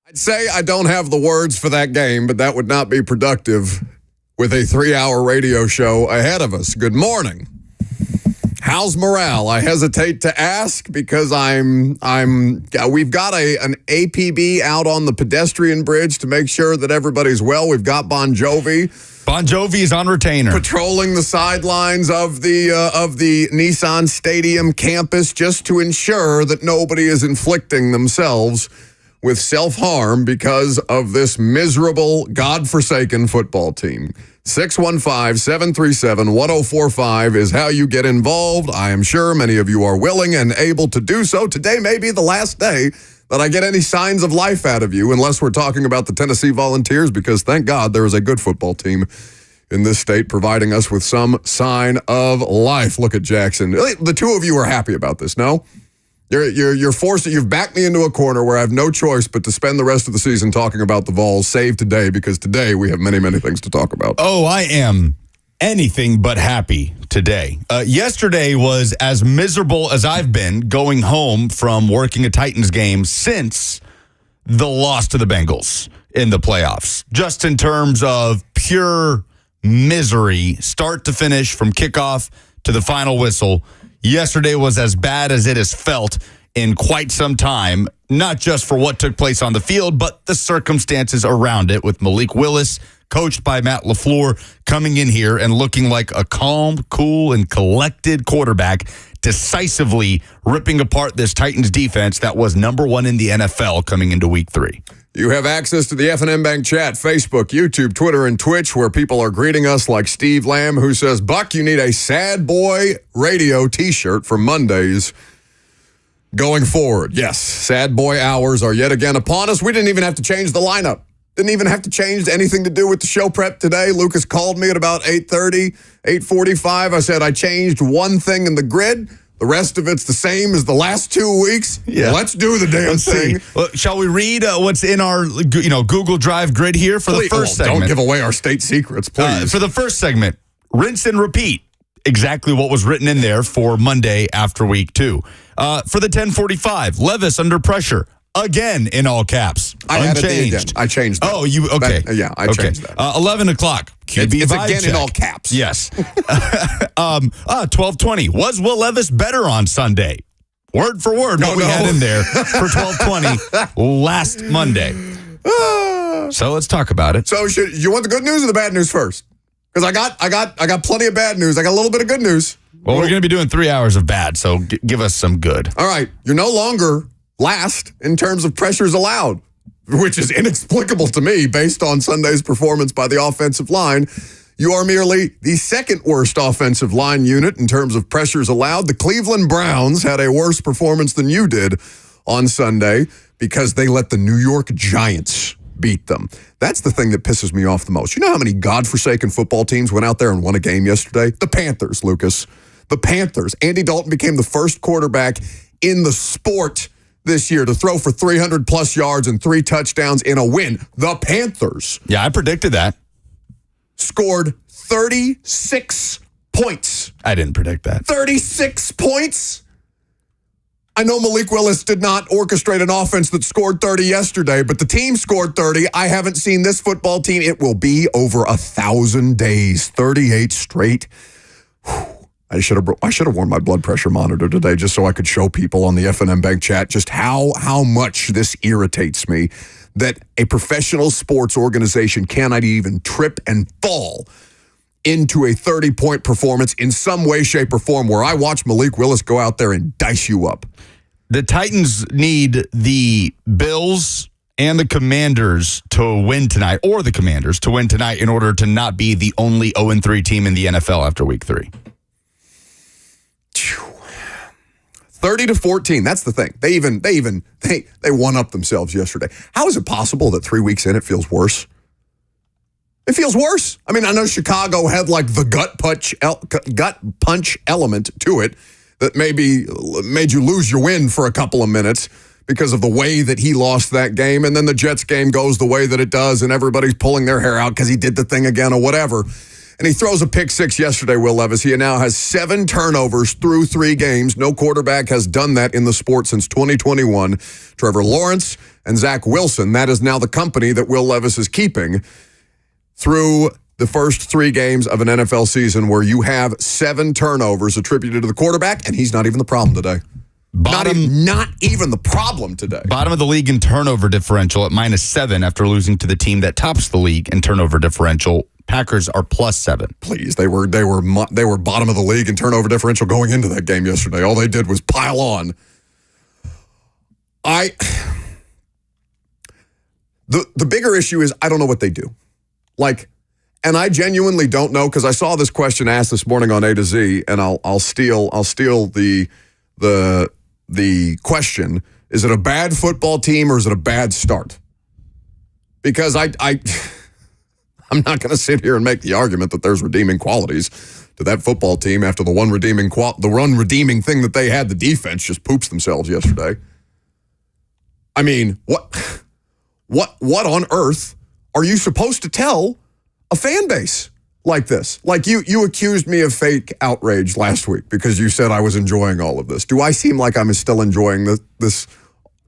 I'd say I don't have the words for that game, but that would not be productive with a 3-hour radio show ahead of us. Good morning. How's morale? I hesitate to ask because we've got an APB out on the pedestrian bridge to make sure that everybody's well. We've got Bon Jovi. Bon Jovi is on retainer. Patrolling the sidelines of the Nissan Stadium campus just to ensure that nobody is inflicting themselves with self-harm because of this miserable, godforsaken football team. 615-737-1045 is how you get involved. I am sure many of you are willing and able to do so. Today may be the last day that I get any signs of life out of you, unless we're talking about the Tennessee Volunteers, because thank God there is a good football team in this state providing us with some sign of life. Look at Jackson. The two of you are happy about this, no? You're forced. You've backed me into a corner where I have no choice but to spend the rest of the season talking about the Vols, save today, because today we have many, many things to talk about. Oh, I am anything but happy today. Yesterday was as miserable as I've been going home from working a Titans game since the loss to the Bengals in the playoffs. Just in terms of pure misery, start to finish, from kickoff to the final whistle. Yesterday was as bad as it has felt in quite some time, not just for what took place on the field, but the circumstances around it, with Malik Willis, coached by Matt LaFleur, coming in here and looking like a calm, cool, and collected quarterback, decisively ripping apart this Titans defense that was number one in the NFL coming into week 3. You have access to the F&M Bank chat, Facebook, YouTube, Twitter, and Twitch, where people are greeting us like Steve Lamb, who says, Buck, you need a Sad Boy Radio t-shirt for Mondays going forward. Yes, Sad Boy hours are yet again upon us. We didn't even have to change the lineup. Didn't even have to change anything to do with the show prep today. Lucas called me at about 8:30, 8:45. I said I changed one thing in the grid. The rest of it's the same as the last 2 weeks. Yeah. Let's do the damn thing. Well, shall we read what's in our Google Drive grid here for the first segment? Don't give away our state secrets, please. For the first segment, rinse and repeat. Exactly what was written in there for Monday after week 2. For the 10:45, Levis under pressure. Again, in all caps. Unchanged. I changed that. Oh, you, okay. I changed that. 11 o'clock. QB it's vibe again check. In all caps. Yes. 12:20. Was Will Levis better on Sunday? Word for word, what we had in there for 12:20 last Monday. So let's talk about it. So you want the good news or the bad news first? Because I got plenty of bad news. I got a little bit of good news. Well, we're going to be doing 3 hours of bad, so give us some good. All right. You're no longer last in terms of pressures allowed, which is inexplicable to me based on Sunday's performance by the offensive line. You are merely the second worst offensive line unit in terms of pressures allowed. The Cleveland Browns had a worse performance than you did on Sunday because they let the New York Giants beat them. That's the thing that pisses me off the most. You know how many godforsaken football teams went out there and won a game yesterday? The Panthers, Lucas. The Panthers. Andy Dalton became the first quarterback in the sport this year to throw for 300-plus yards and 3 touchdowns in a win. The Panthers. Yeah, I predicted that. Scored 36 points. I didn't predict that. 36 points? I know Malik Willis did not orchestrate an offense that scored 30 yesterday, but the team scored 30. I haven't seen this football team. It will be over 1,000 days, 38 straight. Whew. I should have worn my blood pressure monitor today just so I could show people on the F&M Bank chat just how much this irritates me, that a professional sports organization cannot even trip and fall into a 30-point performance in some way, shape, or form where I watch Malik Willis go out there and dice you up. The Titans need the Bills and the Commanders to win tonight, or the Commanders to win tonight, in order to not be the only 0-3 team in the NFL after week 3. 30-14. That's the thing. They one up themselves yesterday. How is it possible that 3 weeks in it feels worse? It feels worse. I mean, I know Chicago had like the gut punch element to it that maybe made you lose your win for a couple of minutes because of the way that he lost that game, and then the Jets game goes the way that it does, and everybody's pulling their hair out because he did the thing again or whatever. And he throws a pick six yesterday, Will Levis. He now has 7 turnovers through 3 games. No quarterback has done that in the sport since 2021. Trevor Lawrence and Zach Wilson. That is now the company that Will Levis is keeping through the first 3 games of an NFL season where you have 7 turnovers attributed to the quarterback, and he's not even the problem today. Not even the problem today. Bottom of the league in turnover differential at -7 after losing to the team that tops the league in turnover differential. Packers are +7. Please, they were bottom of the league in turnover differential going into that game yesterday. All they did was pile on. The bigger issue is I don't know what they do. And I genuinely don't know, because I saw this question asked this morning on A to Z, and I'll steal the question. Is it a bad football team or is it a bad start? Because I'm not going to sit here and make the argument that there's redeeming qualities to that football team after the one redeeming thing that they had, the defense just poops themselves yesterday. I mean, what on earth are you supposed to tell a fan base like this? You accused me of fake outrage last week because you said I was enjoying all of this. Do I seem like I'm still enjoying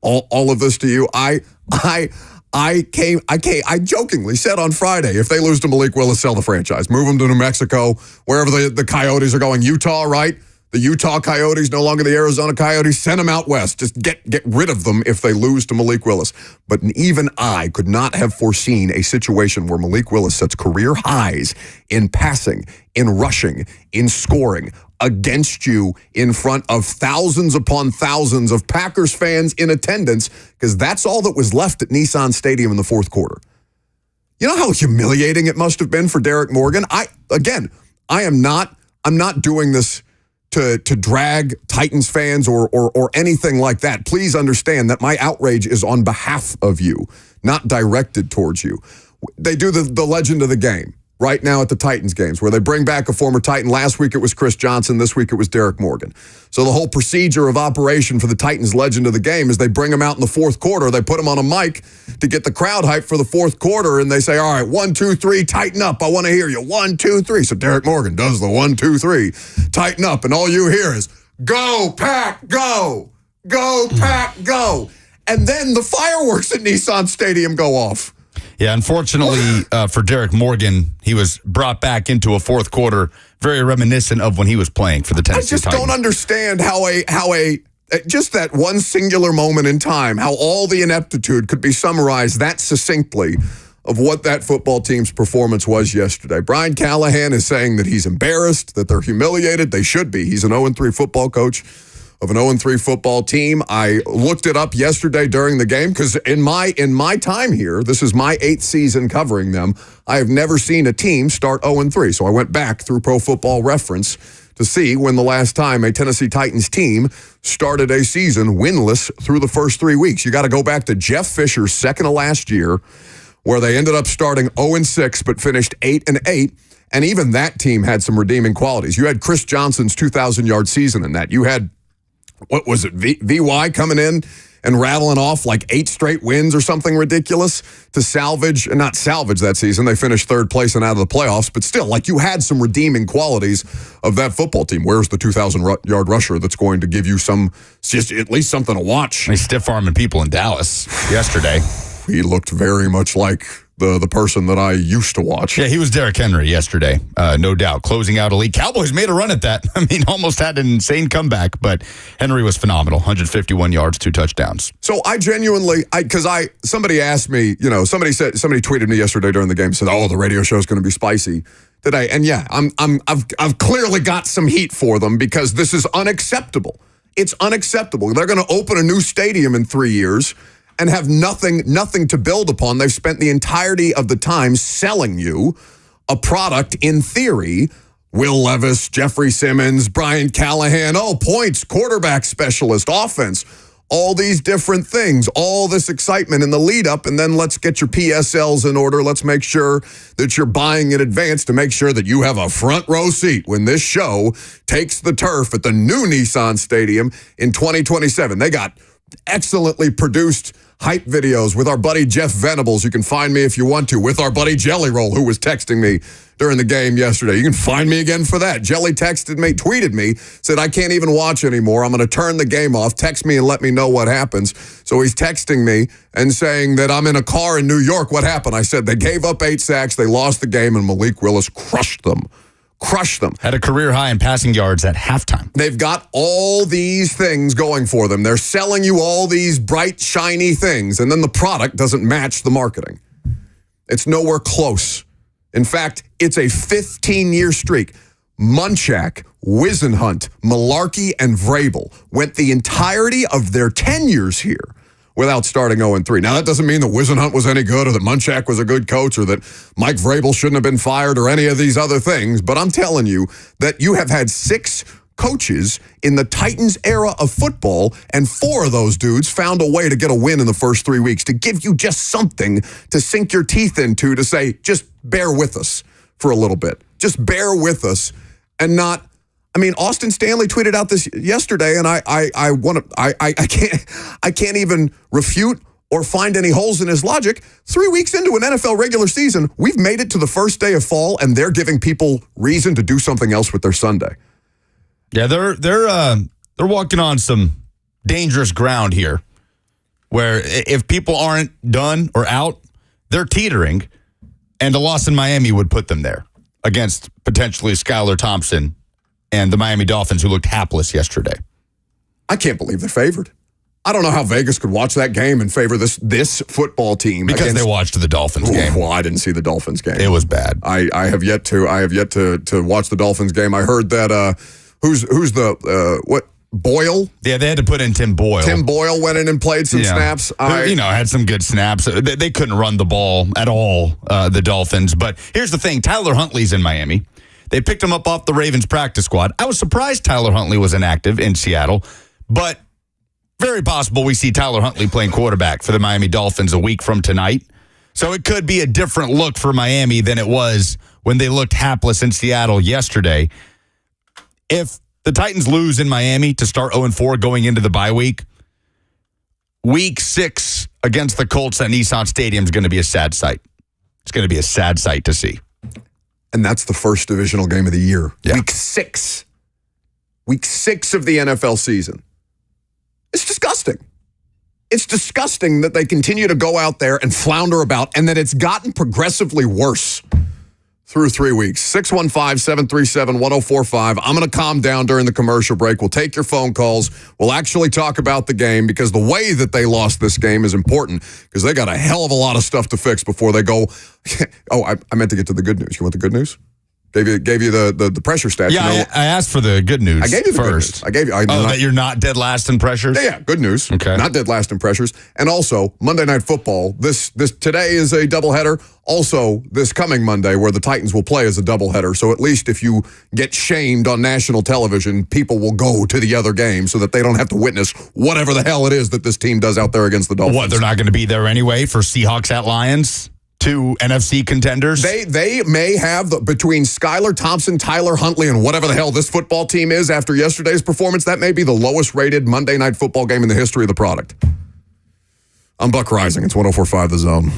all of this to you? I jokingly said on Friday, if they lose to Malik Willis, sell the franchise, move them to New Mexico, wherever the Coyotes are going. Utah, right? The Utah Coyotes, no longer the Arizona Coyotes, send them out west. Just get rid of them if they lose to Malik Willis. But even I could not have foreseen a situation where Malik Willis sets career highs in passing, in rushing, in scoring against you in front of thousands upon thousands of Packers fans in attendance, because that's all that was left at Nissan Stadium in the fourth quarter. You know how humiliating it must have been for Derek Morgan? I'm not doing this to drag Titans fans or anything like that. Please understand that my outrage is on behalf of you, not directed towards you. They do the legend of the game right now at the Titans games, where they bring back a former Titan. Last week it was Chris Johnson. This week it was Derek Morgan. So the whole procedure of operation for the Titans legend of the game is they bring him out in the fourth quarter. They put him on a mic to get the crowd hyped for the fourth quarter, and they say, all right, 1, 2, 3, tighten up. I want to hear you. 1, 2, 3. So Derek Morgan does the 1, 2, 3, tighten up, and all you hear is, go, Pack, go. Go, Pack, go. And then the fireworks at Nissan Stadium go off. Yeah, unfortunately for Derek Morgan, he was brought back into a fourth quarter very reminiscent of when he was playing for the Tennessee Titans. I just don't understand how just that one singular moment in time, how all the ineptitude could be summarized that succinctly of what that football team's performance was yesterday. Brian Callahan is saying that he's embarrassed, that they're humiliated. They should be. He's an 0-3 football coach of an 0-3 football team. I looked it up yesterday during the game because in my time here, this is my 8th season covering them, I have never seen a team start 0-3. So I went back through Pro Football Reference to see when the last time a Tennessee Titans team started a season winless through the first 3 weeks. You got to go back to Jeff Fisher's second to last year, where they ended up starting 0-6 but finished 8-8. And even that team had some redeeming qualities. You had Chris Johnson's 2,000-yard season in that. You had, what was it, VY coming in and rattling off like 8 straight wins or something ridiculous to not salvage that season. They finished 3rd place and out of the playoffs, but still, like, you had some redeeming qualities of that football team. Where's the 2,000-yard rusher that's going to give you just at least something to watch? They stiff-arming people in Dallas yesterday. He looked very much like the person that I used to watch. Yeah, he was Derrick Henry yesterday, no doubt. Closing out a lead. Cowboys made a run at that. I mean, almost had an insane comeback, but Henry was phenomenal. 151 yards, 2 touchdowns. So I genuinely, somebody asked me, somebody tweeted me yesterday during the game, said, "Oh, the radio show is going to be spicy today." And yeah, I've clearly got some heat for them because this is unacceptable. It's unacceptable. They're going to open a new stadium in 3 years and have nothing to build upon. They've spent the entirety of the time selling you a product, in theory. Will Levis, Jeffrey Simmons, Brian Callahan, points, quarterback specialist, offense, all these different things, all this excitement in the lead up, and then let's get your PSLs in order. Let's make sure that you're buying in advance to make sure that you have a front row seat when this show takes the turf at the new Nissan Stadium in 2027. They got excellently produced hype videos with our buddy Jeff Venables. You can find me if you want to, with our buddy Jelly Roll, who was texting me during the game yesterday. You can find me again for that. Jelly tweeted me, said, I can't even watch anymore. I'm going to turn the game off. Text me and let me know what happens. So he's texting me and saying that I'm in a car in New York. What happened? I said, they gave up 8 sacks. They lost the game, and Malik Willis crushed them. Had a career high in passing yards at halftime. They've got all these things going for them. They're selling you all these bright, shiny things, and then the product doesn't match the marketing. It's nowhere close. In fact, it's a 15-year streak. Munchak, Wisenhunt, Malarkey, and Vrabel went the entirety of their tenures here without starting 0-3. Now, that doesn't mean that Wisenhunt was any good or that Munchak was a good coach or that Mike Vrabel shouldn't have been fired or any of these other things, but I'm telling you that you have had 6 coaches in the Titans era of football, and 4 of those dudes found a way to get a win in the first 3 weeks, to give you just something to sink your teeth into, to say, just bear with us for a little bit. Just bear with us and not. I mean, Austin Stanley tweeted out this yesterday, and I can't even refute or find any holes in his logic. 3 weeks into an NFL regular season, we've made it to the first day of fall, and they're giving people reason to do something else with their Sunday. Yeah, they're walking on some dangerous ground here, where if people aren't done or out, they're teetering, and a loss in Miami would put them there against potentially Skylar Thompson and the Miami Dolphins, who looked hapless yesterday. I can't believe they're favored. I don't know how Vegas could watch that game and favor this football team. Because they watched the Dolphins game. Well, I didn't see the Dolphins game. It was bad. I have yet to watch the Dolphins game. I heard that who's the Boyle? Yeah, they had to put in Tim Boyle. Tim Boyle went in and played some snaps. Had some good snaps. They couldn't run the ball at all, the Dolphins. But here's the thing. Tyler Huntley's in Miami. They picked him up off the Ravens practice squad. I was surprised Tyler Huntley was inactive in Seattle, but very possible we see Tyler Huntley playing quarterback for the Miami Dolphins a week from tonight. So it could be a different look for Miami than it was when they looked hapless in Seattle yesterday. If the Titans lose in Miami to start 0-4 going into the bye week, week 6 against the Colts at Nissan Stadium is going to be a sad sight. It's going to be a sad sight to see. And that's the first divisional game of the year. Yeah. Week 6. Week 6 of the NFL season. It's disgusting. It's disgusting that they continue to go out there and flounder about, and that it's gotten progressively worse through 3 weeks. 615-737-1045. I'm going to calm down during the commercial break. We'll take your phone calls. We'll actually talk about the game, because the way that they lost this game is important, because they got a hell of a lot of stuff to fix before they go. I meant to get to the good news. You want the good news? Gave you the pressure stats. Yeah, I asked for the good news. I gave you the first. Good news. That you're not dead last in pressures? Yeah, good news. Okay. Not dead last in pressures. And also, Monday Night Football. This today is a doubleheader. Also, this coming Monday, where the Titans will play as a doubleheader. So at least if you get shamed on national television, people will go to the other game so that they don't have to witness whatever the hell it is that this team does out there against the Dolphins. What, they're not going to be there anyway for Seahawks at Lions? 2 NFC contenders? They may have, between Skylar Thompson, Tyler Huntley, and whatever the hell this football team is after yesterday's performance, that may be the lowest rated Monday Night Football game in the history of the product. I'm Buck Rising. It's 104.5 The Zone.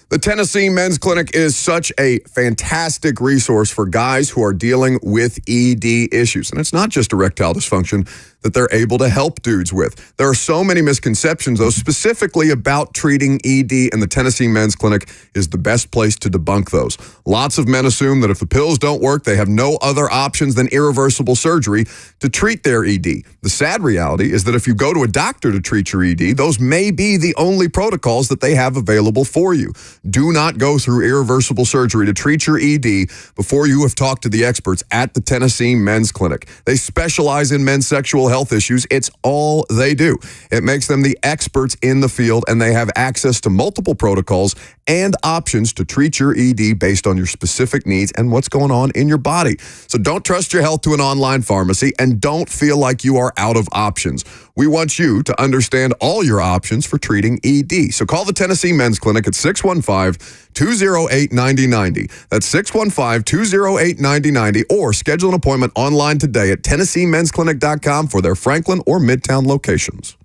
The Tennessee Men's Clinic is such a fantastic resource for guys who are dealing with ED issues. And it's not just erectile dysfunction that they're able to help dudes with. There are so many misconceptions, though, specifically about treating ED, and the Tennessee Men's Clinic is the best place to debunk those. Lots of men assume that if the pills don't work, they have no other options than irreversible surgery to treat their ED. The sad reality is that if you go to a doctor to treat your ED, those may be the only protocols that they have available for you. Do not go through irreversible surgery to treat your ED before you have talked to the experts at the Tennessee Men's Clinic. They specialize in men's sexual health issues. It's all they do. It makes them the experts in the field, and they have access to multiple protocols and options to treat your ED based on your specific needs and what's going on in your body. So don't trust your health to an online pharmacy, and don't feel like you are out of options. We want you to understand all your options for treating ED. So call the Tennessee Men's Clinic at 615-208-9090. That's 615-208-9090, or schedule an appointment online today at TennesseeMen'sClinic.com for their Franklin or Midtown locations.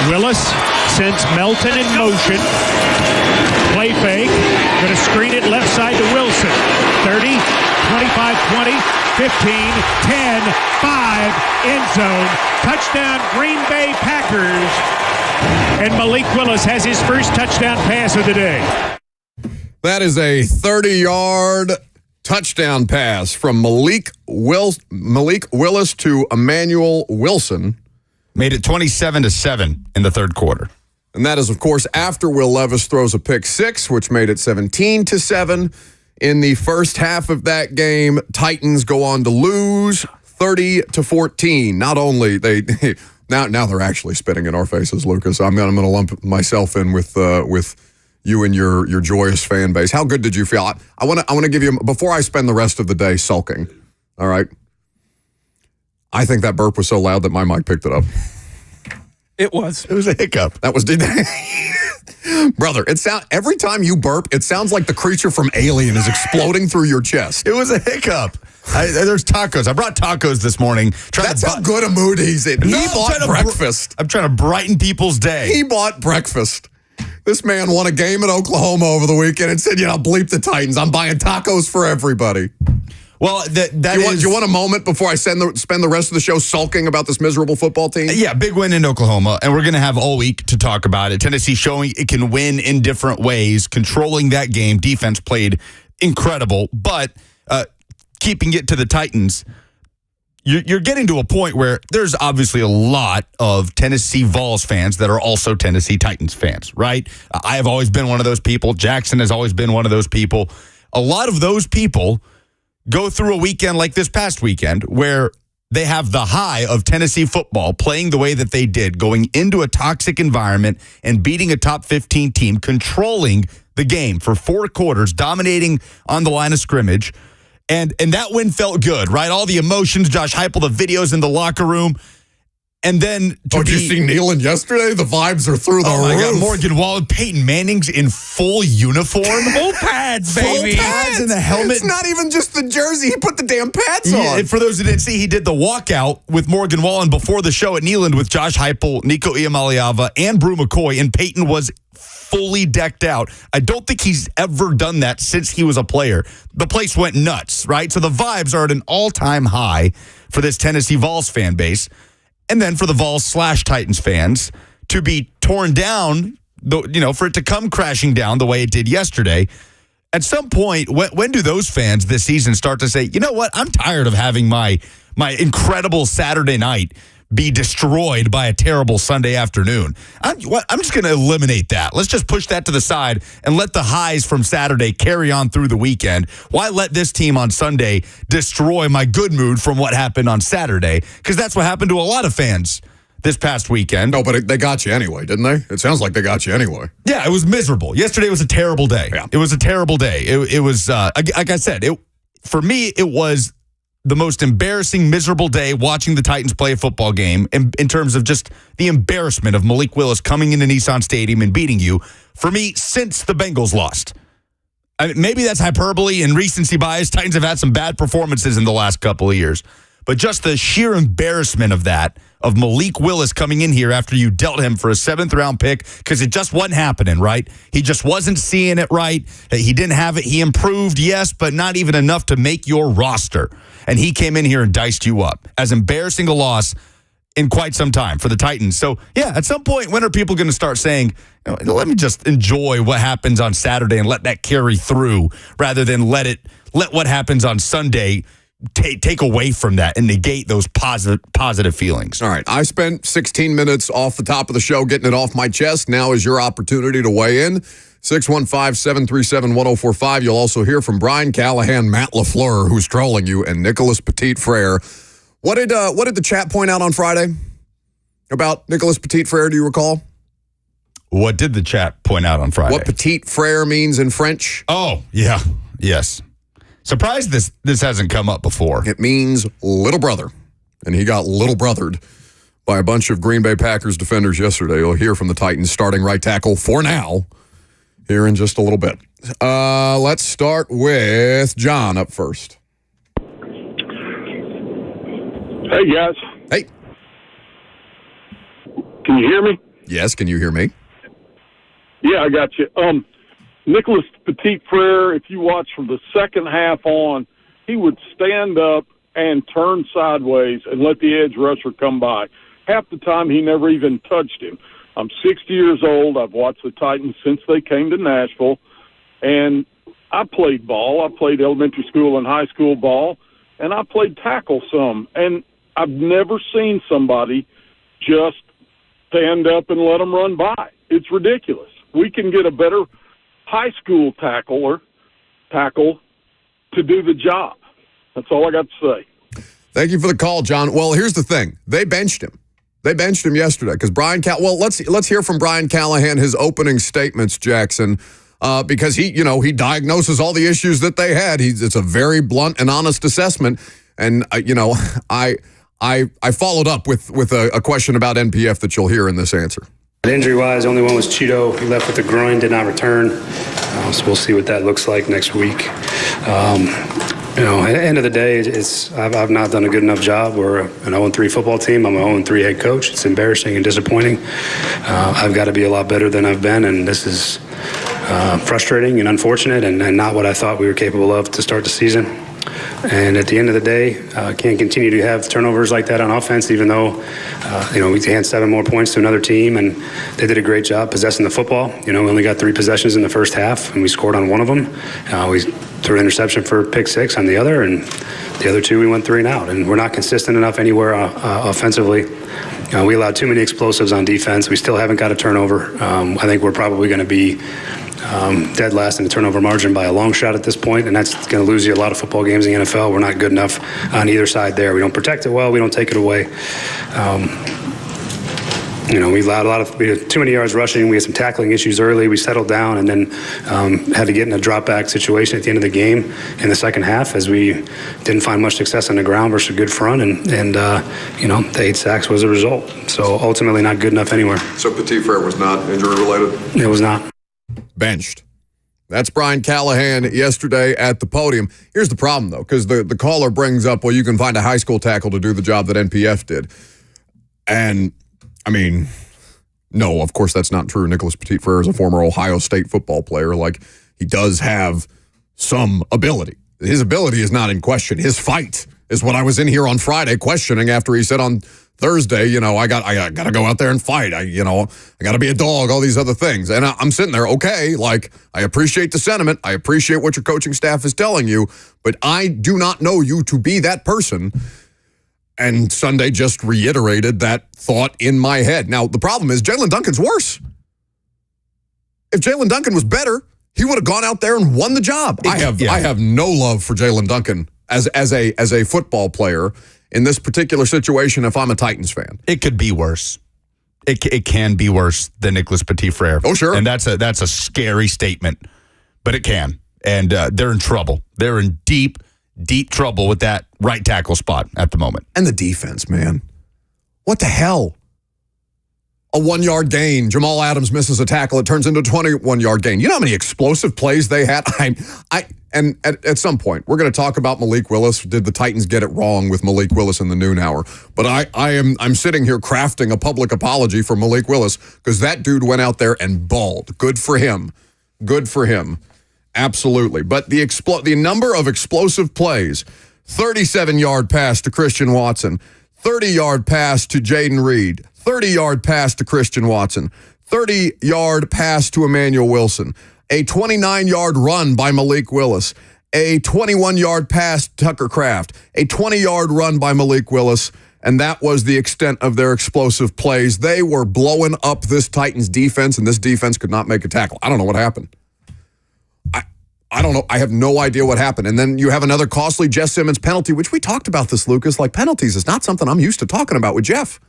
Willis sends Melton in motion. Play fake. Going to screen it left side to Wilson. 30, 25, 20, 15, 10, 5, end zone. Touchdown, Green Bay Packers. And Malik Willis has his first touchdown pass of the day. That is a 30-yard touchdown pass from Malik Willis to Emmanuel Wilson. Made it 27-7 in the third quarter. And that is, of course, after Will Levis throws a pick six, which made it 17-7. In the first half of that game, Titans go on to lose 30-14. Not only they now they're actually spitting in our faces, Lucas. I'm going to lump myself in with you and your joyous fan base. How good did you feel? I want to give you, before I spend the rest of the day sulking. All right. I think that burp was so loud that my mic picked it up. It was a hiccup. That was brother. Every time you burp, it sounds like the creature from Alien is exploding through your chest. It was a hiccup. There's tacos. I brought tacos this morning. That's how good a mood he's in. He bought breakfast. I'm trying to brighten people's day. He bought breakfast. This man won a game in Oklahoma over the weekend and said, bleep the Titans. I'm buying tacos for everybody. Well, do you want a moment before I spend the rest of the show sulking about this miserable football team? Yeah, big win in Oklahoma, and we're going to have all week to talk about it. Tennessee showing it can win in different ways, controlling that game. Defense played incredible, but keeping it to the Titans, you're getting to a point where there's obviously a lot of Tennessee Vols fans that are also Tennessee Titans fans, right? I have always been one of those people. Jackson has always been one of those people. A lot of those people go through a weekend like this past weekend where they have the high of Tennessee football playing the way that they did, going into a toxic environment and beating a top 15 team, controlling the game for 4 quarters, dominating on the line of scrimmage. And that win felt good, right? All the emotions, Josh Heupel, the videos in the locker room. And then did you see Nealon yesterday? The vibes are through the roof. I got Morgan Wallen, Peyton Manning's in full uniform. Full pads, baby. Full pads and the helmet. It's not even just the jersey. He put the damn pads on. For those who didn't see, he did the walkout with Morgan Wallen before the show at Neyland with Josh Heupel, Nico Iamaleava, and Brew McCoy, and Peyton was fully decked out. I don't think he's ever done that since he was a player. The place went nuts, right? So the vibes are at an all-time high for this Tennessee Vols fan base. And then for the Vols/Titans fans to be torn down, for it to come crashing down the way it did yesterday. At some point, when do those fans this season start to say, you know what, I'm tired of having my incredible Saturday night be destroyed by a terrible Sunday afternoon? I'm just going to eliminate that. Let's just push that to the side and let the highs from Saturday carry on through the weekend. Why let this team on Sunday destroy my good mood from what happened on Saturday? Because that's what happened to a lot of fans this past weekend. No, but they got you anyway, didn't they? It sounds like they got you anyway. Yeah, it was miserable. Yesterday was a terrible day. Yeah. It was a terrible day. It was, like I said, for me, it was the most embarrassing, miserable day watching the Titans play a football game in terms of just the embarrassment of Malik Willis coming into Nissan Stadium and beating you, for me, since the Bengals lost. I mean, maybe that's hyperbole and recency bias. Titans have had some bad performances in the last couple of years. But just the sheer embarrassment of that, of Malik Willis coming in here after you dealt him for a 7th-round pick, because it just wasn't happening, right? He just wasn't seeing it right. He didn't have it. He improved, yes, but not even enough to make your roster. And he came in here and diced you up. As embarrassing a loss in quite some time for the Titans. So, yeah, at some point, when are people going to start saying, let me just enjoy what happens on Saturday and let that carry through, rather than let what happens on Sunday take away from that and negate those positive feelings. All right. I spent 16 minutes off the top of the show getting it off my chest. Now is your opportunity to weigh in. 615-737-1045. You'll also hear from Brian Callahan, Matt LaFleur, who's trolling you, and Nicholas Petit-Frere. What did the chat point out on Friday about Nicholas Petit-Frere, do you recall? What did the chat point out on Friday? What Petit-Frere means in French? Oh, yeah. Yes. Surprised this hasn't come up before. It means little brother, and he got little brothered by a bunch of Green Bay Packers defenders yesterday. You'll hear from the Titans starting right tackle for now here in just a little bit. Let's start with John up first. Hey, guys. Hey. Can you hear me? Yes, can you hear me? Yeah, I got you. Nicholas Petit-Frere, if you watch from the second half on, he would stand up and turn sideways and let the edge rusher come by. Half the time, he never even touched him. I'm 60 years old. I've watched the Titans since they came to Nashville, and I played ball. I played elementary school and high school ball, and I played tackle some. And I've never seen somebody just stand up and let them run by. It's ridiculous. We can get a better high school tackle to do the job. That's all I got to say. Thank you for the call, John. Well, here's the thing. They benched him. They benched him yesterday because let's hear from Brian Callahan, his opening statements, Jackson, because he diagnoses all the issues that they had. It's a very blunt and honest assessment. And, I followed up with a question about NPF that you'll hear in this answer. Injury-wise, the only one was Cheeto. He left with a groin, did not return. So we'll see what that looks like next week. At the end of the day, I've not done a good enough job. We're an 0-3 football team. I'm an 0-3 head coach. It's embarrassing and disappointing. I've got to be a lot better than I've been, and this is frustrating and unfortunate and not what I thought we were capable of to start the season. And at the end of the day, can't continue to have turnovers like that on offense, even though, we had 7 more points to another team, and they did a great job possessing the football. We only got 3 possessions in the first half, and we scored on one of them. We threw an interception for pick 6 on the other, and the other 2 we went 3 and out. And we're not consistent enough anywhere offensively. We allowed too many explosives on defense. We still haven't got a turnover. I think we're probably going to be dead last in the turnover margin by a long shot at this point, and that's going to lose you a lot of football games in the NFL. We're not good enough on either side there. We don't protect it well. We don't take it away. We allowed we had too many yards rushing. We had some tackling issues early. We settled down and then had to get in a drop back situation at the end of the game in the second half as we didn't find much success on the ground versus a good front, and the 8 sacks was a result. So ultimately not good enough anywhere. So Petit-Frere was not injury related? It was not. Benched. That's Brian Callahan yesterday at the podium. Here's the problem, though, because the caller brings up, well, you can find a high school tackle to do the job that NPF did. And, no, of course that's not true. Nicholas Petit-Frere is a former Ohio State football player. He does have some ability. His ability is not in question. His fight is what I was in here on Friday questioning after he said on Thursday, I got to go out there and fight. I got to be a dog, all these other things. And I'm sitting there, okay, I appreciate the sentiment. I appreciate what your coaching staff is telling you, but I do not know you to be that person. And Sunday just reiterated that thought in my head. Now, the problem is Jalen Duncan's worse. If Jalen Duncan was better, he would have gone out there and won the job. I have no love for Jalen Duncan as a football player in this particular situation if I'm a Titans fan. It could be worse. It can be worse than Nicholas Petit-Frere. Oh, sure. And that's a scary statement, but it can. And they're in trouble. They're in deep trouble with that right tackle spot at the moment. And the defense, man. What the hell? A 1-yard gain. Jamal Adams misses a tackle. It turns into a 21-yard gain. You know how many explosive plays they had? And at some point, we're going to talk about Malik Willis. Did the Titans get it wrong with Malik Willis in the noon hour? But I'm sitting here crafting a public apology for Malik Willis because that dude went out there and balled. Good for him. Good for him. Absolutely. But the number of explosive plays, 37-yard pass to Christian Watson, 30-yard pass to Jaden Reed, 30-yard pass to Christian Watson, 30-yard pass to Emmanuel Wilson, a 29-yard run by Malik Willis, a 21-yard pass to Tucker Kraft, a 20-yard run by Malik Willis, and that was the extent of their explosive plays. They were blowing up this Titans defense, and this defense could not make a tackle. I don't know what happened. I don't know. I have no idea what happened. And then you have another costly Jeff Simmons penalty, which we talked about this, Lucas. Penalties is not something I'm used to talking about with Jeff.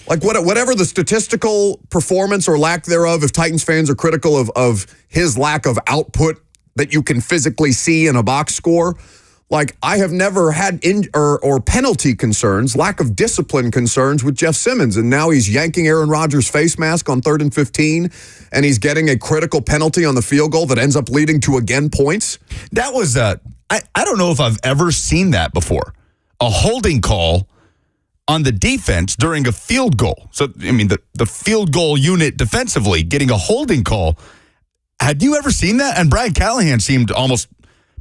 Whatever the statistical performance or lack thereof, if Titans fans are critical of his lack of output that you can physically see in a box score, I have never had or penalty concerns, lack of discipline concerns with Jeff Simmons. And now he's yanking Aaron Rodgers' face mask on 3rd and 15, and he's getting a critical penalty on the field goal that ends up leading to, again, points. That was, I don't know if I've ever seen that before. A holding call on the defense during a field goal. So, I mean, the field goal unit defensively getting a holding call. Had you ever seen that? And Brian Callahan seemed almost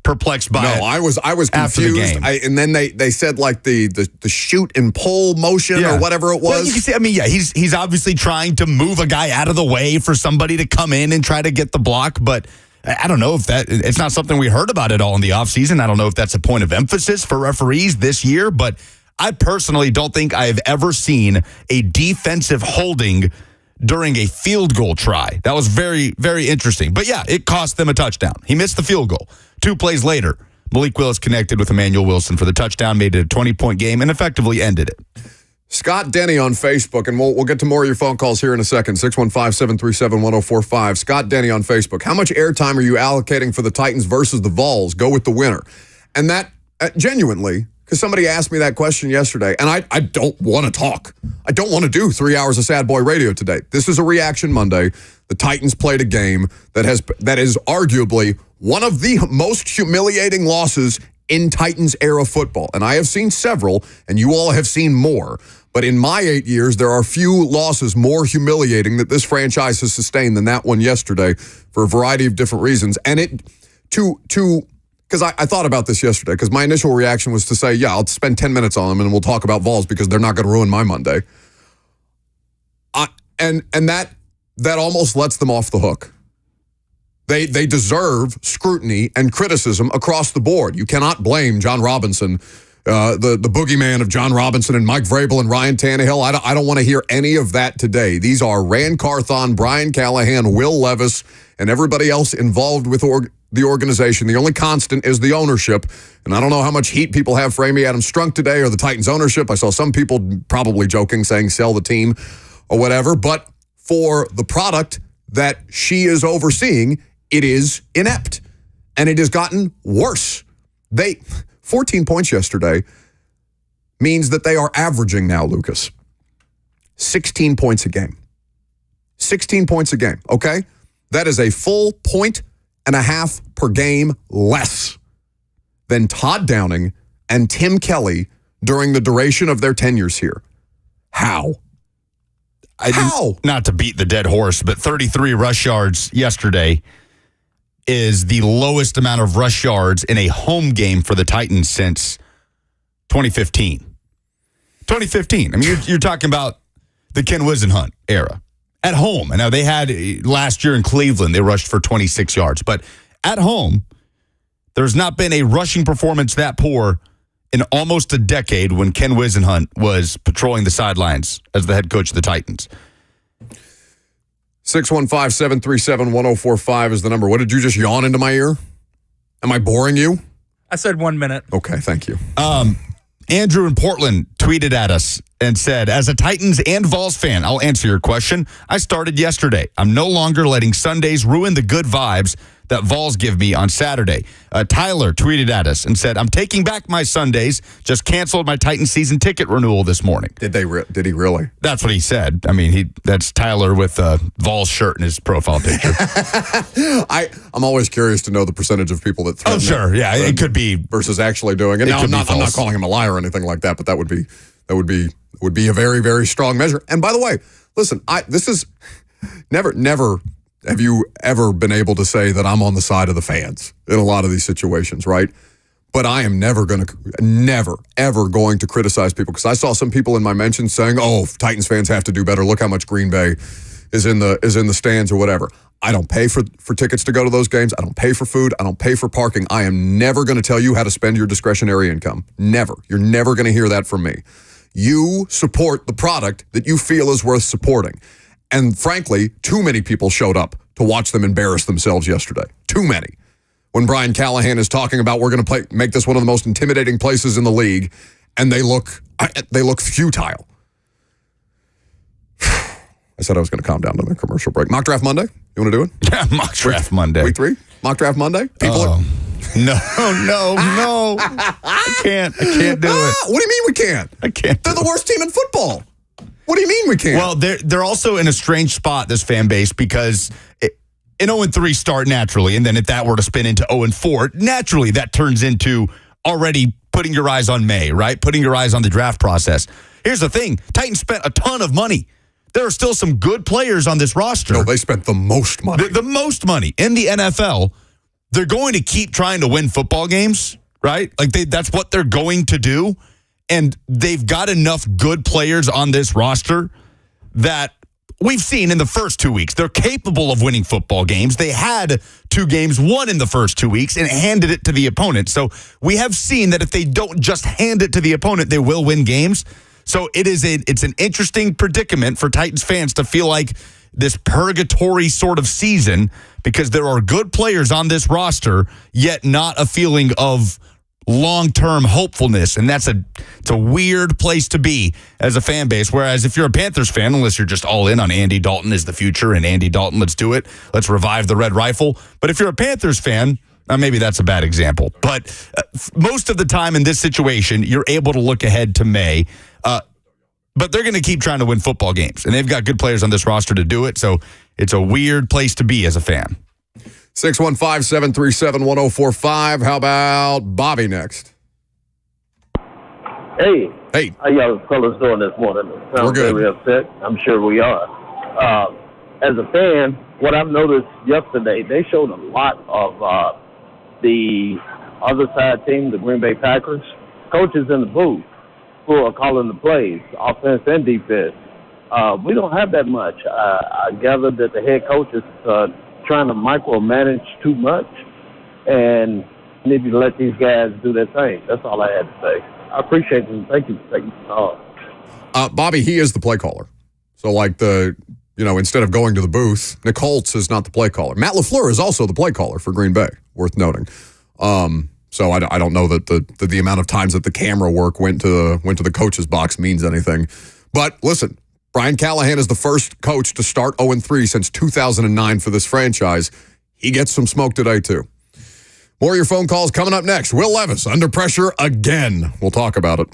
perplexed by it. No, I was confused. After the game. And then they said like the shoot and pull motion or whatever it was. Well, you can see, I mean, yeah, he's obviously trying to move a guy out of the way for somebody to come in and try to get the block, but I don't know if it's not something we heard about at all in the offseason. I don't know if that's a point of emphasis for referees this year, but I personally don't think I have ever seen a defensive holding during a field goal try. That was very, very interesting. But yeah, it cost them a touchdown. He missed the field goal. 2 plays later, Malik Willis connected with Emmanuel Wilson for the touchdown, made it a 20-point game, and effectively ended it. Scott Denny on Facebook, and we'll get to more of your phone calls here in a second, 615-737-1045. Scott Denny on Facebook. How much airtime are you allocating for the Titans versus the Vols? Go with the winner. And that, genuinely, because somebody asked me that question yesterday, and I don't want to talk. I don't want to do 3 hours of Sad Boy Radio today. This is a Reaction Monday. The Titans played a game that is arguably one of the most humiliating losses in Titans era football. And I have seen several, and you all have seen more. But in my 8 years, there are few losses more humiliating that this franchise has sustained than that one yesterday for a variety of different reasons. And because I thought about this yesterday, because my initial reaction was to say, yeah, I'll spend 10 minutes on them and we'll talk about Vols because they're not going to ruin my Monday. And that almost lets them off the hook. They deserve scrutiny and criticism across the board. You cannot blame John Robinson, the boogeyman of John Robinson and Mike Vrabel and Ryan Tannehill. I don't want to hear any of that today. These are Rand Carthon, Brian Callahan, Will Levis, and everybody else involved with the organization. The only constant is the ownership. And I don't know how much heat people have for Amy Adams Strunk today or the Titans ownership. I saw some people probably joking, saying sell the team or whatever. But for the product that she is overseeing, it is inept. And it has gotten worse. 14 points yesterday means that they are averaging now, Lucas, 16 points a game. 16 points a game, okay? That is a full point and a half per game less than Todd Downing and Tim Kelly during the duration of their tenures here. How? Not to beat the dead horse, but 33 rush yards yesterday is the lowest amount of rush yards in a home game for the Titans since 2015. 2015. I mean, you're talking about the Ken Wisenhunt era. At home. And now they had last year in Cleveland, they rushed for 26 yards. But at home, there's not been a rushing performance that poor in almost a decade when Ken Wisenhunt was patrolling the sidelines as the head coach of the Titans. 615-737-1045 is the number. What, did you just yawn into my ear? Am I boring you? I said 1 minute. Okay, thank you. Andrew in Portland tweeted at us and said, as a Titans and Vols fan, I'll answer your question. I started yesterday. I'm no longer letting Sundays ruin the good vibes that Vols give me on Saturday. Tyler tweeted at us and said, I'm taking back my Sundays. Just canceled my Titans season ticket renewal this morning. Did he really? That's what he said. I mean, that's Tyler with a Vols shirt in his profile picture. I'm always curious to know the percentage of people that threaten it could be versus actually doing it. Now, I'm not calling him a liar or anything like that, but that would be a very, very strong measure. And by the way, listen, this is never have you ever been able to say that I'm on the side of the fans in a lot of these situations, right? But I am never, ever going to criticize people, because I saw some people in my mentions saying, oh, Titans fans have to do better. Look how much Green Bay is in the stands or whatever. I don't pay for tickets to go to those games. I don't pay for food. I don't pay for parking. I am never going to tell you how to spend your discretionary income. Never. You're never going to hear that from me. You support the product that you feel is worth supporting. And frankly, too many people showed up to watch them embarrass themselves yesterday. Too many. When Brian Callahan is talking about we're going to make this one of the most intimidating places in the league, and they look futile. I said I was going to calm down to the commercial break. Mock Draft Monday? You want to do it? Yeah, Mock Draft Monday. Week 3? Mock Draft Monday? No. I can't do it. What do you mean we can't? I can't. They're the worst team in football. What do you mean we can't? Well, they're also in a strange spot, this fan base, because an 0-3 start naturally, and then if that were to spin into 0-4, naturally that turns into already putting your eyes on May, right? Putting your eyes on the draft process. here's the thing. Titans spent a ton of money. There are still some good players on this roster. No, they spent the most money. The most money in the NFL. They're going to keep trying to win football games, right? Like that's what they're going to do. And they've got enough good players on this roster that we've seen in the first 2 weeks. They're capable of winning football games. They had 2 games won in the first 2 weeks and handed it to the opponent. So we have seen that if they don't just hand it to the opponent, they will win games. So it's an interesting predicament for Titans fans to feel like this purgatory sort of season because there are good players on this roster, yet not a feeling of long-term hopefulness. And it's a weird place to be as a fan base. Whereas if you're a Panthers fan, unless you're just all in on Andy Dalton is the future and Andy Dalton, let's do it. Let's revive the Red Rifle. But if you're a Panthers fan, maybe that's a bad example. But most of the time in this situation, you're able to look ahead to May. But they're going to keep trying to win football games. And they've got good players on this roster to do it. So it's a weird place to be as a fan. 615-737-1045. How about Bobby next? Hey. Hey. How y'all fellas doing this morning? We're good. Very upset. I'm sure we are. As a fan, what I've noticed yesterday, they showed a lot of the other side team, the Green Bay Packers, coaches in the booth who are calling the plays, offense and defense. We don't have that much. I gather that the head coach is trying to micromanage too much and need to let these guys do their thing. That's all I had to say. I appreciate it. Thank you for taking the call. Bobby, he is the play caller. So instead of going to the booth, Nick Holtz is not the play caller. Matt LaFleur is also the play caller for Green Bay, worth noting. So I don't know that the amount of times that the camera work went to the coach's box means anything. But listen, Brian Callahan is the first coach to start 0-3 since 2009 for this franchise. He gets some smoke today, too. More of your phone calls coming up next. Will Levis, under pressure again. We'll talk about it.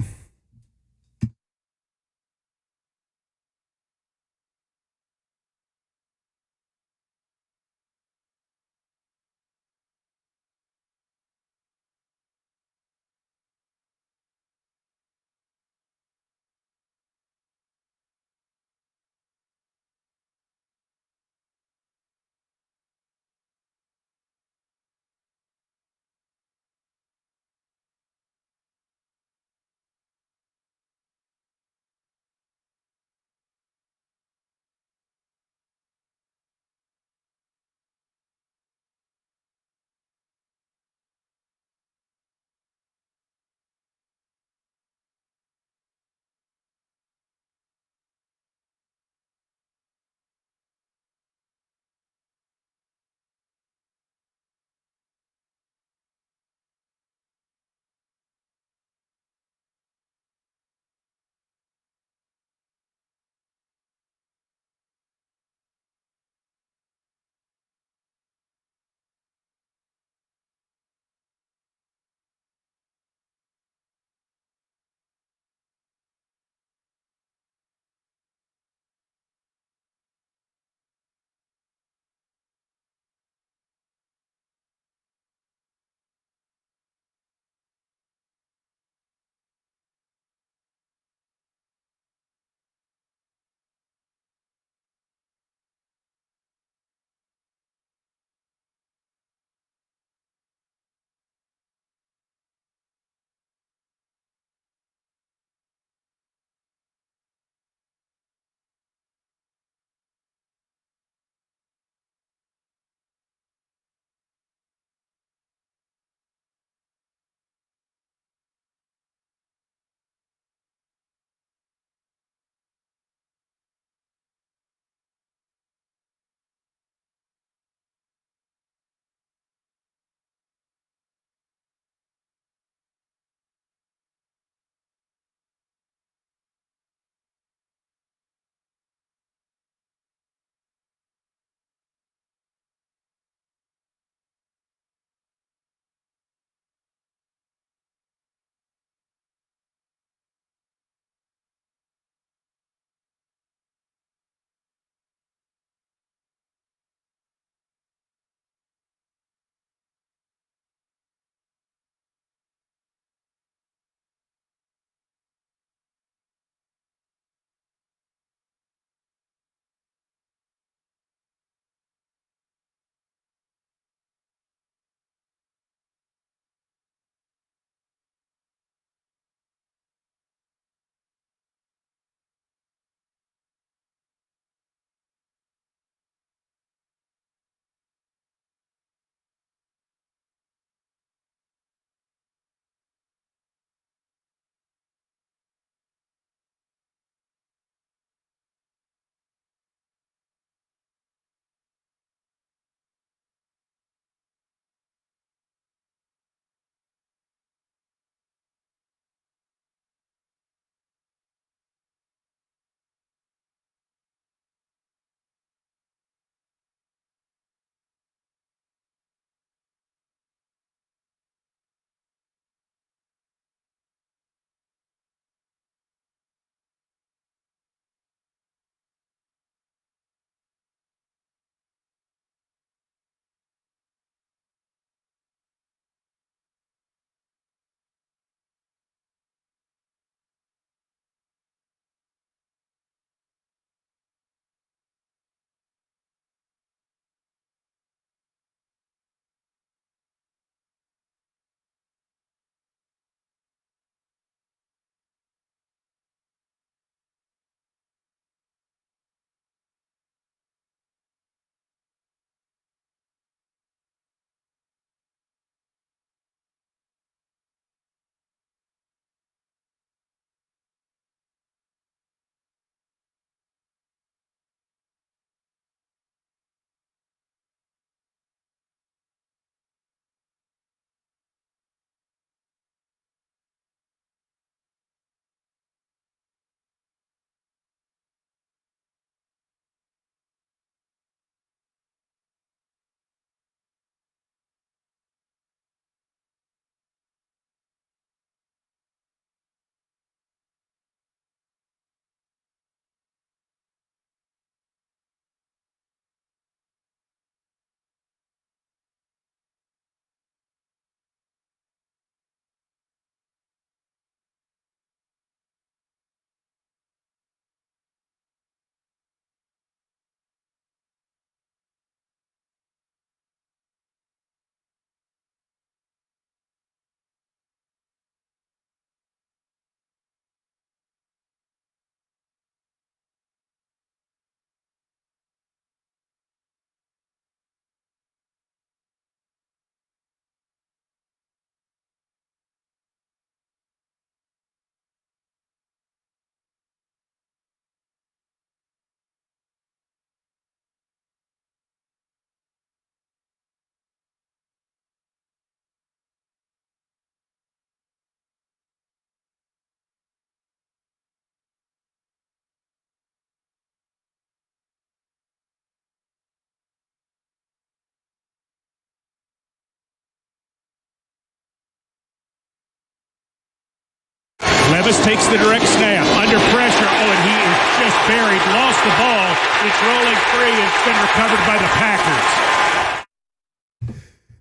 Levis takes the direct snap. Under pressure. Oh, and he is just buried. Lost the ball. It's rolling free. It's been recovered by the Packers.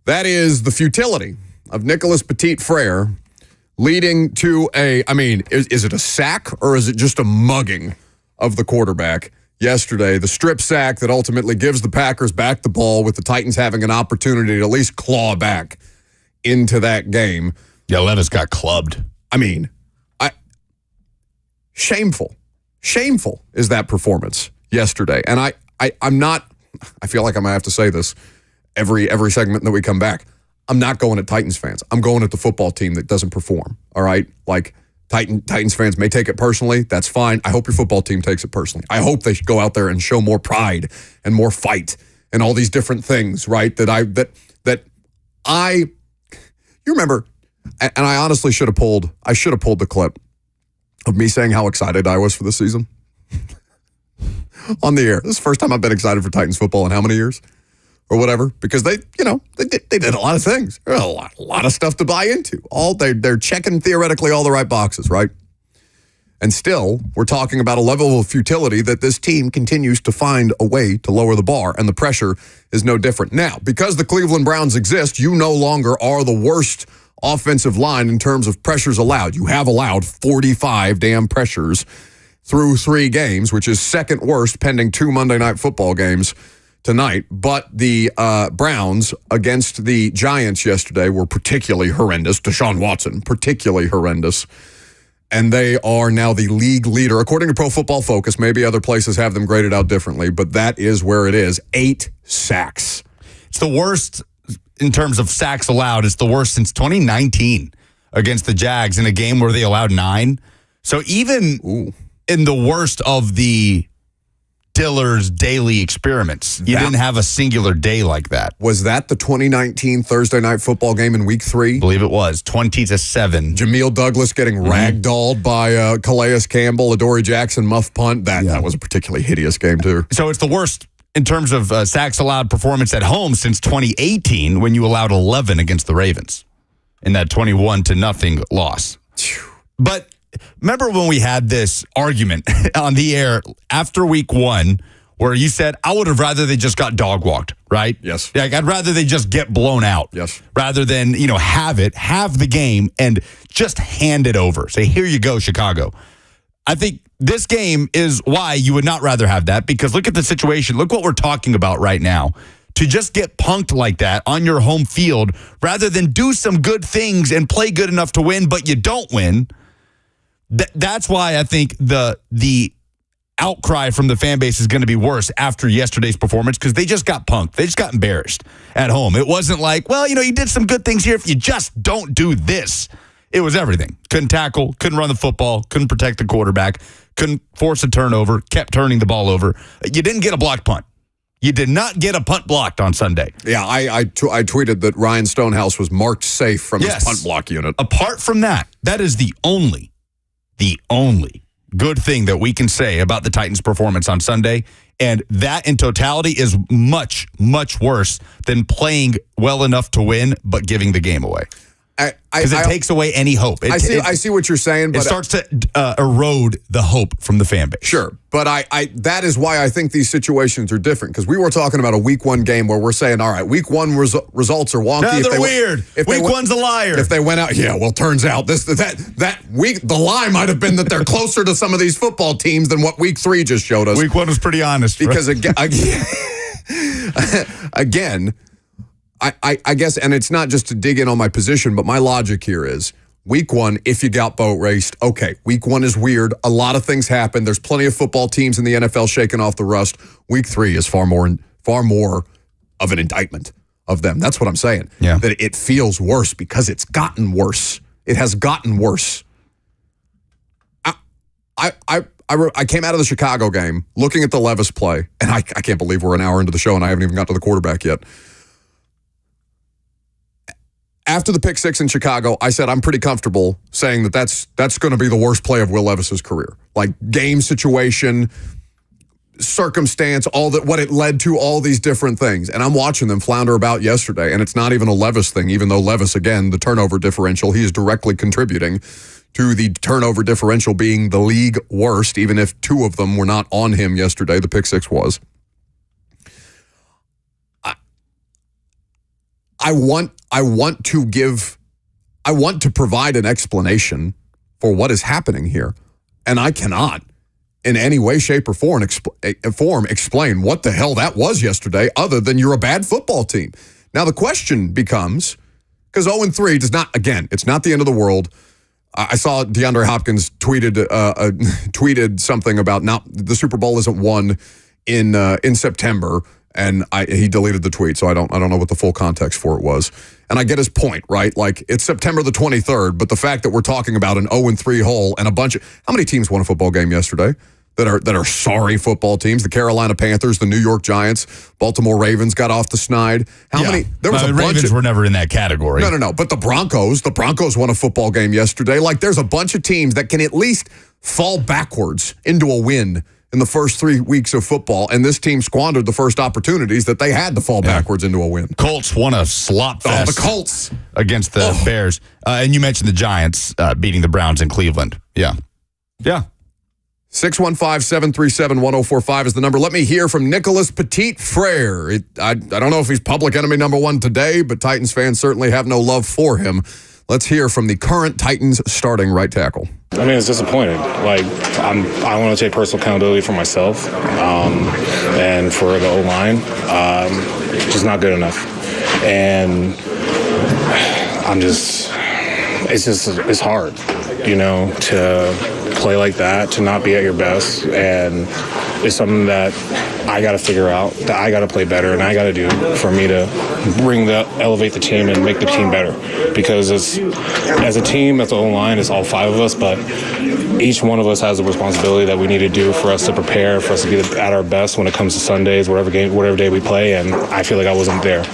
That is the futility of Nicholas Petit-Frere leading to is it a sack or is it just a mugging of the quarterback yesterday? The strip sack that ultimately gives the Packers back the ball with the Titans having an opportunity to at least claw back into that game. Yeah, Levis got clubbed. Shameful is that performance yesterday. And I feel like I'm going to have to say this every segment that we come back. I'm not going at Titans fans. I'm going at the football team that doesn't perform, all right? Like, Titans fans may take it personally. That's fine. I hope your football team takes it personally. I hope they should go out there and show more pride and more fight and all these different things, right? You remember, and I honestly should have pulled the clip of me saying how excited I was for this season on the air. This is the first time I've been excited for Titans football in how many years? Or whatever, because they did a lot of things. There's a lot of stuff to buy into. They're checking theoretically all the right boxes, right? And still, we're talking about a level of futility that this team continues to find a way to lower the bar, and the pressure is no different. Now, because the Cleveland Browns exist, you no longer are the worst offensive line in terms of pressures allowed. You have allowed 45 damn pressures through 3 games, which is second worst pending 2 Monday Night Football games tonight. But the Browns against the Giants yesterday were particularly horrendous. Deshaun Watson, particularly horrendous. And they are now the league leader, according to Pro Football Focus. Maybe other places have them graded out differently, but that is where it is. 8 sacks. It's the worst in terms of sacks allowed. It's the worst since 2019 against the Jags in a game where they allowed 9. So even in the worst of the Diller's daily experiments, you didn't have a singular day like that. Was that the 2019 Thursday Night Football game in Week 3? I believe it was 20-7. Jameel Douglas getting ragdolled by Calais Campbell, Adoree Jackson muff punt. That was a particularly hideous game too. So it's the worst in terms of sacks allowed performance at home since 2018, when you allowed 11 against the Ravens in that 21-0 loss. But remember when we had this argument on the air after Week 1 where you said, I would have rather they just got dog walked, right? Yes. Like, I'd rather they just get blown out. Yes. Rather than, have the game and just hand it over. Say, here you go, Chicago. I think this game is why you would not rather have that, because look at the situation. Look what we're talking about right now. To just get punked like that on your home field rather than do some good things and play good enough to win, but you don't win. That's why I think the outcry from the fan base is going to be worse after yesterday's performance, because they just got punked. They just got embarrassed at home. It wasn't like, well, you did some good things here if you just don't do this. It was everything. Couldn't tackle, couldn't run the football, couldn't protect the quarterback, couldn't force a turnover, kept turning the ball over. You didn't get a blocked punt. You did not get a punt blocked on Sunday. Yeah, I tweeted that Ryan Stonehouse was marked safe from his punt block unit. Apart from that, that is the only good thing that we can say about the Titans' performance on Sunday. And that in totality is much, much worse than playing well enough to win, but giving the game away. Because it takes away any hope. I see what you're saying, but it starts to erode the hope from the fan base. Sure, but that is why I think these situations are different. Because we were talking about a Week 1 game where we're saying, all right, Week 1 results are wonky. No, they're weird. Week 1's a liar. If they went out, turns out that week the lie might have been that they're closer to some of these football teams than what Week 3 just showed us. Week 1 was pretty honest, because again. I guess, and it's not just to dig in on my position, but my logic here is Week 1, if you got boat raced, okay, Week 1 is weird. A lot of things happen. There's plenty of football teams in the NFL shaking off the rust. Week 3 is far more of an indictment of them. That's what I'm saying. Yeah. That it feels worse because it's gotten worse. It has gotten worse. I came out of the Chicago game looking at the Levis play, and I can't believe we're an hour into the show and I haven't even got to the quarterback yet. After the pick 6 in Chicago, I said I'm pretty comfortable saying that that's going to be the worst play of Will Levis's career. Like game situation, circumstance, all that, what it led to, all these different things. And I'm watching them flounder about yesterday, and it's not even a Levis thing, even though Levis, again, the turnover differential, he is directly contributing to the turnover differential being the league worst, even if two of them were not on him yesterday. The pick six was. I want to provide an explanation for what is happening here, and I cannot in any way, shape, or form explain what the hell that was yesterday other than you're a bad football team. Now, the question becomes, because 0-3 does not, again, it's not the end of the world. I saw DeAndre Hopkins tweeted something about the Super Bowl isn't won in September, and he deleted the tweet, so I don't know what the full context for it was. And I get his point, right? Like, it's September the 23rd, but the fact that we're talking about an 0-3 hole and a bunch of how many teams won a football game yesterday that are sorry football teams? The Carolina Panthers, the New York Giants, Baltimore Ravens got off the snide. How many? There was a bunch. Ravens were never in that category. No. But the Broncos won a football game yesterday. Like, there's a bunch of teams that can at least fall backwards into a win in the first 3 weeks of football, and this team squandered the first opportunities that they had to fall backwards into a win. Colts won a slop fest. Oh, the Colts against the Bears. And you mentioned the Giants beating the Browns in Cleveland. Yeah. 615-737-1045 is the number. Let me hear from Nicholas Petit-Frere. I don't know if he's public enemy number one today, but Titans fans certainly have no love for him. Let's hear from the current Titans starting right tackle. I mean, it's disappointing. Like, I want to take personal accountability for myself and for the O-line. Just not good enough. And it's hard, to play like that, to not be at your best. And it's something that I got to figure out, that I got to play better, and I got to do for me to elevate the team and make the team better. Because as a team, as the O-line, it's all five of us, but each one of us has a responsibility that we need to do for us to prepare, for us to get at our best when it comes to Sundays, whatever day we play, and I feel like I wasn't there.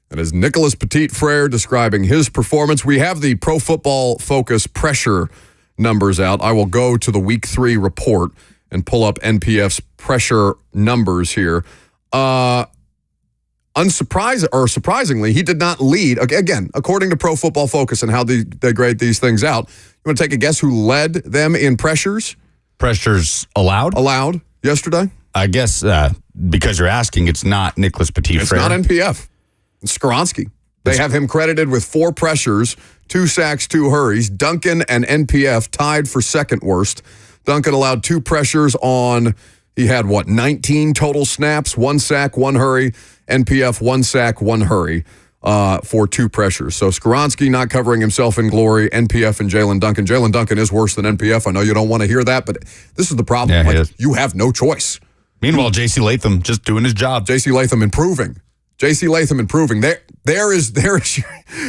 That is Nicholas Petit-Frere describing his performance. We have the Pro Football Focus pressure numbers out. I will go to the Week 3 report and pull up NPF's pressure numbers here. Surprisingly, he did not lead. Again, according to Pro Football Focus and how they grade these things out, you want to take a guess who led them in pressures? Pressures allowed? Allowed yesterday? I guess because you're asking, it's not Nicholas Petit-Frere. It's not NPF. It's Skoronski. They have him credited with 4 pressures, 2 sacks, 2 hurries. Duncan and NPF tied for second worst. Duncan allowed 2 pressures on, he had 19 total snaps, 1 sack, 1 hurry. NPF 1 sack, 1 hurry for 2 pressures. So Skoronski not covering himself in glory. NPF and Jalen Duncan. Jalen Duncan is worse than NPF. I know you don't want to hear that, but this is the problem. Yeah, you have no choice. Meanwhile, J.C. Latham just doing his job. J.C. Latham improving. There is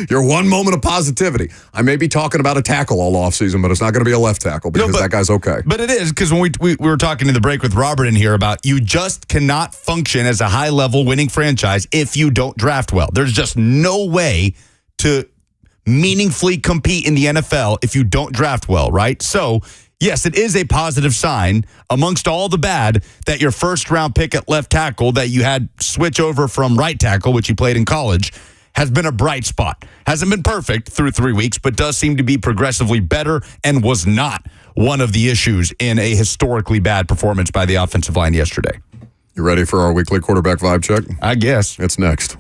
your one moment of positivity. I may be talking about a tackle all offseason, but it's not going to be a left tackle because that guy's okay. But it is, because when we were talking in the break with Robert in here about you just cannot function as a high-level winning franchise if you don't draft well. There's just no way to meaningfully compete in the NFL if you don't draft well, right? So, yes, it is a positive sign amongst all the bad that your first-round pick at left tackle that you had switch over from right tackle, which you played in college, has been a bright spot. Hasn't been perfect through 3 weeks, but does seem to be progressively better and was not one of the issues in a historically bad performance by the offensive line yesterday. You ready for our weekly quarterback vibe check? I guess. It's next.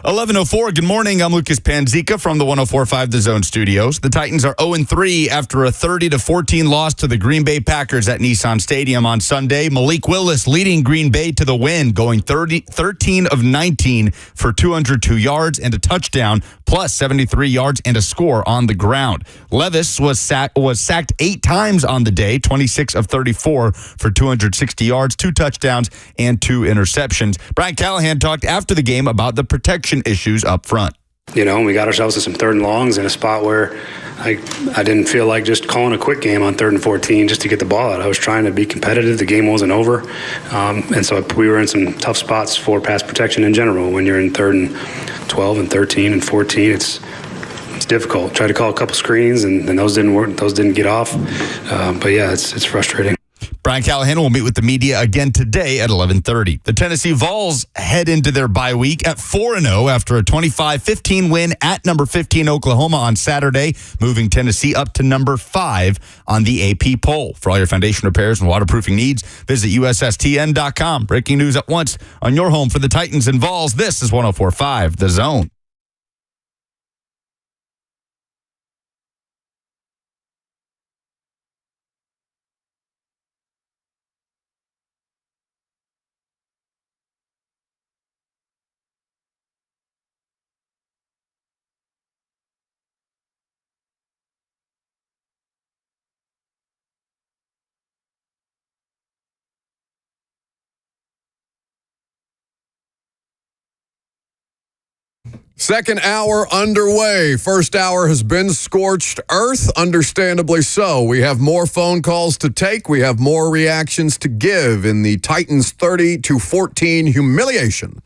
11:04. Good morning. I'm Lucas Panzica from the 104.5 The Zone Studios. The Titans are 0-3 after a 30-14 loss to the Green Bay Packers at Nissan Stadium on Sunday. Malik Willis leading Green Bay to the win, going 13 of 19 for 202 yards and a touchdown, plus 73 yards and a score on the ground. Levis was sacked 8 times on the day, 26 of 34 for 260 yards, 2 touchdowns, and 2 interceptions. Brian Callahan talked after the game about the protection issues up front. You know, we got ourselves to some 3rd and longs in a spot where I didn't feel like just calling a quick game on 3rd and 14 just to get the ball out. I was trying to be competitive. The game wasn't over. And so we were in some tough spots for pass protection in general. When you're in 3rd and 12 and 13 and 14, it's difficult. Tried to call a couple screens and those didn't work. Those didn't get off. But yeah, it's frustrating. Brian Callahan will meet with the media again today at 11:30. The Tennessee Vols head into their bye week at 4-0 after a 25-15 win at number 15 Oklahoma on Saturday, moving Tennessee up to number 5 on the AP poll. For all your foundation repairs and waterproofing needs, visit USSTN.com. Breaking news at once on your home for the Titans and Vols. This is 104.5 The Zone. Second hour underway. First hour has been scorched earth, understandably so. We have more phone calls to take. We have more reactions to give in the Titans 30-14 humiliation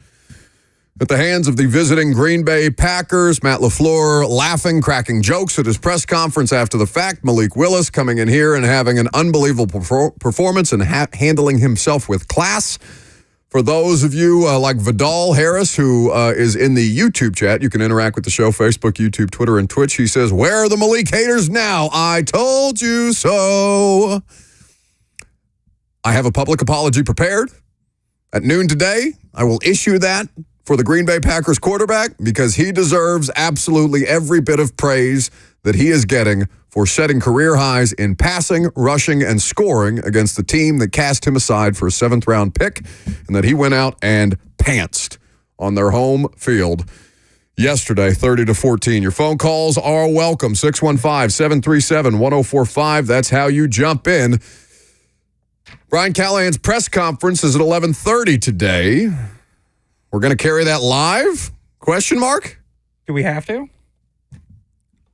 at the hands of the visiting Green Bay Packers. Matt LaFleur laughing, cracking jokes at his press conference after the fact. Malik Willis coming in here and having an unbelievable performance and handling himself with class. For those of you like Vidal Harris, who is in the YouTube chat, you can interact with the show, Facebook, YouTube, Twitter, and Twitch. He says, "Where are the Malik haters now? I told you so." I have a public apology prepared. At noon today, I will issue that for the Green Bay Packers quarterback because he deserves absolutely every bit of praise that he is getting for setting career highs in passing, rushing, and scoring against the team that cast him aside for a 7th-round pick and that he went out and pantsed on their home field yesterday, 30-14. Your phone calls are welcome, 615-737-1045. That's how you jump in. Brian Callahan's press conference is at 11:30 today. We're going to carry that live? Question mark? Do we have to?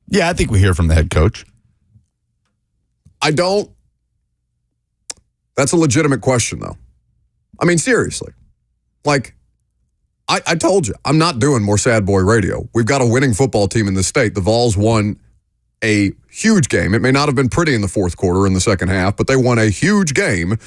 Yeah, I think we hear from the head coach. I don't. That's a legitimate question, though. I mean, seriously. Like, I told you, I'm not doing more sad boy radio. We've got a winning football team in this state. The Vols won a huge game. It may not have been pretty in the fourth quarter in the second half, but they won a huge game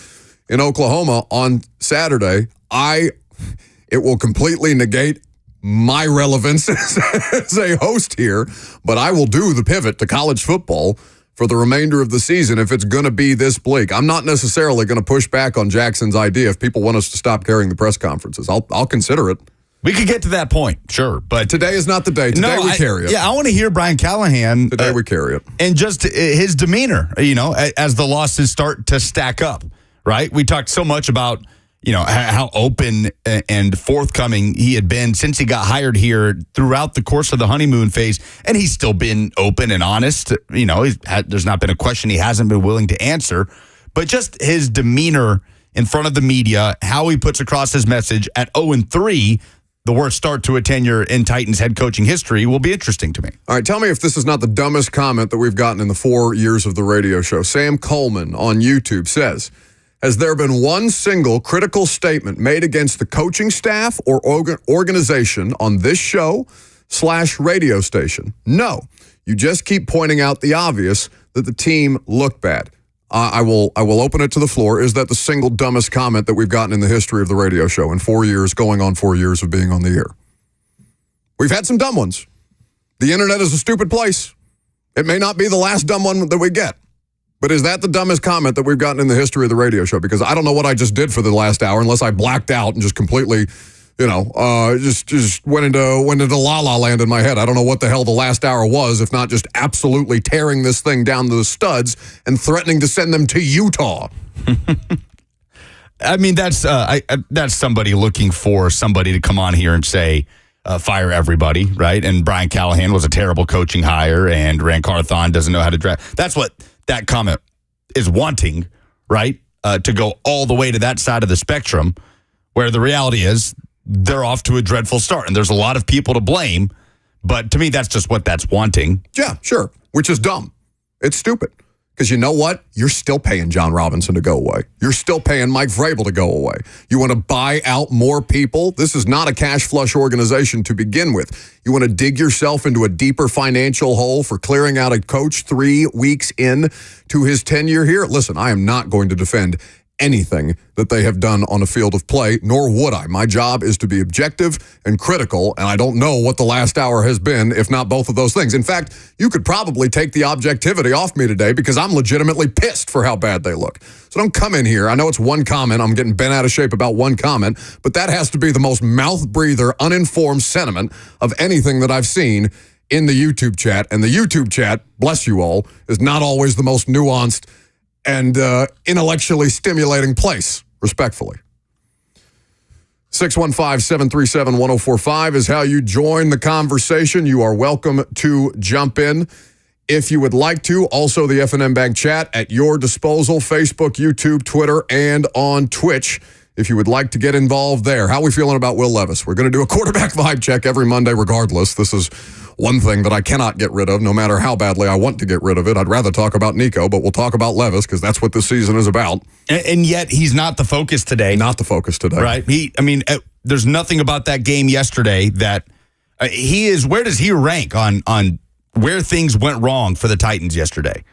in Oklahoma on Saturday. It will completely negate my relevance as a host here, but I will do the pivot to college football for the remainder of the season if it's going to be this bleak. I'm not necessarily going to push back on Jackson's idea if people want us to stop carrying the press conferences. I'll consider it. We could get to that point, sure, but today is not the day. Today we carry it. Yeah, I want to hear Brian Callahan. Today we carry it. And just his demeanor, as the losses start to stack up, right? We talked so much about, how open and forthcoming he had been since he got hired here throughout the course of the honeymoon phase. And he's still been open and honest. There's not been a question he hasn't been willing to answer. But just his demeanor in front of the media, how he puts across his message at 0-3, the worst start to a tenure in Titans head coaching history, will be interesting to me. All right, tell me if this is not the dumbest comment that we've gotten in the 4 years of the radio show. Sam Coleman on YouTube says, has there been one single critical statement made against the coaching staff or organization on this show/radio station? No. You just keep pointing out the obvious, that the team looked bad. I will open it to the floor. Is that the single dumbest comment that we've gotten in the history of the radio show in 4 years, going on 4 years of being on the air? We've had some dumb ones. The internet is a stupid place. It may not be the last dumb one that we get. But is that the dumbest comment that we've gotten in the history of the radio show? Because I don't know what I just did for the last hour unless I blacked out and just completely Just went into la la land in my head. I don't know what the hell the last hour was, if not just absolutely tearing this thing down to the studs and threatening to send them to Utah. I mean, that's somebody looking for somebody to come on here and say, fire everybody, right? And Brian Callahan was a terrible coaching hire, and Rand Carthon doesn't know how to draft. That's what that comment is wanting, right? To go all the way to that side of the spectrum, where the reality is they're off to a dreadful start, and there's a lot of people to blame. But to me, that's just what that's wanting. Yeah, sure, which is dumb. It's stupid. Because you know what? You're still paying John Robinson to go away. You're still paying Mike Vrabel to go away. You want to buy out more people? This is not a cash flush organization to begin with. You want to dig yourself into a deeper financial hole for clearing out a coach 3 weeks in to his tenure here? Listen, I am not going to defend anything that they have done on a field of play, nor would I. My job is to be objective and critical, and I don't know what the last hour has been, if not both of those things. In fact, you could probably take the objectivity off me today because I'm legitimately pissed for how bad they look. So don't come in here. I know it's one comment. I'm getting bent out of shape about one comment, but that has to be the most mouth-breather, uninformed sentiment of anything that I've seen in the YouTube chat. And the YouTube chat, bless you all, is not always the most nuanced and intellectually stimulating place, respectfully. 615-737-1045 is how you join the conversation. You are welcome to jump in if you would like to. Also, the F&M Bank chat at your disposal, Facebook, YouTube, Twitter, and on Twitch, if you would like to get involved there. How are we feeling about Will Levis? We're going to do a quarterback vibe check every Monday regardless. This is one thing that I cannot get rid of, no matter how badly I want to get rid of it. I'd rather talk about Nico, but we'll talk about Levis because that's what this season is about. And yet he's not the focus today. Not the focus today. Right. There's nothing about that game yesterday that he is. Where does he rank on where things went wrong for the Titans yesterday?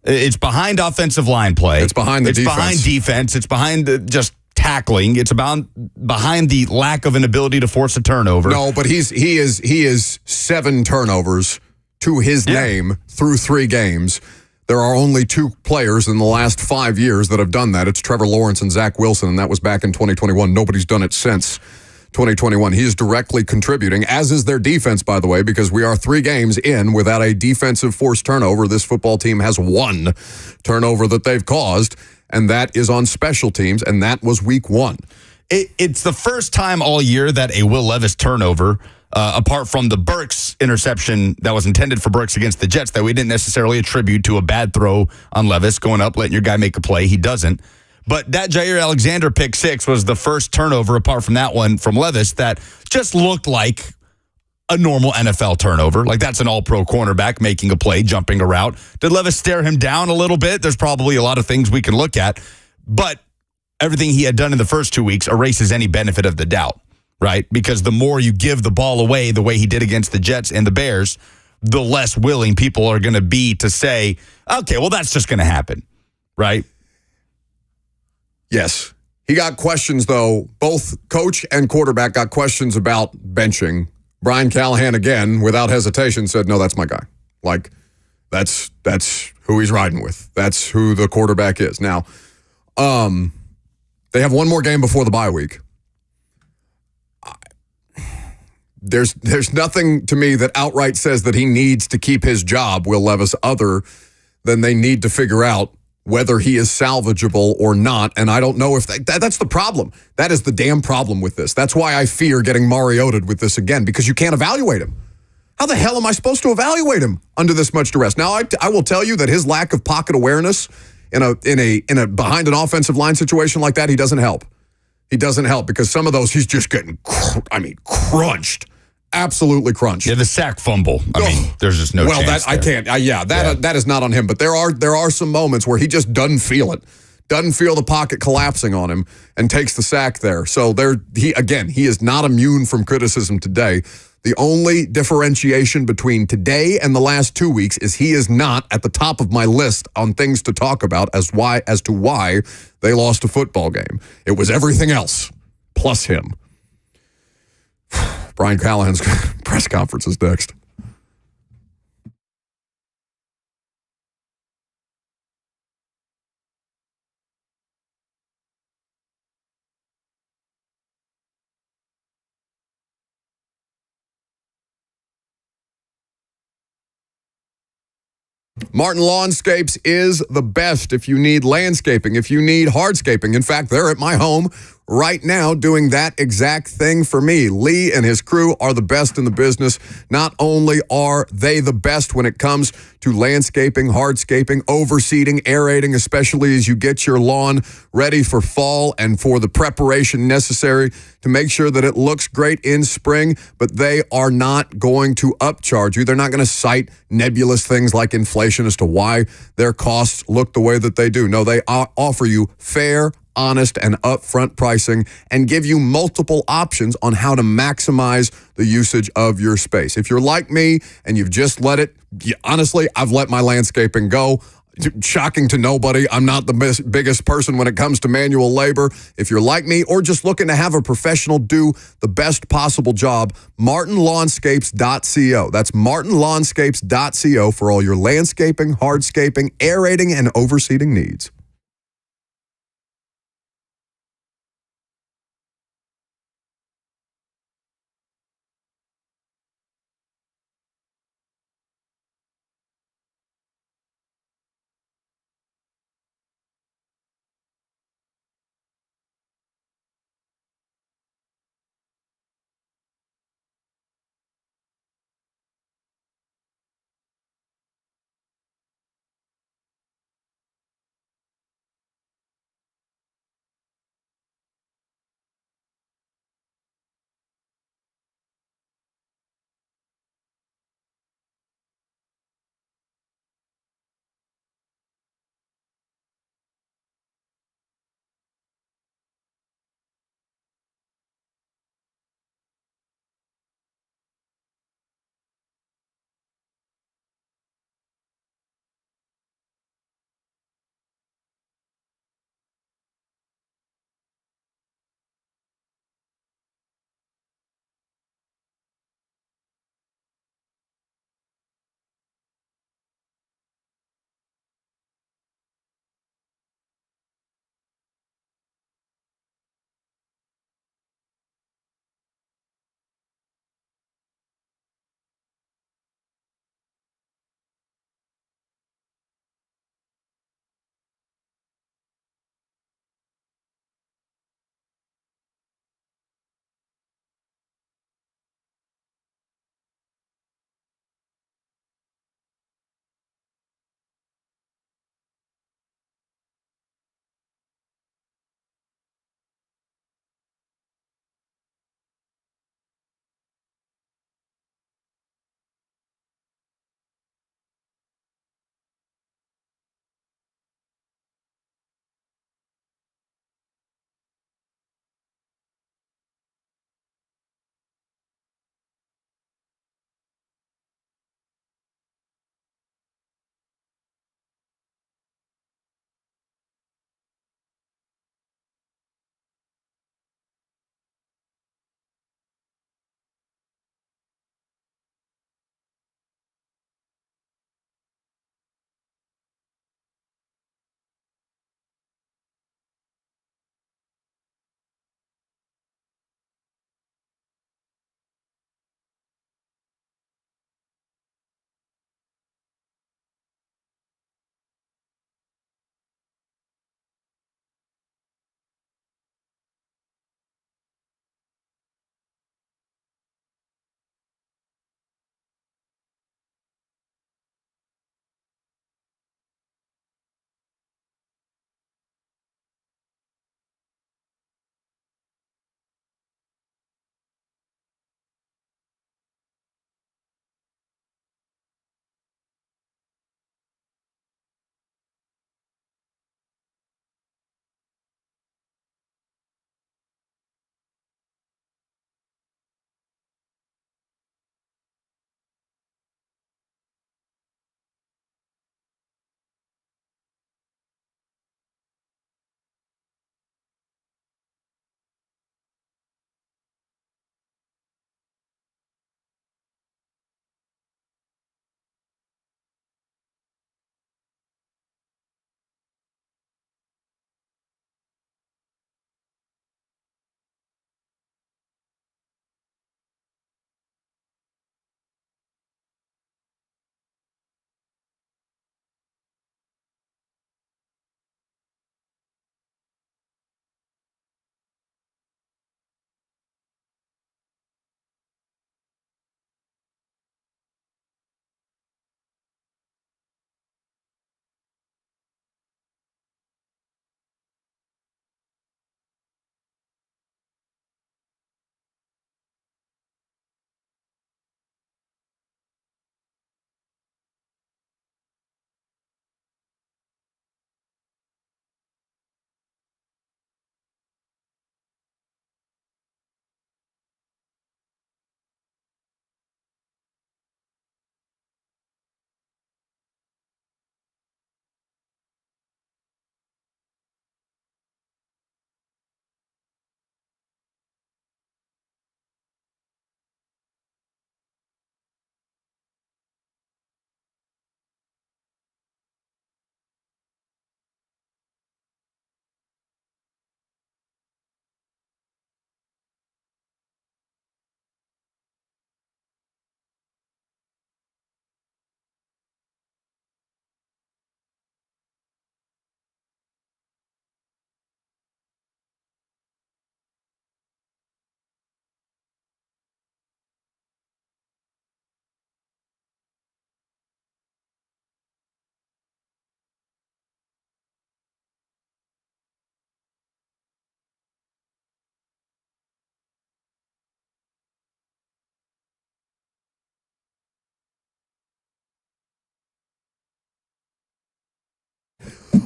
It's behind offensive line play. It's behind the defense. It's behind defense. It's behind just tackling. It's about behind the lack of an ability to force a turnover. No, but he is 7 turnovers to his name through 3 games. There are only 2 players in the last 5 years that have done that. It's Trevor Lawrence and Zach Wilson, and that was back in 2021. Nobody's done it since 2021. He is directly contributing, as is their defense, by the way, because we are 3 games in without a defensive forced turnover. This football team has 1 turnover that they've caused, and that is on special teams, and that was week 1. It's the first time all year that a Will Levis turnover, apart from the Burks interception that was intended for Burks against the Jets, that we didn't necessarily attribute to a bad throw on Levis going up, letting your guy make a play. He doesn't. But that Jair Alexander pick 6 was the first turnover, apart from that one from Levis, that just looked like a normal NFL turnover. Like, that's an all-pro cornerback making a play, jumping a route. Did Levis stare him down a little bit? There's probably a lot of things we can look at. But everything he had done in the first 2 weeks erases any benefit of the doubt, right? Because the more you give the ball away the way he did against the Jets and the Bears, the less willing people are going to be to say, okay, well, that's just going to happen, right? Yes. He got questions, though. Both coach and quarterback got questions about benching. Brian Callahan, again, without hesitation, said, no, that's my guy. Like, that's who he's riding with. That's who the quarterback is. Now, they have one more game before the bye week. There's nothing to me that outright says that he needs to keep his job, Will Levis, other than they need to figure out whether he is salvageable or not. And I don't know if that's the problem. That is the damn problem with this. That's why I fear getting Marioted with this again, because you can't evaluate him. How the hell am I supposed to evaluate him under this much duress? Now, I will tell you that his lack of pocket awareness in a behind an offensive line situation like that, he doesn't help. He doesn't help because some of those he's just getting, crunched. Absolutely crunched. Yeah, the sack fumble. I mean, there's just no chance. I can't. That is not on him. But there are some moments where he just doesn't feel it, doesn't feel the pocket collapsing on him, and takes the sack there. So he is not immune from criticism today. The only differentiation between today and the last 2 weeks is he is not at the top of my list on things to talk about as to why they lost a football game. It was everything else plus him. Brian Callahan's press conference is next. Martin Lawnscapes is the best if you need landscaping, if you need hardscaping. In fact, they're at my home right now doing that exact thing for me. Lee and his crew are the best in the business. Not only are they the best when it comes to landscaping, hardscaping, overseeding, aerating, especially as you get your lawn ready for fall and for the preparation necessary to make sure that it looks great in spring, but they are not going to upcharge you. They're not going to cite nebulous things like inflation as to why their costs look the way that they do. No, they offer you fair, honest, and upfront pricing and give you multiple options on how to maximize the usage of your space. If you're like me and you've just let it, honestly, I've let my landscaping go. Shocking to nobody. I'm not the biggest person when it comes to manual labor. If you're like me or just looking to have a professional do the best possible job, martinlawnscapes.co. That's martinlawnscapes.co for all your landscaping, hardscaping, aerating, and overseeding needs.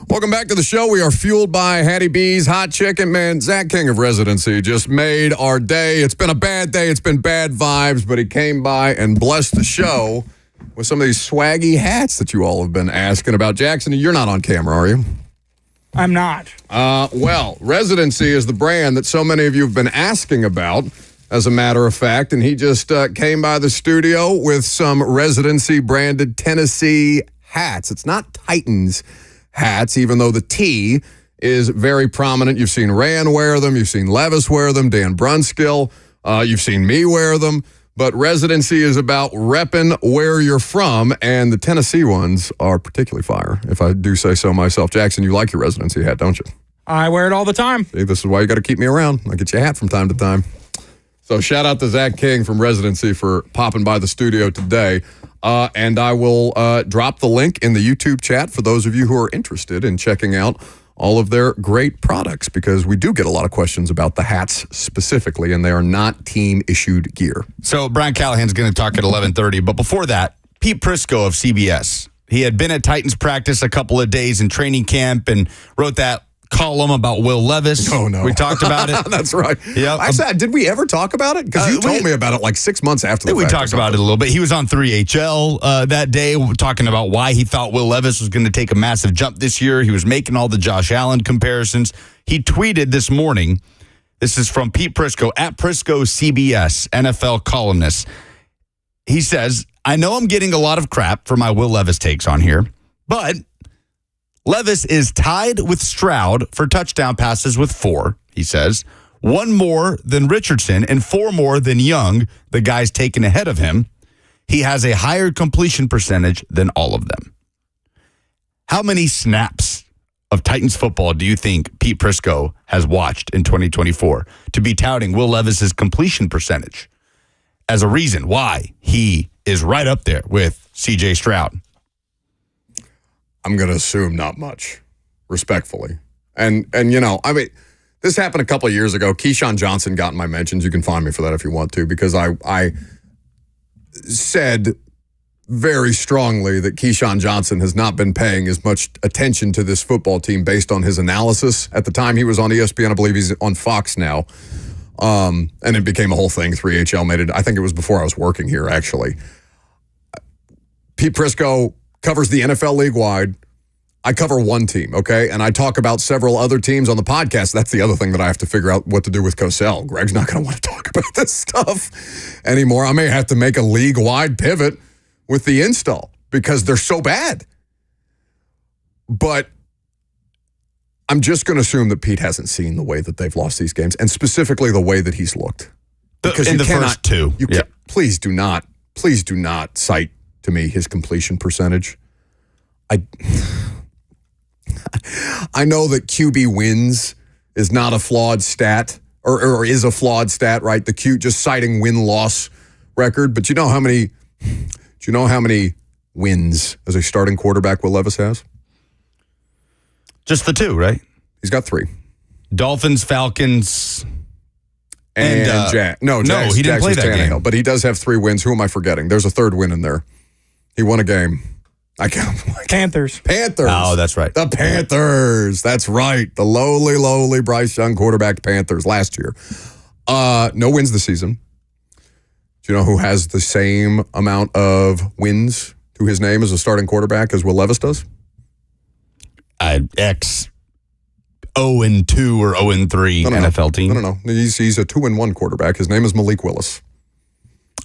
Welcome back to the show. We are fueled by Hattie B's Hot Chicken. Man, Zach King of Residency just made our day. It's been a bad day. It's been bad vibes, but he came by and blessed the show with some of these swaggy hats that you all have been asking about. Jackson, you're not on camera, are you? I'm not. Well, Residency is the brand that so many of you have been asking about, as a matter of fact, and he just came by the studio with some Residency-branded Tennessee hats. It's not Titans hats, even though the T is very prominent. You've seen Rand wear them. You've seen Levis wear them. Dan Brunskill. You've seen me wear them. But Residency is about repping where you're from, and the Tennessee ones are particularly fire, if I do say so myself. Jackson, you like your Residency hat, don't you? I wear it all the time. See, this is why you got to keep me around. I'll get you a hat from time to time. So shout out to Zach King from Residency for popping by the studio today. And I will drop the link in the YouTube chat for those of you who are interested in checking out all of their great products, because we do get a lot of questions about the hats specifically, and they are not team-issued gear. So Brian Callahan's going to talk at 11:30, but before that, Pete Prisco of CBS. He had been at Titans practice a couple of days in training camp and wrote that column about Will Levis. Oh, no. We talked about it. That's right. Yep. Actually, did we ever talk about it? Because you told me about it like 6 months after the fact. We talked about it a little bit. He was on 3HL that day talking about why he thought Will Levis was going to take a massive jump this year. He was making all the Josh Allen comparisons. He tweeted this morning, this is from Pete Prisco, at Prisco CBS, NFL columnist. He says, I know I'm getting a lot of crap for my Will Levis takes on here, but Levis is tied with Stroud for touchdown passes with 4, he says. 1 more than Richardson and 4 more than Young, the guys taken ahead of him. He has a higher completion percentage than all of them. How many snaps of Titans football do you think Pete Prisco has watched in 2024 to be touting Will Levis's completion percentage as a reason why he is right up there with C.J. Stroud? I'm going to assume not much, respectfully. And you know, I mean, this happened a couple of years ago. Keyshawn Johnson got in my mentions. You can find me for that if you want to, because I said very strongly that Keyshawn Johnson has not been paying as much attention to this football team based on his analysis. At the time, he was on ESPN. I believe he's on Fox now. And it became a whole thing. 3HL made it. I think it was before I was working here, actually. Pete Prisco covers the NFL league-wide. I cover one team, okay? And I talk about several other teams on the podcast. That's the other thing that I have to figure out what to do with Cosell. Greg's not going to want to talk about this stuff anymore. I may have to make a league-wide pivot with the install because they're so bad. But I'm just going to assume that Pete hasn't seen the way that they've lost these games, and specifically the way that he's looked. Because in the first 2. Please do not cite to me his completion percentage. I know that QB wins is not a flawed stat, or is a flawed stat, right? The just citing win-loss record. But do you know how many wins as a starting quarterback Will Levis has? Just the 2, right? He's got 3. Dolphins, Falcons, and Jags. No, he didn't play that game. But he does have 3 wins. Who am I forgetting? There's a 3rd win in there. He won a game. Panthers. Oh, that's right. The Panthers. That's right. The lowly Bryce Young quarterback Panthers last year. No wins this season. Do you know who has the same amount of wins to his name as a starting quarterback as Will Levis does? X 0-2 or 0-3 NFL team. No. He's a 2-1 quarterback. His name is Malik Willis.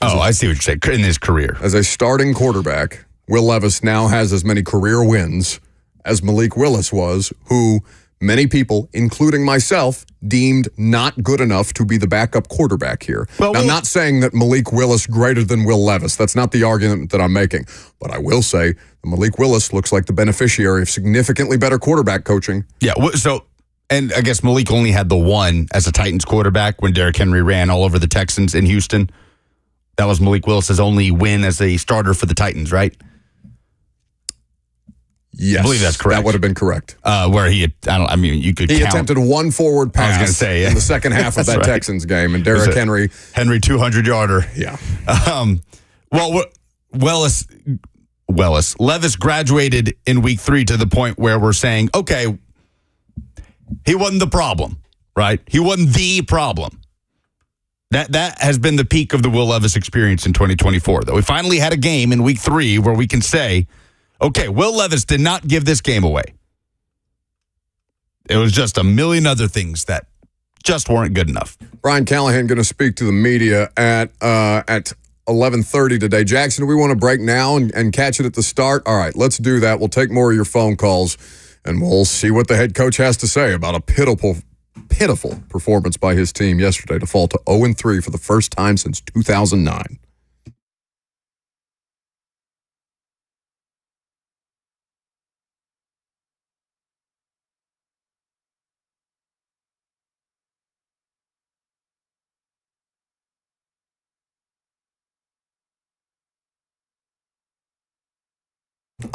I see what you're saying. In his career. As a starting quarterback, Will Levis now has as many career wins as Malik Willis was, who many people, including myself, deemed not good enough to be the backup quarterback here. Now, I'm not saying that Malik Willis greater than Will Levis. That's not the argument that I'm making. But I will say that Malik Willis looks like the beneficiary of significantly better quarterback coaching. Yeah, and I guess Malik only had the 1 as a Titans quarterback when Derrick Henry ran all over the Texans in Houston. That was Malik Willis's only win as a starter for the Titans, right? Yes, I believe that's correct. That would have been correct. Where you could He count. attempted 1 forward pass I was gonna say, in the second half of that right. Texans game, and Derrick Henry 200-yarder. Yeah. Willis. Levis graduated in week 3 to the point where we're saying, okay, he wasn't the problem, right? He wasn't the problem. That has been the peak of the Will Levis experience in 2024, though. We finally had a game in week 3 where we can say, okay, Will Levis did not give this game away. It was just a million other things that just weren't good enough. Brian Callahan going to speak to the media at 11:30 today. Jackson, do we want to break now and catch it at the start? All right, let's do that. We'll take more of your phone calls, and we'll see what the head coach has to say about a pitiful performance by his team yesterday to fall to 0-3 for the first time since 2009.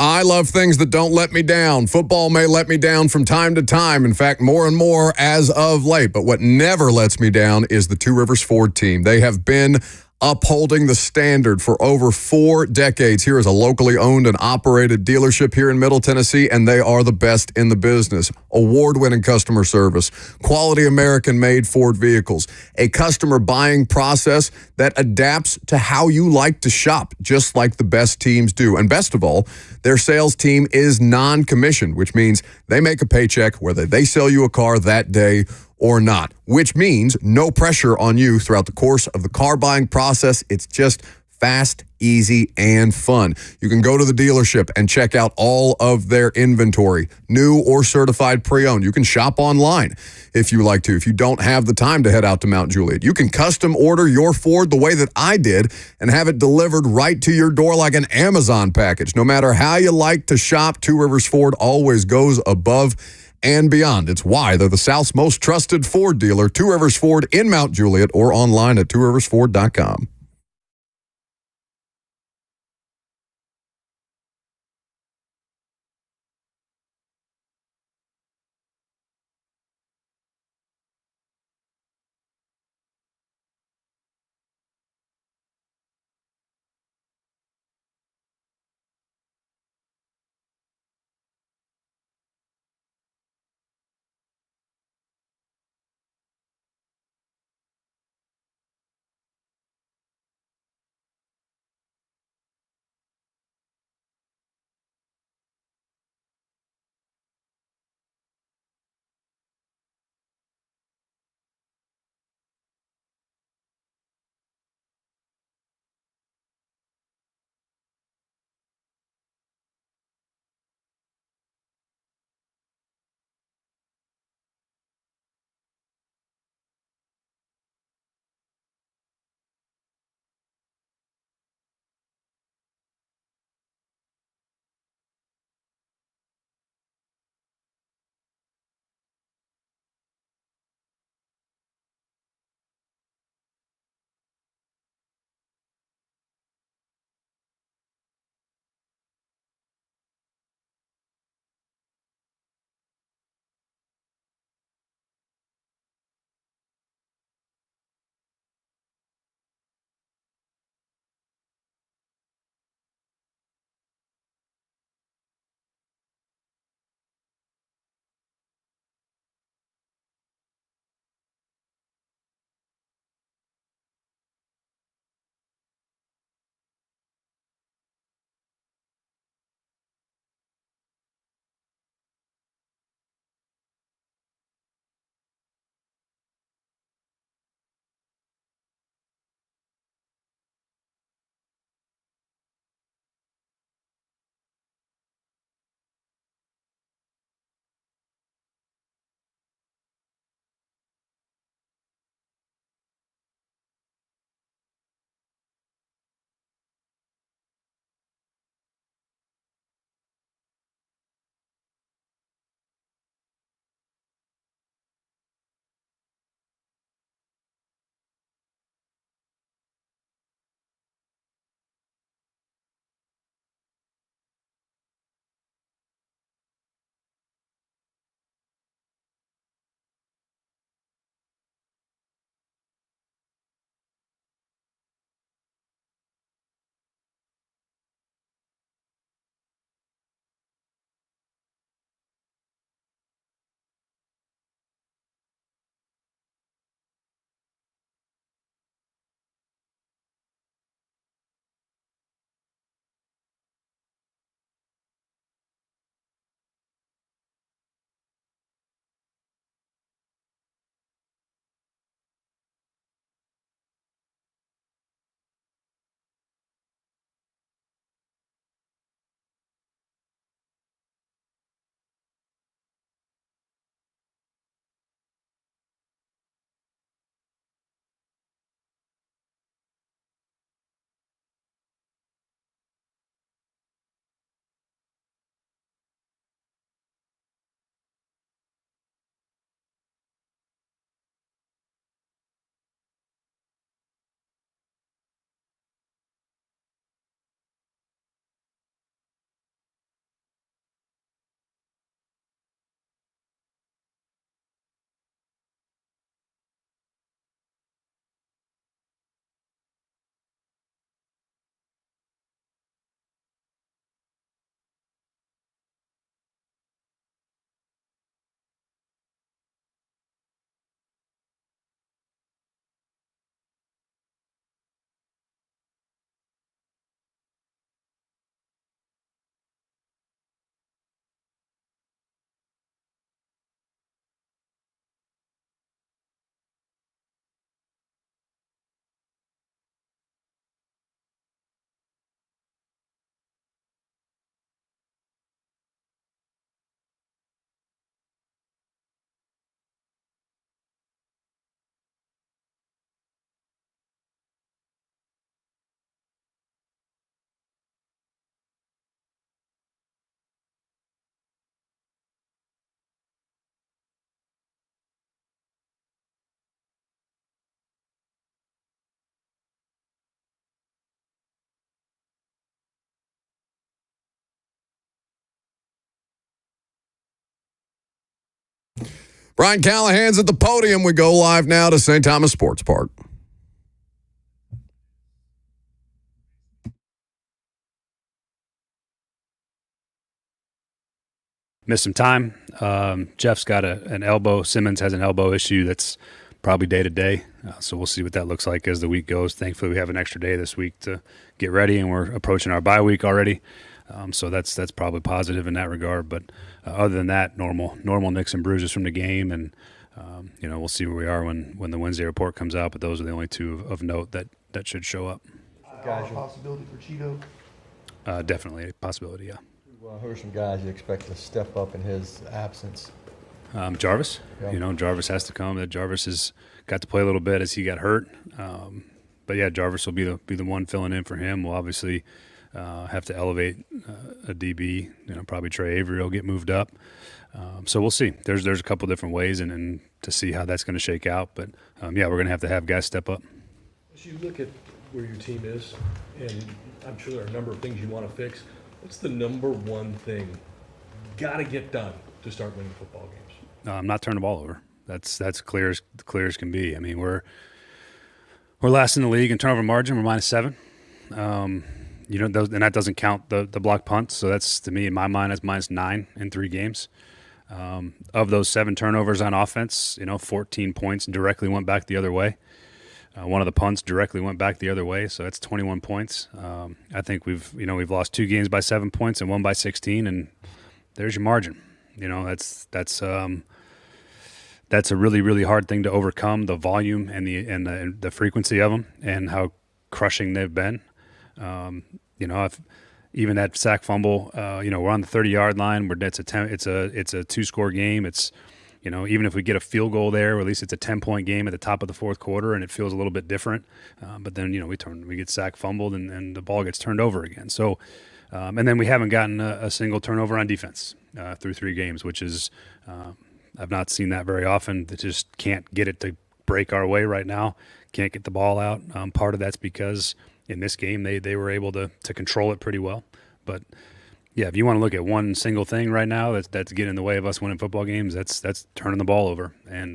I love things that don't let me down. Football may let me down from time to time. In fact, more and more as of late. But what never lets me down is the Two Rivers Ford team. They have been upholding the standard for over 4 decades. Here is a locally owned and operated dealership here in Middle Tennessee, and they are the best in the business. Award-winning customer service, quality American-made Ford vehicles, a customer buying process that adapts to how you like to shop, just like the best teams do. And best of all, their sales team is non-commissioned, which means they make a paycheck whether they sell you a car that day or not, which means no pressure on you throughout the course of the car buying process. It's just fast, easy, and fun. You can go to the dealership and check out all of their inventory, new or certified pre-owned. You can shop online if you like to. If you don't have the time to head out to Mount Juliet, you can custom order your Ford the way that I did and have it delivered right to your door like an Amazon package. No matter how you like to shop, Two Rivers Ford always goes above and beyond. It's why they're the South's most trusted Ford dealer. Two Rivers Ford in Mount Juliet or online at tworiversford.com. Brian Callahan's at the podium. We go live now to St. Thomas Sports Park. Missed some time. Jeff's got an elbow. Simmons has an elbow issue that's probably day to day. So we'll see what that looks like as the week goes. Thankfully, we have an extra day this week to get ready, and we're approaching our bye week already. So that's probably positive in that regard. But other than that, normal nicks and bruises from the game, and we'll see where we are when the Wednesday report comes out. But those are the only two of note that should show up. Guys, possibility for Cheeto? Definitely a possibility, yeah. Who are some guys you expect to step up in his absence? Jarvis. Yeah. Jarvis has to come. Jarvis has got to play a little bit as he got hurt. But yeah, Jarvis will be the one filling in for him. We'll obviously have to elevate a DB. Probably Trey Avery will get moved up. So we'll see. There's a couple different ways and to see how that's going to shake out. But we're going to have guys step up. As you look at where your team is, and I'm sure there are a number of things you want to fix, what's the number one thing got to get done to start winning football games? Not turn the ball over. That's clear as can be. I mean, we're last in the league in turnover margin. We're -7. And that doesn't count the block punts. So that's, to me, in my mind, that's -9 in 3 games. Of those 7 turnovers on offense, 14 points directly went back the other way. One of the punts directly went back the other way, so that's 21 points. I think we've lost 2 games by 7 points and 1 by 16, and there's your margin. That's a really, really hard thing to overcome, the volume and the frequency of them and how crushing they've been. If even that sack fumble, we're on the 30-yard line. It's a 2-score game. It's even if we get a field goal there, or at least it's a 10-point game at the top of the fourth quarter, and it feels a little bit different. But then we get sack fumbled, and the ball gets turned over again. So, and then we haven't gotten a single turnover on defense through 3 games, which is I've not seen that very often. They just can't get it to break our way right now. Can't get the ball out. Part of that's because in this game they were able to control it pretty well, but. Yeah, if you want to look at one single thing right now that's getting in the way of us winning football games, that's turning the ball over. And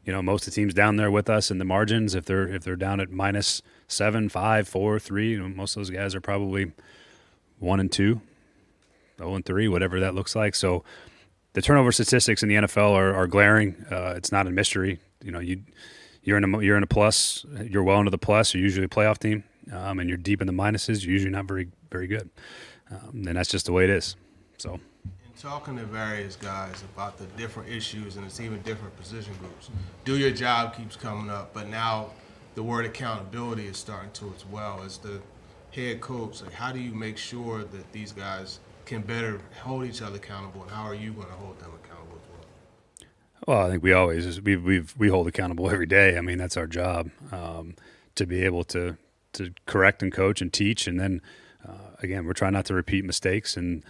most of the teams down there with us in the margins, if they're down at -7, 5, 4, 3, most of those guys are probably 1-2, 0-3, whatever that looks like. So the turnover statistics in the NFL are glaring. It's not a mystery. You're in a plus. You're well into the plus. You're usually a playoff team, and you're deep in the minuses. You're usually not very, very good. And that's just the way it is. So, in talking to various guys about the different issues, and it's even different position groups, do your job keeps coming up, but now the word accountability is starting to as well. As the head coach, how do you make sure that these guys can better hold each other accountable, and how are you going to hold them accountable as well? Well, I think we hold accountable every day. I mean, that's our job, to be able to correct and coach and teach, and then. Again, we're trying not to repeat mistakes. And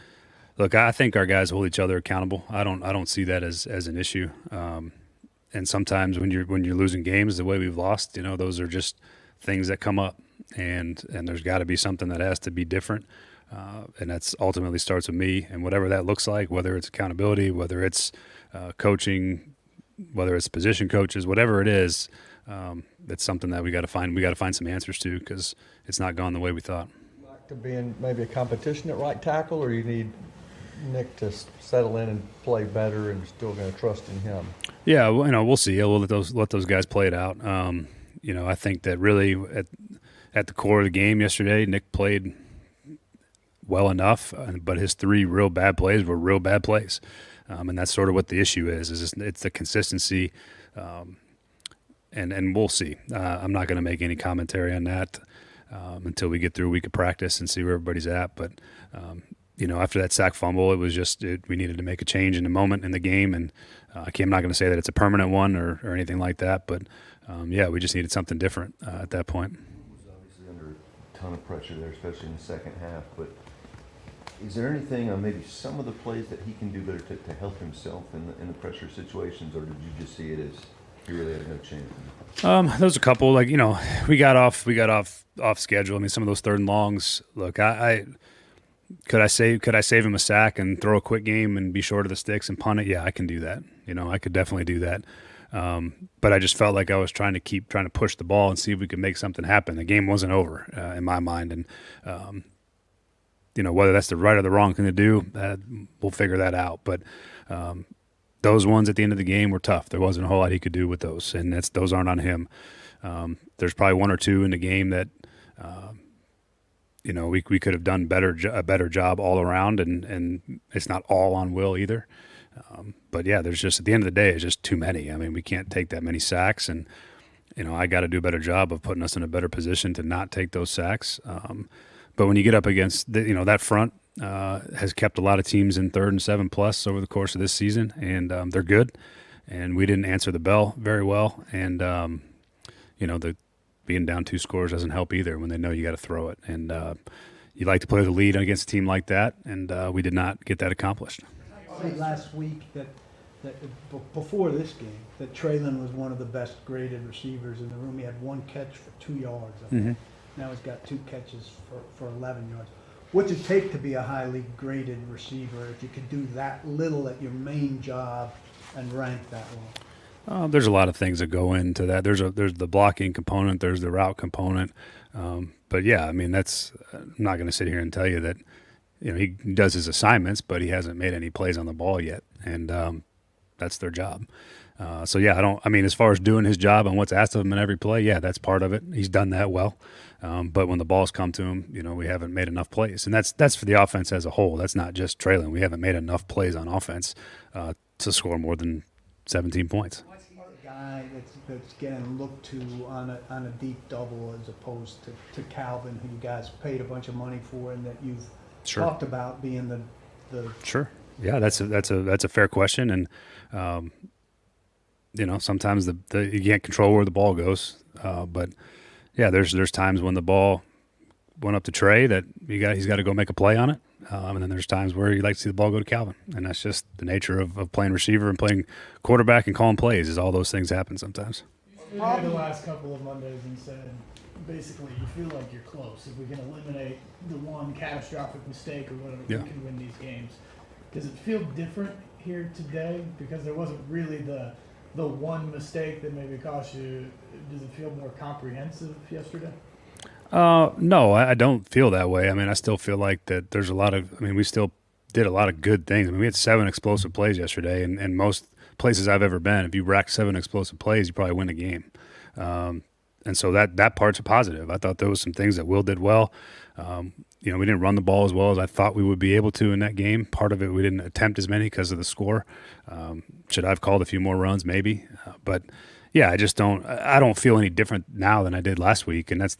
look, I think our guys hold each other accountable. I don't see that as an issue. And sometimes when you're losing games the way we've lost, those are just things that come up. And there's got to be something that has to be different. And that's ultimately starts with me. And whatever that looks like, whether it's accountability, whether it's coaching, whether it's position coaches, whatever it is, it's something that we got to find. We got to find some answers to, because it's not gone the way we thought. To be in maybe a competition at right tackle, or you need Nick to settle in and play better, and still going to trust in him? Yeah, we'll see. We'll let those guys play it out. I think that really at the core of the game yesterday, Nick played well enough, but his 3 real bad plays were real bad plays, and that's sort of what the issue is it's the consistency, and we'll see. I'm not going to make any commentary on that. Until we get through a week of practice and see where everybody's at. But, after that sack fumble, it was just we needed to make a change in the moment in the game. And I'm not going to say that it's a permanent one or anything like that. But, we just needed something different at that point. He was obviously under a ton of pressure there, especially in the second half. But is there anything on maybe some of the plays that he can do better to help himself in the pressure situations, or did you just see it as he really had no chance? There's a couple, we got off schedule. I mean, some of those 3rd and longs. Look, Could I save him a sack and throw a quick game and be short of the sticks and punt it? Yeah, I can do that. I could definitely do that. But I just felt like I was trying to push the ball and see if we could make something happen. The game wasn't over in my mind, and whether that's the right or the wrong thing to do, we'll figure that out. But those ones at the end of the game were tough. There wasn't a whole lot he could do with those, and those aren't on him. There's probably one or two in the game that we could have done a better job all around, and it's not all on Will either. But yeah, there's just, at the end of the day, it's just too many. I mean, we can't take that many sacks, and I got to do a better job of putting us in a better position to not take those sacks. But when you get up against that front has kept a lot of teams in 3rd and 7+ over the course of this season, and they're good. And we didn't answer the bell very well, and the being down 2 scores doesn't help either when they know you got to throw it. And you like to play the lead against a team like that, and we did not get that accomplished. Last week that before this game, that Traylon was one of the best graded receivers in the room. He had 1 catch for 2 yards. Now he's got 2 catches for 11 yards. What's it take to be a highly graded receiver if you could do that little at your main job and rank that low? There's a lot of things that go into that. There's the blocking component. There's the route component. But yeah, I mean, I'm not going to sit here and tell you that he does his assignments, but he hasn't made any plays on the ball yet, and that's their job. So yeah, as far as doing his job and what's asked of him in every play, yeah, that's part of it. He's done that well. But when the balls come to him, we haven't made enough plays, and that's for the offense as a whole. That's not just Traylon. We haven't made enough plays on offense to score more than 17 points. Guy that's getting looked to on a deep double as opposed to Calvin, who you guys paid a bunch of money for, and that you've talked about being the Sure. Yeah, that's a fair question, and sometimes you can't control where the ball goes, but yeah, there's times when the ball went up to Trey that he's got to go make a play on it, and then there's times where you like to see the ball go to Calvin, and that's just the nature of playing receiver and playing quarterback and calling plays. Is all those things happen sometimes. You had the last couple of Mondays and said basically you feel like you're close. If we can eliminate the one catastrophic mistake or whatever, we can win these games. Does it feel different here today because there wasn't really the one mistake that maybe cost you? Does it feel more comprehensive yesterday? No, I don't feel that way. I mean, I still feel like that there's we still did a lot of good things. I mean, we had 7 explosive plays yesterday, and most places I've ever been, if you rack 7 explosive plays, you probably win a game. And so that part's a positive. I thought there was some things that Will did well. We didn't run the ball as well as I thought we would be able to in that game. Part of it, we didn't attempt as many because of the score. Should I have called a few more runs? Maybe. But yeah, I don't feel any different now than I did last week. And that's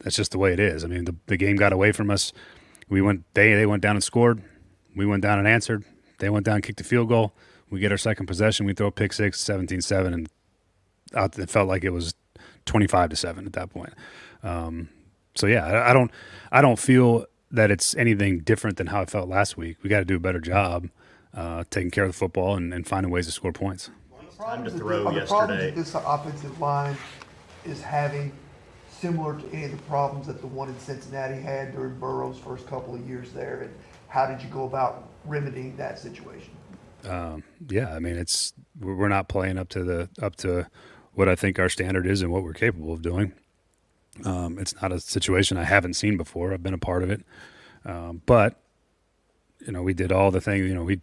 just the way it is. I mean, the game got away from us. They went down and scored. We went down and answered. They went down and kicked a field goal. We get our second possession. We throw a pick six, 17-7, and it felt like it was 25-7 at that point. So yeah, I don't feel that it's anything different than how I felt last week. We got to do a better job taking care of the football and finding ways to score points. Time to throw yesterday. The problems that this offensive line is having similar to any of the problems that the one in Cincinnati had during Burrow's first couple of years there, and how did you go about remedying that situation? Yeah, I mean, we're not playing up to what I think our standard is and what we're capable of doing. It's not a situation I haven't seen before. I've been a part of it, but we did all the things.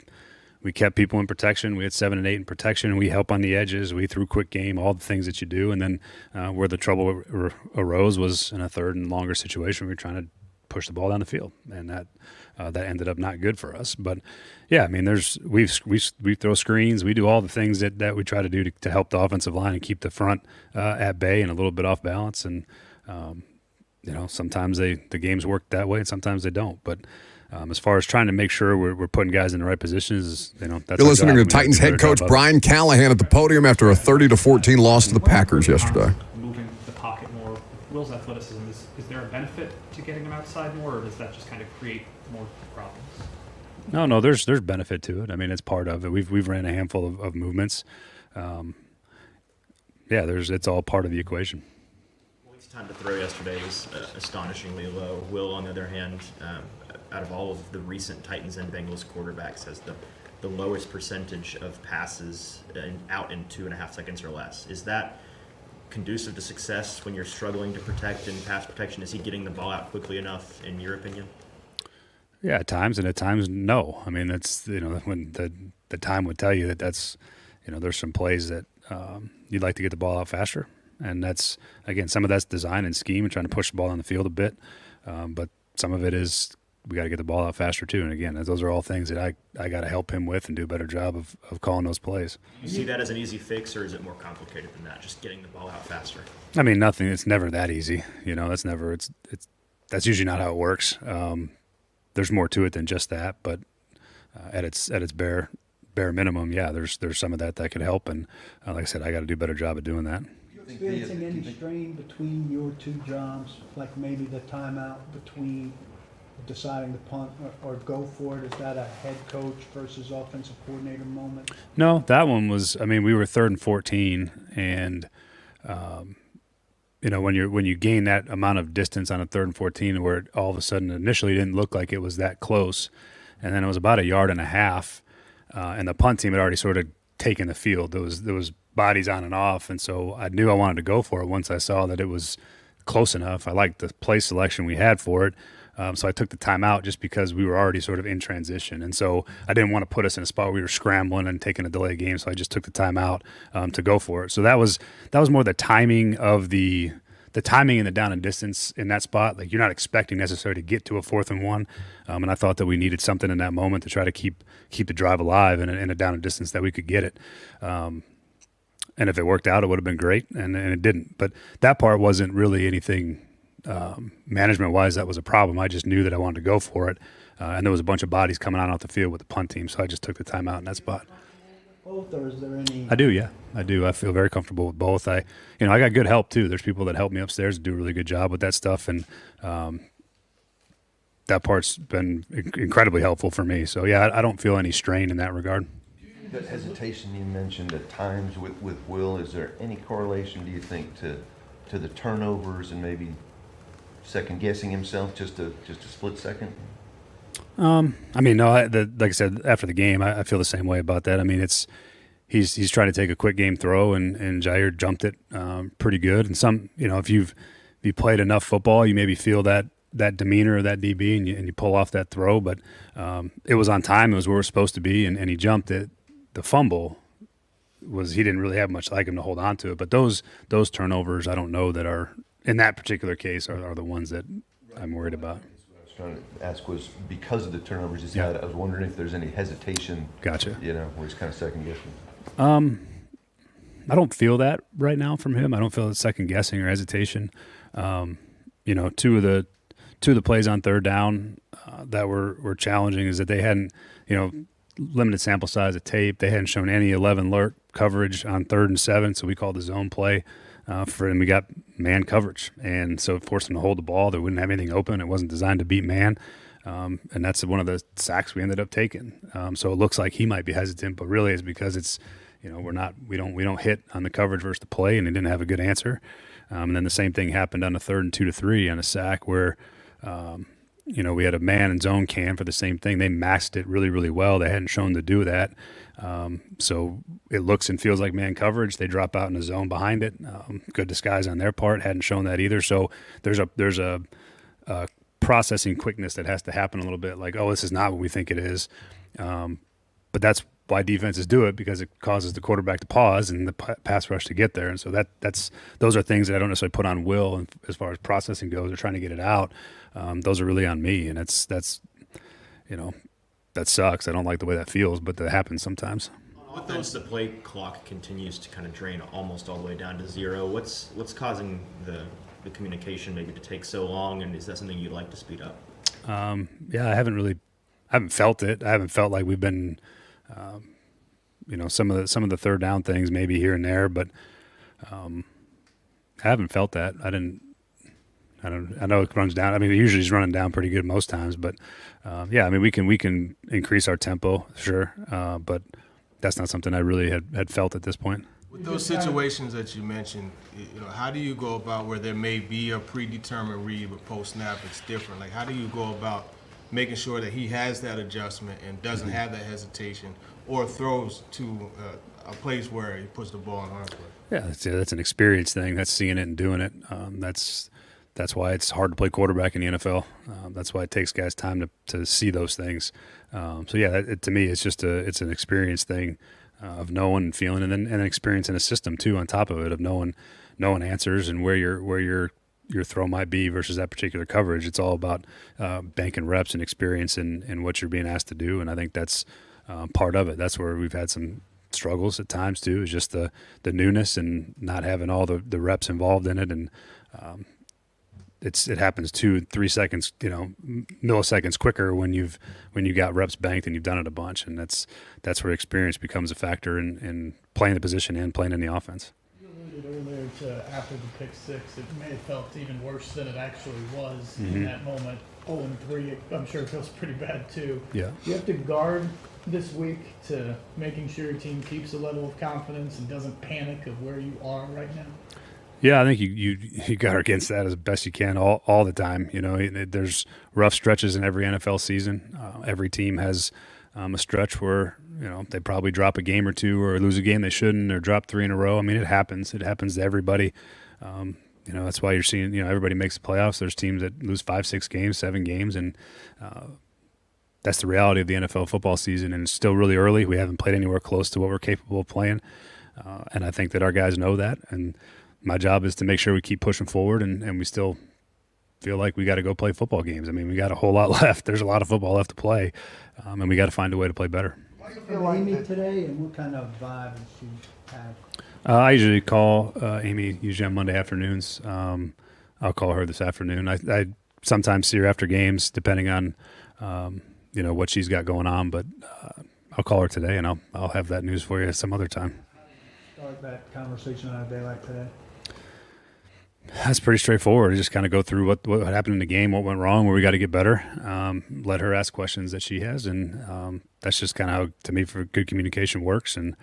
We kept people in protection. We had 7 and 8 in protection. We help on the edges. We threw quick game, all the things that you do. And then where the trouble arose was in a 3rd and longer situation. We were trying to push the ball down the field, and that ended up not good for us. But yeah, I mean, we throw screens. We do all the things that we try to do to help the offensive line and keep the front at bay and a little bit off balance. And sometimes the games work that way, and sometimes they don't. But as far as trying to make sure we're putting guys in the right positions, that's You're listening to Titans head coach Brian Callahan at the podium after a 30-14 loss to the Packers yesterday. Moving the pocket more. Will's athleticism, is there a benefit to getting him outside more, or does that just kind of create more problems? No, there's benefit to it. I mean, it's part of it. We've ran a handful of movements. It's all part of the equation. Time to throw yesterday was astonishingly low. Will, on the other hand, out of all of the recent Titans and Bengals quarterbacks, has the lowest percentage of passes out in 2.5 seconds or less. Is that conducive to success when you're struggling to protect in pass protection? Is he getting the ball out quickly enough, in your opinion? Yeah, at times, and at times, no. I mean, that's, when the time would tell you that's, there's some plays that you'd like to get the ball out faster. And that's, again, some of that's design and scheme and trying to push the ball on the field a bit. But some of it is we got to get the ball out faster too. And again, those are all things that I got to help him with and do a better job of calling those plays. You see that as an easy fix, or is it more complicated than that, just getting the ball out faster? I mean, nothing. It's never that easy. That's usually not how it works. There's more to it than just that. But at its bare minimum, yeah, there's some of that could help. And like I said, I got to do a better job of doing that. Experiencing any strain between your two jobs, like maybe the timeout between deciding to punt or go for it? Is that a head coach versus offensive coordinator moment? No, that one was, we were 3rd and 14, and when you gain that amount of distance on a 3rd and 14 where it all of a sudden initially didn't look like it was that close, and then it was about 1.5 yards, and the punt team had already sort of taken the field. There was bodies on and off, and so I knew I wanted to go for it once I saw that it was close enough. I liked the play selection we had for it, so I took the timeout just because we were already sort of in transition, and so I didn't want to put us in a spot where we were scrambling and taking a delay game, so I just took the timeout to go for it. So that was more the timing of the timing and the down and distance in that spot. Like, you're not expecting necessarily to get to a 4th and 1, and I thought that we needed something in that moment to try to keep the drive alive in a down and distance that we could get it. And if it worked out, it would have been great, and it didn't. But that part wasn't really anything management-wise that was a problem. I just knew that I wanted to go for it, and there was a bunch of bodies coming on off the field with the punt team, so I just took the timeout in that spot. Both, or is there any? I do, yeah. I do. I feel very comfortable with both. I got good help, too. There's people that help me upstairs and do a really good job with that stuff, and that part's been incredibly helpful for me. So, yeah, I don't feel any strain in that regard. That hesitation you mentioned at times with Will, is there any correlation, do you think, to the turnovers and maybe second guessing himself just a split second? No. Like I said, after the game, I feel the same way about that. He's trying to take a quick game throw, and Jair jumped it pretty good. And some, if you played enough football, you maybe feel that demeanor of that DB, and you pull off that throw. But it was on time. It was where we're supposed to be, and he jumped it. The fumble was, he didn't really have much like him to hold on to it. But those turnovers, I don't know that are, in that particular case, are the ones that I'm worried about. What I was trying to ask was, because of the turnovers he's had, I was wondering if there's any hesitation. Gotcha. Where he's kind of second guessing. I don't feel that right now from him. I don't feel second guessing or hesitation. Two of the plays on 3rd down that were challenging is that they hadn't, limited sample size of tape. They hadn't shown any 11 alert coverage on 3rd and 7, so we called the zone play for him. We got man coverage, and so it forced them to hold the ball. They wouldn't have anything open. It wasn't designed to beat man, and that's one of the sacks we ended up taking. So it looks like he might be hesitant, but really it's because it's, we don't hit on the coverage versus the play, and he didn't have a good answer. And then the same thing happened on the 3rd and 2 to 3 on a sack where we had a man and zone cam for the same thing. They masked it really, really well. They hadn't shown to do that. So it looks and feels like man coverage. They drop out in the zone behind it. Good disguise on their part. Hadn't shown that either. So there's a processing quickness that has to happen a little bit. Like, this is not what we think it is. But that's why defenses do it, because it causes the quarterback to pause and the pass rush to get there. And so those are things that I don't necessarily put on Will, and as far as processing goes or trying to get it out. Those are really on me, and that sucks. I don't like the way that feels, but that happens sometimes. On offense, the play clock continues to kind of drain almost all the way down to 0. What's causing the communication maybe to take so long, and is that something you'd like to speed up? I haven't felt it. I haven't felt like we've been, some of the 3rd down things maybe here and there, but I haven't felt that. I know it runs down. It usually is running down pretty good most times, but we can increase our tempo, sure, but that's not something I really had felt at this point. With those situations that you mentioned, how do you go about where there may be a predetermined read, but post-snap it's different? Like, how do you go about making sure that he has that adjustment and doesn't have that hesitation or throws to a place where he puts the ball in harm's way? Yeah, that's an experience thing. That's seeing it and doing it. That's why it's hard to play quarterback in the NFL. That's why it takes guys time to see those things. To me, it's just it's an experience thing of knowing and feeling, and then an experience in a system too on top of it of knowing answers and where your throw might be versus that particular coverage. It's all about banking reps and experience in what you're being asked to do, and I think that's part of it. That's where we've had some struggles at times too, is just the newness and not having all the reps involved in it, and it happens 2-3 seconds, milliseconds quicker when you got reps banked and you've done it a bunch, and that's where experience becomes a factor in playing the position and playing in the offense. You alluded earlier to after the pick six, it may have felt even worse than it actually was in that moment. 0-3, I'm sure it feels pretty bad too. Yeah. You have to guard this week to making sure your team keeps a level of confidence and doesn't panic of where you are right now. Yeah, I think you guard against that as best you can all the time. There's rough stretches in every NFL season. Every team has a stretch where they probably drop a game or two or lose a game they shouldn't or drop 3 in a row. I mean, it happens. It happens to everybody. That's why you're seeing everybody makes the playoffs. There's teams that lose 5, 6 games, 7 games, and that's the reality of the NFL football season. And it's still really early. We haven't played anywhere close to what we're capable of playing, and I think that our guys know that. And my job is to make sure we keep pushing forward, and we still feel like we got to go play football games. I mean, we got a whole lot left. There's a lot of football left to play, and we got to find a way to play better. Amy today, and what kind of vibe does she have? I usually call Amy usually on Monday afternoons. I'll call her this afternoon. I sometimes see her after games, depending on what she's got going on. But I'll call her today, and I'll have that news for you some other time. Start that conversation on a day like today. That's pretty straightforward. Just kind of go through what happened in the game, what went wrong, where we got to get better. Let her ask questions that she has, and that's just kind of how, to me, for good communication works. And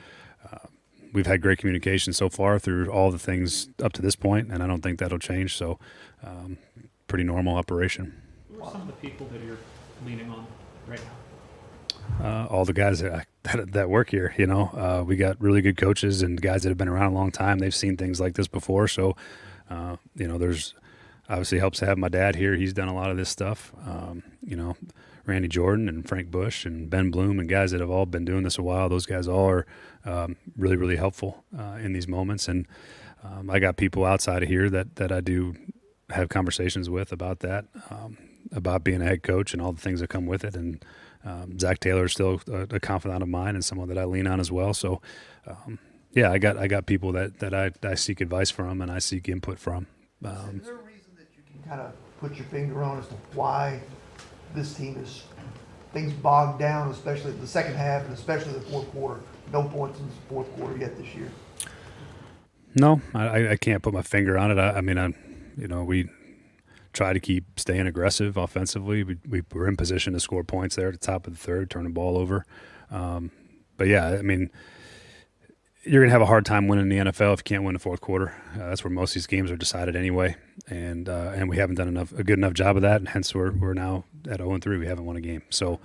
we've had great communication so far through all the things up to this point, and I don't think that'll change. So, pretty normal operation. Who are some of the people that you're leaning on right now? All the guys that work here. We got really good coaches and guys that have been around a long time. They've seen things like this before, so. There's obviously helps to have my dad here. He's done a lot of this stuff. Randy Jordan and Frank Bush and Ben Bloom and guys that have all been doing this a while. Those guys all are really, really helpful in these moments. And I got people outside of here that I do have conversations with about that, about being a head coach and all the things that come with it. And Zach Taylor is still a confidant of mine and someone that I lean on as well. So, yeah, I got people that I seek advice from and I seek input from. Is there a reason that you can kind of put your finger on as to why this team is things bogged down, especially the second half and especially the fourth quarter? No points in the fourth quarter yet this year. No, I can't put my finger on it. We try to keep staying aggressive offensively. We were in position to score points there at the top of the third, turn the ball over. But yeah, you're going to have a hard time winning the NFL if you can't win the fourth quarter. That's where most of these games are decided anyway, and we haven't done a good enough job of that, and hence we're now at 0-3. We haven't won a game. So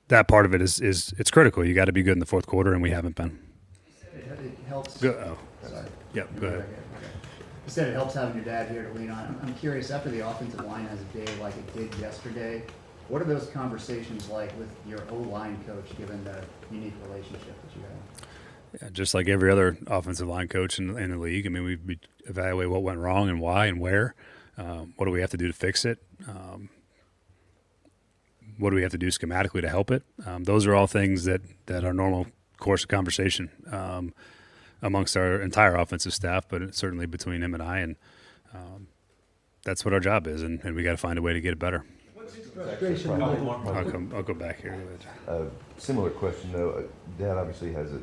that part of it is it's critical. You got to be good in the fourth quarter, and we haven't been. It helps. Go ahead. You said it helps having your dad here to lean on. I'm curious, after the offensive line has a day like it did yesterday, what are those conversations like with your O-line coach, given the unique relationship that you have? Yeah, just like every other offensive line coach in the league. We evaluate what went wrong and why and where. What do we have to do to fix it? What do we have to do schematically to help it? Those are all things that are normal course of conversation amongst our entire offensive staff, but certainly between him and I. And that's what our job is, and we got to find a way to get it better. I'll go back here. Similar question, though. Dad obviously has a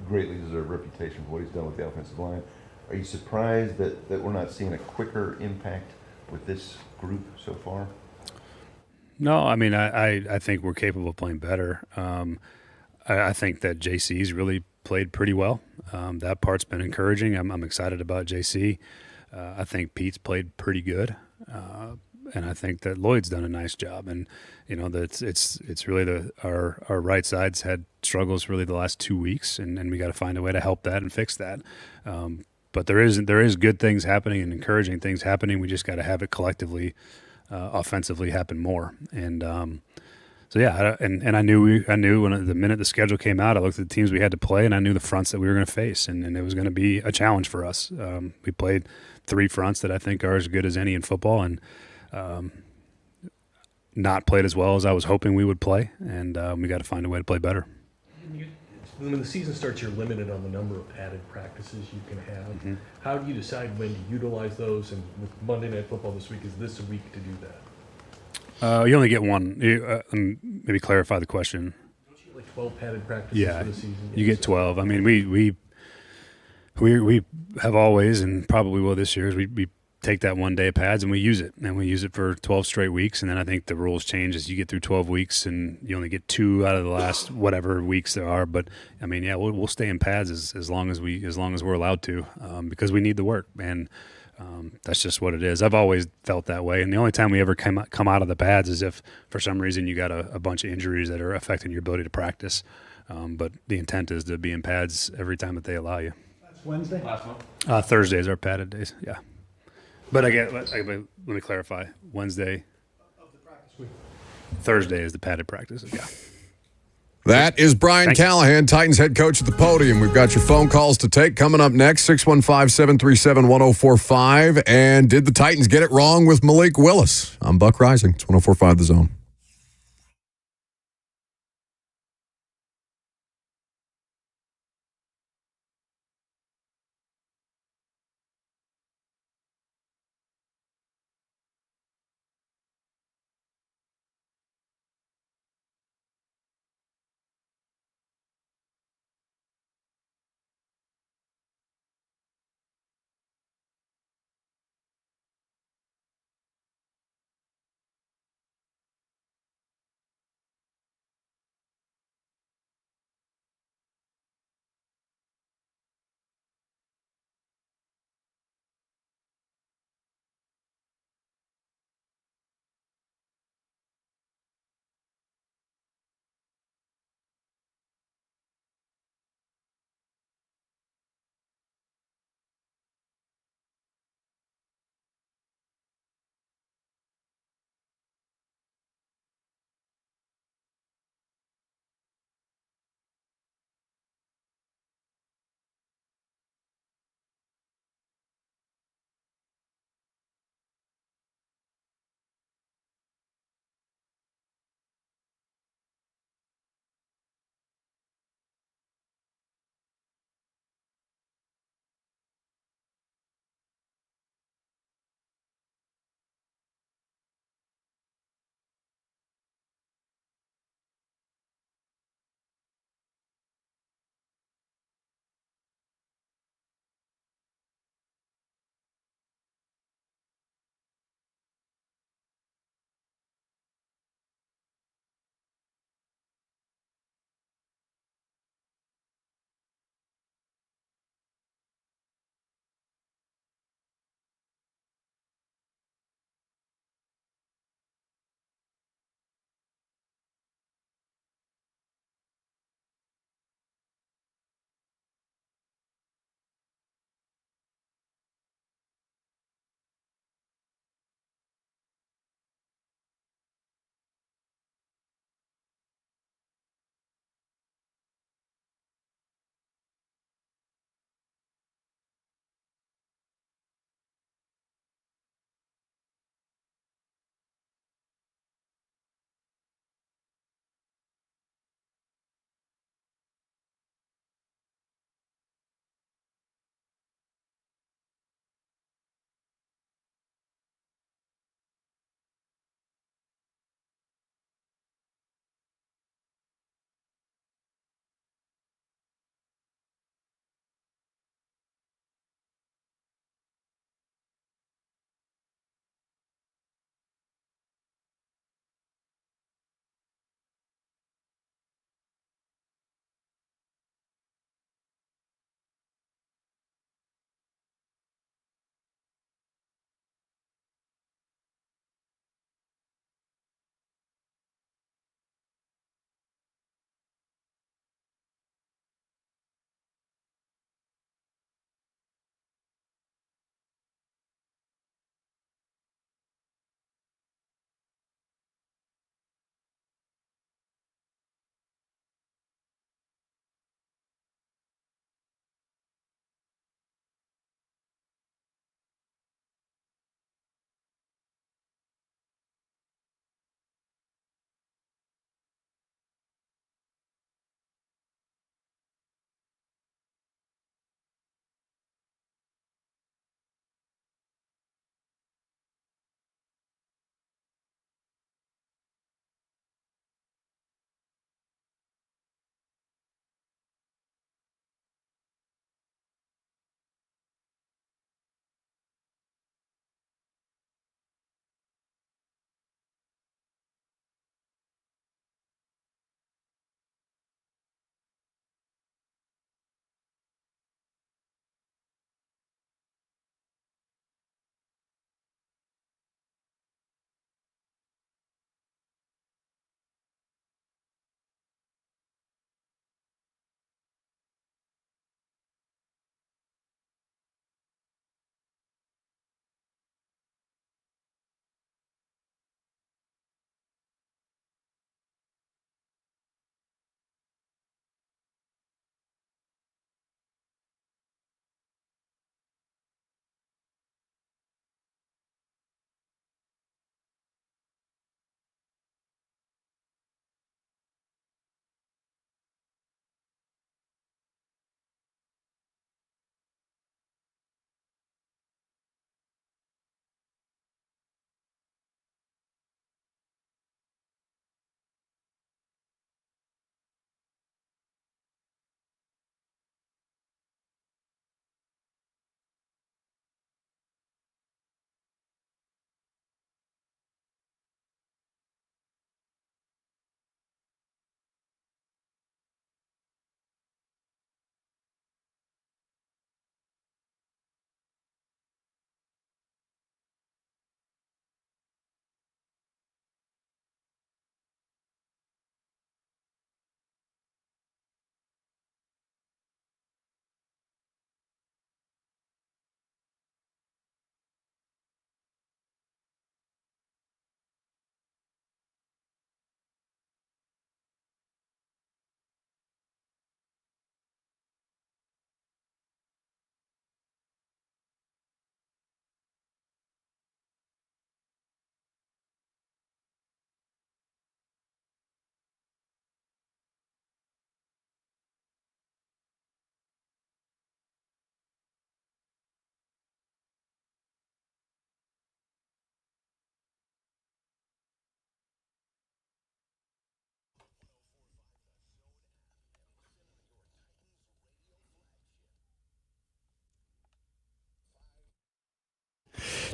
greatly deserved reputation for what he's done with the offensive line. Are you surprised that we're not seeing a quicker impact with this group so far? No, I think we're capable of playing better. I think that JC's really played pretty well. That part's been encouraging. I'm excited about JC. I think Pete's played pretty good. And I think that Lloyd's done a nice job, and that it's really our right side's had struggles really the last 2 weeks, and we got to find a way to help that and fix that. But there is good things happening and encouraging things happening. We just got to have it collectively, offensively happen more. And so yeah, and I knew when the minute the schedule came out, I looked at the teams we had to play, and I knew the fronts that we were going to face, and it was going to be a challenge for us. We played 3 fronts that I think are as good as any in football, and not played as well as I was hoping we would play, and we got to find a way to play better. When the season starts, you're limited on the number of padded practices you can have. Mm-hmm. How do you decide when to utilize those? And with Monday Night Football this week, is this a week to do that? You only get one. Maybe clarify the question. Don't you get like 12 padded practices for the season? You get 12. I mean, we have always, and probably will this year, is we take that 1 day of pads and we use it, and we use it for 12 straight weeks. And then I think the rules change as you get through 12 weeks, and you only get 2 out of the last whatever weeks there are. But I mean, yeah, we'll stay in pads as long as we're allowed to, because we need the work, and that's just what it is. I've always felt that way, and the only time we ever come out of the pads is if for some reason you got a bunch of injuries that are affecting your ability to practice. But the intent is to be in pads every time that they allow you. That's Wednesday? Last one. Thursdays are padded days. Yeah. But let me clarify. Wednesday Of the practice week. Thursday is the padded practice. Yeah. That is Brian Thank you. Callahan, Titans head coach at the podium. We've got your phone calls to take coming up next, 615-737-1045. And did the Titans get it wrong with Malik Willis? I'm Buck Rising. It's 1045 The Zone.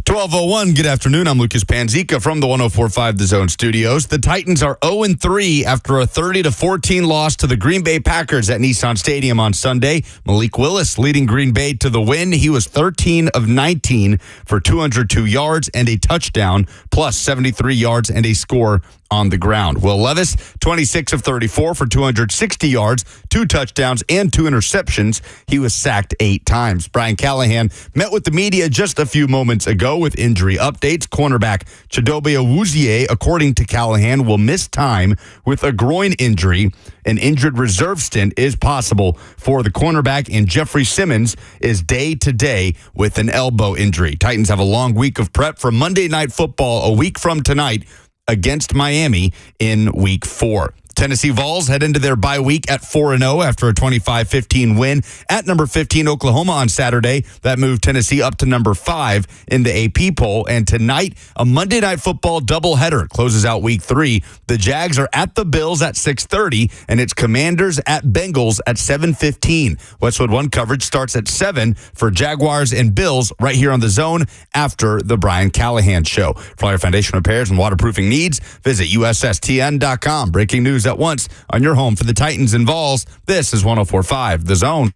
12:01, good afternoon. I'm Lucas Panzica from the 104.5 The Zone studios. The Titans are 0-3 after a 30-14 loss to the Green Bay Packers at Nissan Stadium on Sunday. Malik Willis leading Green Bay to the win. He was 13 of 19 for 202 yards and a touchdown, plus 73 yards and a score on the ground. Will Levis, 26 of 34 for 260 yards, 2 touchdowns, and 2 interceptions. He was sacked 8 times. Brian Callahan met with the media just a few moments ago with injury updates. Cornerback Chidobe Awuzie, according to Callahan, will miss time with a groin injury. An injured reserve stint is possible for the cornerback, and Jeffrey Simmons is day-to-day with an elbow injury. Titans have a long week of prep for Monday Night Football a week from tonight against Miami in Week 4. Tennessee Vols head into their bye week at 4-0 after a 25-15 win at number 15 Oklahoma on Saturday. That moved Tennessee up to number 5 in the AP poll. And tonight, a Monday Night Football doubleheader closes out Week 3. The Jags are at the Bills at 6:30, and it's Commanders at Bengals at 7:15. Westwood One coverage starts at 7 for Jaguars and Bills right here on The Zone after the Brian Callahan Show. For all your foundation repairs and waterproofing needs, visit USSTN.com. Breaking news at once on your home for the Titans and Vols. This is 104.5 The Zone.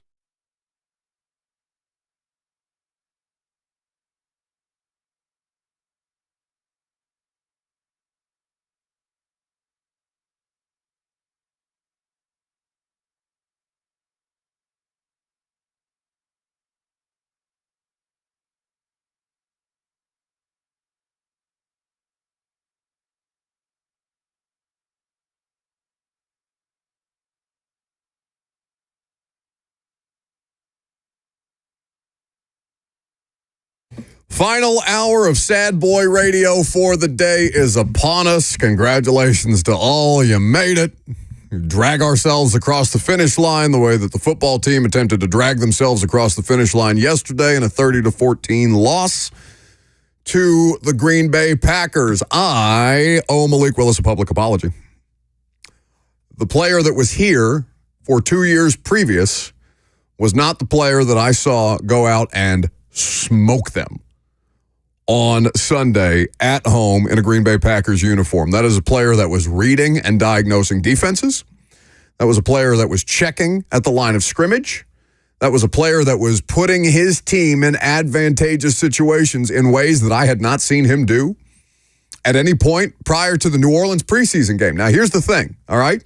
Final hour of Sad Boy Radio for the day is upon us. Congratulations to all. You made it. Drag ourselves across the finish line the way that the football team attempted to drag themselves across the finish line yesterday in a 30-14 loss to the Green Bay Packers. I owe Malik Willis a public apology. The player that was here for 2 years previous was not the player that I saw go out and smoke them on Sunday at home in a Green Bay Packers uniform. That is a player that was reading and diagnosing defenses. That was a player that was checking at the line of scrimmage. That was a player that was putting his team in advantageous situations in ways that I had not seen him do at any point prior to the New Orleans preseason game. Now, here's the thing, all right?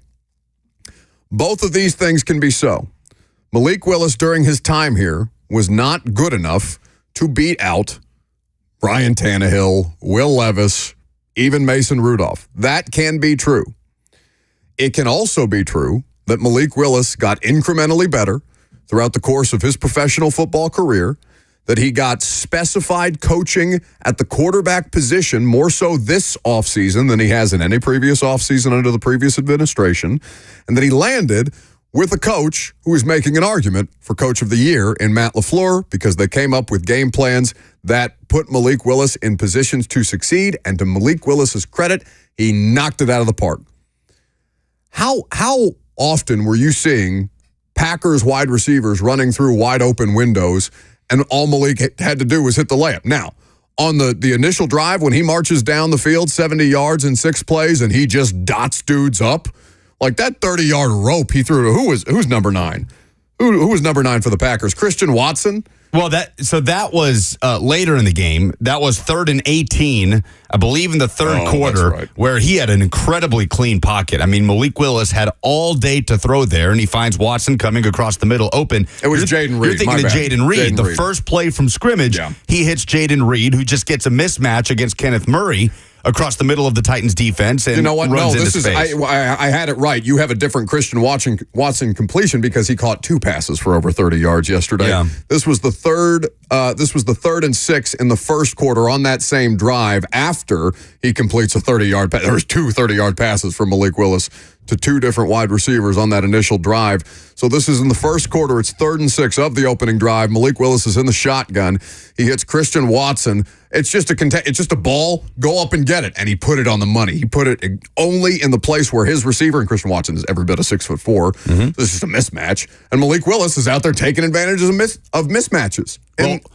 Both of these things can be so. Malik Willis, during his time here, was not good enough to beat out Ryan Tannehill, Will Levis, even Mason Rudolph. That can be true. It can also be true that Malik Willis got incrementally better throughout the course of his professional football career, that he got specified coaching at the quarterback position more so this offseason than he has in any previous offseason under the previous administration, and that he landed with a coach who is making an argument for Coach of the Year in Matt LaFleur because they came up with game plans that put Malik Willis in positions to succeed, and to Malik Willis's credit, he knocked it out of the park. How often were you seeing Packers wide receivers running through wide open windows and all Malik had to do was hit the layup? Now, on the initial drive when he marches down the field 70 yards in 6 plays and he just dots dudes up, like that 30-yard rope he threw to who's number 9? Who was number 9 for the Packers? Christian Watson? Well, that was later in the game. That was 3rd and 18, I believe, in the third quarter, where he had an incredibly clean pocket. I mean, Malik Willis had all day to throw there, and he finds Watson coming across the middle open. It was Jaden Reed. You're thinking of Jaden Reed. The first play from scrimmage, he hits Jaden Reed, who just gets a mismatch against Kenneth Murray across the middle of the Titans defense and you know what? runs No, into this is space. I had it right. You have a different Christian Watson completion because he caught 2 passes for over 30 yards yesterday. Yeah. This was the third and 6 in the first quarter on that same drive after he completes a 30-yard pass. There was 2 30-yard passes from Malik Willis to 2 different wide receivers on that initial drive. So this is in the first quarter. It's 3rd and 6 of the opening drive. Malik Willis is in the shotgun. He hits Christian Watson. It's just a ball. Go up and get it. And he put it on the money. He put it only in the place where his receiver, and Christian Watson is every bit of 6'4". This is a mismatch. And Malik Willis is out there taking advantage of mismatches.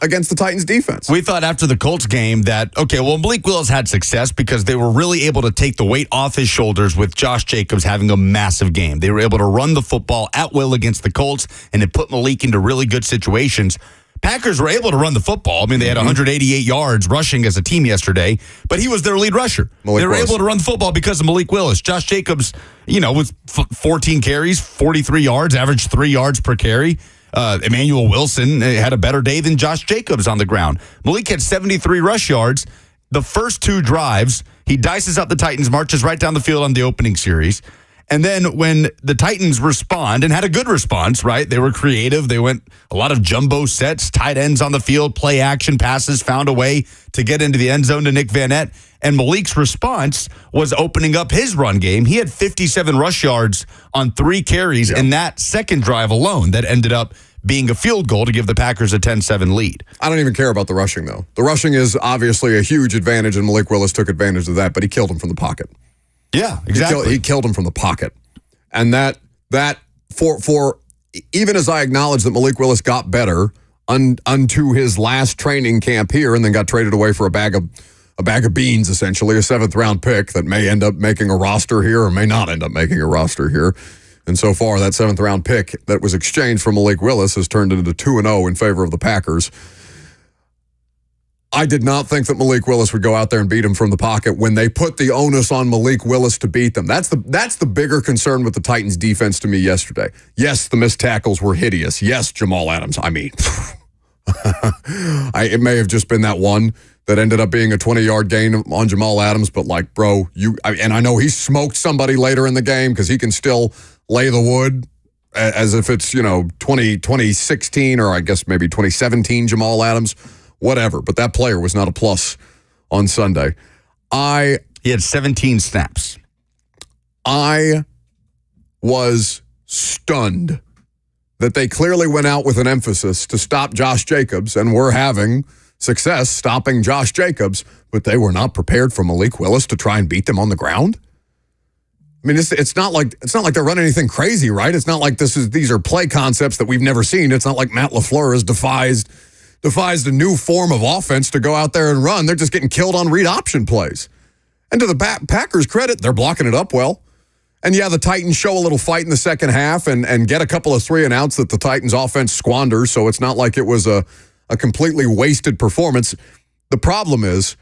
against the Titans defense. We thought after the Colts game that, Malik Willis had success because they were really able to take the weight off his shoulders with Josh Jacobs having a massive game. They were able to run the football at will against the Colts, and it put Malik into really good situations. Packers were able to run the football. I mean, they had 188 yards rushing as a team yesterday, but he was their lead rusher. They were able to run the football because of Malik Willis. Josh Jacobs, with 14 carries, 43 yards, averaged 3 yards per carry. Emmanuel Wilson had a better day than Josh Jacobs on the ground. Malik had 73 rush yards. The first 2 drives, he dices up the Titans, marches right down the field on the opening series. And then when the Titans respond, and had a good response, right? They were creative. They went a lot of jumbo sets, tight ends on the field, play action passes, found a way to get into the end zone to Nick Van Nett. And Malik's response was opening up his run game. He had 57 rush yards on 3 carries in that second drive alone that ended up being a field goal to give the Packers a 10-7 lead. I don't even care about the rushing, though. The rushing is obviously a huge advantage, and Malik Willis took advantage of that, but he killed him from the pocket. Yeah, exactly. He killed him from the pocket. And that for even as I acknowledge that Malik Willis got better unto his last training camp here and then got traded away for a bag of beans, essentially, a 7th-round pick that may end up making a roster here or may not end up making a roster here. And so far, that 7th-round pick that was exchanged for Malik Willis has turned into 2-0 in favor of the Packers. I did not think that Malik Willis would go out there and beat him from the pocket when they put the onus on Malik Willis to beat them. That's the bigger concern with the Titans defense to me yesterday. Yes, the missed tackles were hideous. Yes, Jamal Adams. I mean, it may have just been that one that ended up being a 20-yard gain on Jamal Adams, but and I know he smoked somebody later in the game because he can still lay the wood as if it's, 2016 or I guess maybe 2017 Jamal Adams. Whatever, but that player was not a plus on Sunday. He had 17 snaps. I was stunned that they clearly went out with an emphasis to stop Josh Jacobs, and were having success stopping Josh Jacobs, but they were not prepared for Malik Willis to try and beat them on the ground. I mean, it's not like they're running anything crazy, right? It's not like these are play concepts that we've never seen. It's not like Matt LaFleur has devised a new form of offense to go out there and run. They're just getting killed on read option plays. And to the Packers' credit, they're blocking it up well. And yeah, the Titans show a little fight in the second half and get a couple of 3-and-outs that the Titans offense squanders, so it's not like it was a completely wasted performance. The problem is,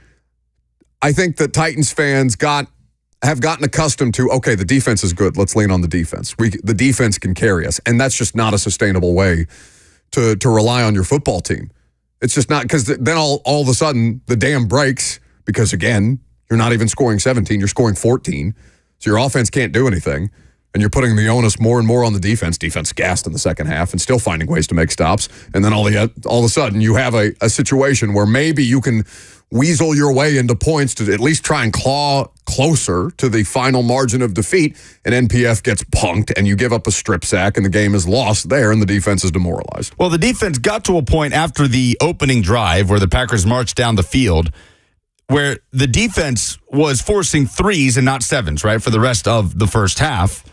I think that Titans fans have gotten accustomed to, okay, the defense is good. Let's lean on the defense. The defense can carry us. And that's just not a sustainable way to rely on your football team. It's just not, because then all of a sudden the dam breaks because, again, you're not even scoring 17, you're scoring 14. So your offense can't do anything, and you're putting the onus more and more on the defense. Defense gassed in the second half and still finding ways to make stops. And then all of a sudden you have a situation where maybe you can weasel your way into points to at least try and claw closer to the final margin of defeat, and NPF gets punked, and you give up a strip sack, and the game is lost there, and the defense is demoralized. Well, the defense got to a point after the opening drive where the Packers marched down the field where the defense was forcing 3s and not 7s, right, for the rest of the first half,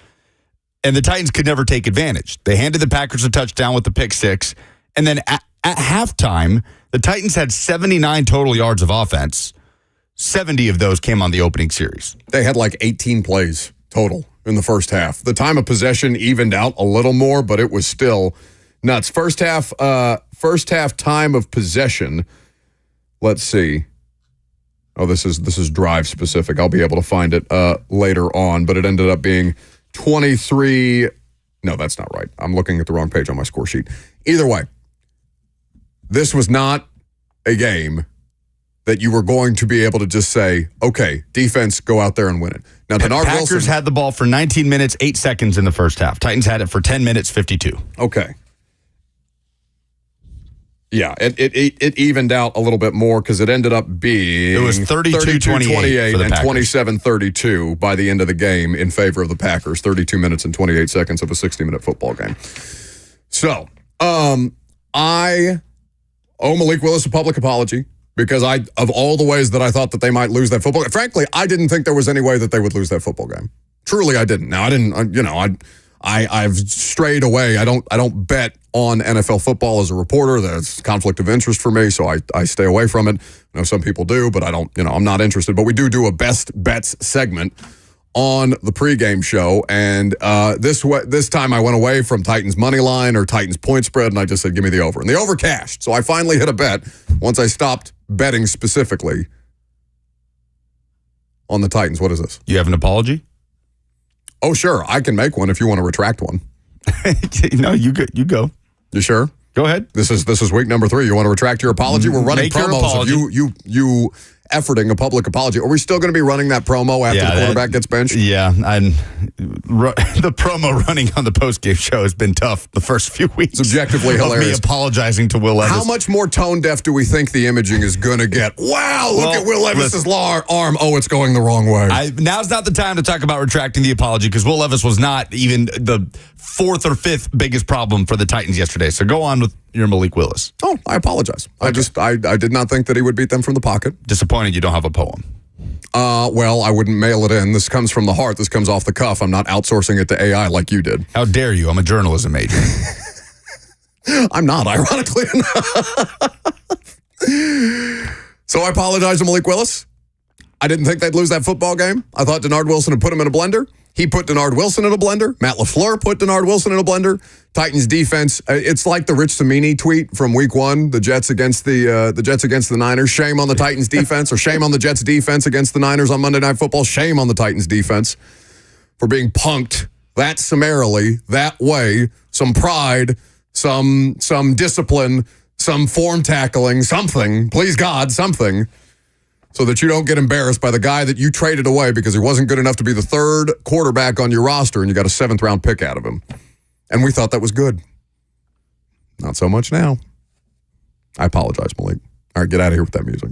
and the Titans could never take advantage. They handed the Packers a touchdown with the pick 6, and then at halftime, the Titans had 79 total yards of offense. 70 of those came on the opening series. They had like 18 plays total in the first half. The time of possession evened out a little more, but it was still nuts. First half time of possession. Let's see. Oh, this is drive specific. I'll be able to find it later on, but it ended up being 23. No, that's not right. I'm looking at the wrong page on my score sheet. Either way, this was not a game that you were going to be able to just say, okay, defense, go out there and win it. Now, Packers had the ball for 19 minutes, 8 seconds in the first half. Titans had it for 10 minutes, 52. Okay. Yeah, it evened out a little bit more because it ended up being... It was 32-28 and 27-32 by the end of the game in favor of the Packers. 32 minutes and 28 seconds of a 60-minute football game. So, I owe Malik Willis a public apology because of all the ways that I thought that they might lose that football game. Frankly, I didn't think there was any way that they would lose that football game. Truly, I didn't. Now, I've strayed away. I don't bet on NFL football as a reporter. That's conflict of interest for me, so I stay away from it. I know some people do, but I don't, I'm not interested. But we do a best bets segment on the pregame show, and this time I went away from Titans money line or Titans point spread, and I just said, give me the over. And the over cashed, so I finally hit a bet once I stopped betting specifically on the Titans. What is this? You have an apology? Oh, sure. I can make one if you want to retract one. No, you go. You sure? Go ahead. This is week number 3. You want to retract your apology? We're running promos of you efforting a public apology. Are we still going to be running that promo after the quarterback gets benched? Yeah, the promo running on the postgame show has been tough the first few weeks. It's objectively hilarious. Me apologizing to Will Levis. How much more tone deaf do we think the imaging is going to get? Wow, look at Will Levis's arm. Oh, it's going the wrong way. Now's not the time to talk about retracting the apology because Will Levis was not even the 4th or 5th biggest problem for the Titans yesterday. So go on with your Malik Willis. Oh, I apologize. Okay. I did not think that he would beat them from the pocket. Disappointed you don't have a poem. Well, I wouldn't mail it in. This comes from the heart. This comes off the cuff. I'm not outsourcing it to AI like you did. How dare you? I'm a journalism major. I'm not, ironically enough. So I apologize to Malik Willis. I didn't think they'd lose that football game. I thought Denard Wilson had put him in a blender. He put Denard Wilson in a blender. Matt LaFleur put Denard Wilson in a blender. Titans defense. It's like the Rich Cimini tweet from week 1. The Jets against the Niners. Shame on the Titans defense, or shame on the Jets defense against the Niners on Monday Night Football. Shame on the Titans defense for being punked that summarily, that way. Some pride, some discipline, some form tackling, something. Please God, something. So that you don't get embarrassed by the guy that you traded away because he wasn't good enough to be the 3rd quarterback on your roster and you got a 7th round pick out of him. And we thought that was good. Not so much now. I apologize, Malik. All right, get out of here with that music.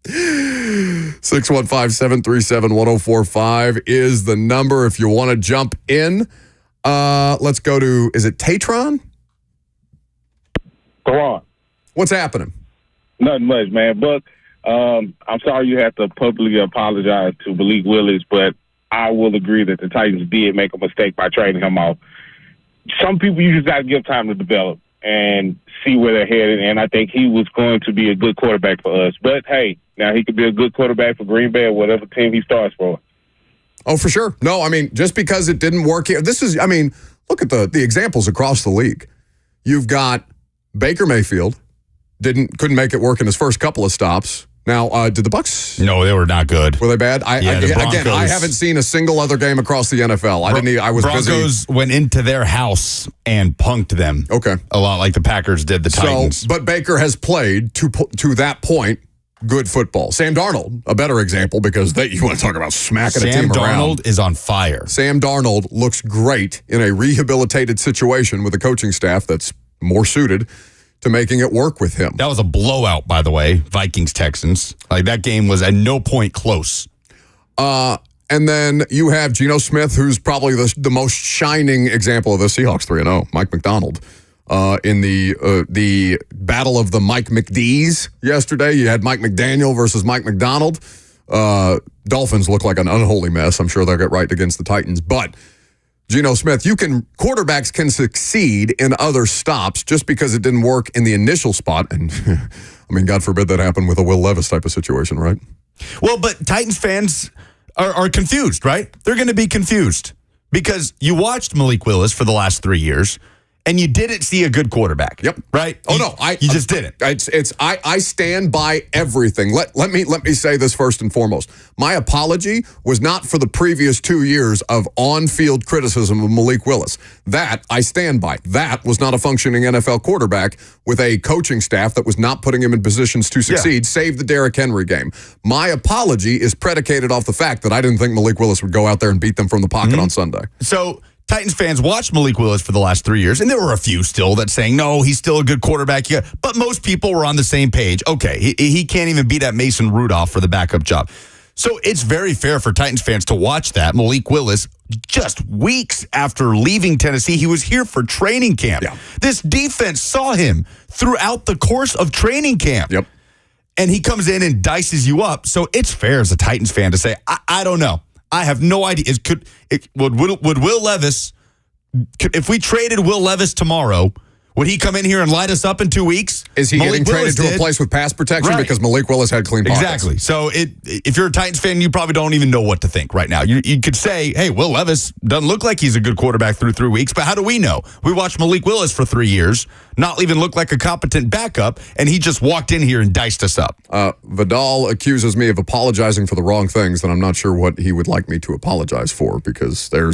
615-737-1045 is the number if you want to jump in. Let's go to, is it Tatron? Go on. What's happening? Nothing much, man. But I'm sorry you have to publicly apologize to Malik Willis, but I will agree that the Titans did make a mistake by trading him off. Some people, you just got to give time to develop and see where they're headed, and I think he was going to be a good quarterback for us. But, hey, now he could be a good quarterback for Green Bay or whatever team he starts for. Oh, for sure. No, I mean, just because it didn't work here. Look at the examples across the league. You've got Baker Mayfield, couldn't make it work in his first couple of stops. Now, did the Bucs? No, they were not good. Were they bad? The I haven't seen a single other game across the NFL. I was busy. Broncos went into their house and punked them. Okay, a lot like the Packers did the Titans. But Baker has played to that point good football. Sam Darnold, a better example because you want to talk about smacking a team around. Sam Darnold is on fire. Sam Darnold looks great in a rehabilitated situation with a coaching staff that's more suited to making it work with him. That was a blowout, by the way, Vikings-Texans. Like, that game was at no point close. And then you have Geno Smith, who's probably the most shining example of the Seahawks 3-0. Mike McDonald. In the battle of the Mike McDees yesterday, you had Mike McDaniel versus Mike McDonald. Dolphins look like an unholy mess. I'm sure they'll get right against the Titans. But Geno Smith, quarterbacks can succeed in other stops just because it didn't work in the initial spot. And I mean, God forbid that happened with a Will Levis type of situation, right? Well, but Titans fans are confused, right? They're going to be confused because you watched Malik Willis for the last 3 years and you didn't see a good quarterback. Yep. Right? You just didn't. I stand by everything. Let me say this first and foremost. My apology was not for the previous 2 years of on-field criticism of Malik Willis. That I stand by. That was not a functioning NFL quarterback with a coaching staff that was not putting him in positions to succeed, save the Derrick Henry game. My apology is predicated off the fact that I didn't think Malik Willis would go out there and beat them from the pocket on Sunday. So Titans fans watched Malik Willis for the last 3 years, and there were a few still that saying, no, he's still a good quarterback. Yeah. But most people were on the same page. Okay, he can't even beat that Mason Rudolph for the backup job. So it's very fair for Titans fans to watch that. Malik Willis, just weeks after leaving Tennessee, he was here for training camp. Yeah. This defense saw him throughout the course of training camp. Yep. And he comes in and dices you up. So it's fair as a Titans fan to say, I don't know. I have no idea. Would Will Levis if we traded Will Levis tomorrow, would he come in here and light us up in 2 weeks? Is he Malik getting traded Willis to a place with pass protection? Right. Because Malik Willis had clean pockets. Exactly. So if you're a Titans fan, you probably don't even know what to think right now. You could say, hey, Will Levis doesn't look like he's a good quarterback through 3 weeks, but how do we know? We watched Malik Willis for 3 years, not even look like a competent backup, and he just walked in here and diced us up. Vidal accuses me of apologizing for the wrong things, and I'm not sure what he would like me to apologize for, because I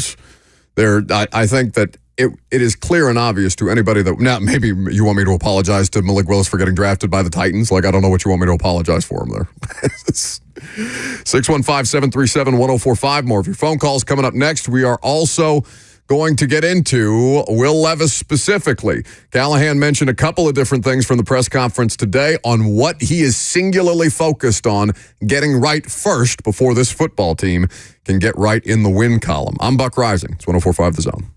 think that it is clear and obvious to anybody that, now maybe you want me to apologize to Malik Willis for getting drafted by the Titans. Like, I don't know what you want me to apologize for him there. 615-737-1045. More of your phone calls coming up next. We are also going to get into Will Levis specifically. Callahan mentioned a couple of different things from the press conference today on what he is singularly focused on getting right first before this football team can get right in the win column. I'm Buck Rising. It's 104.5 The Zone.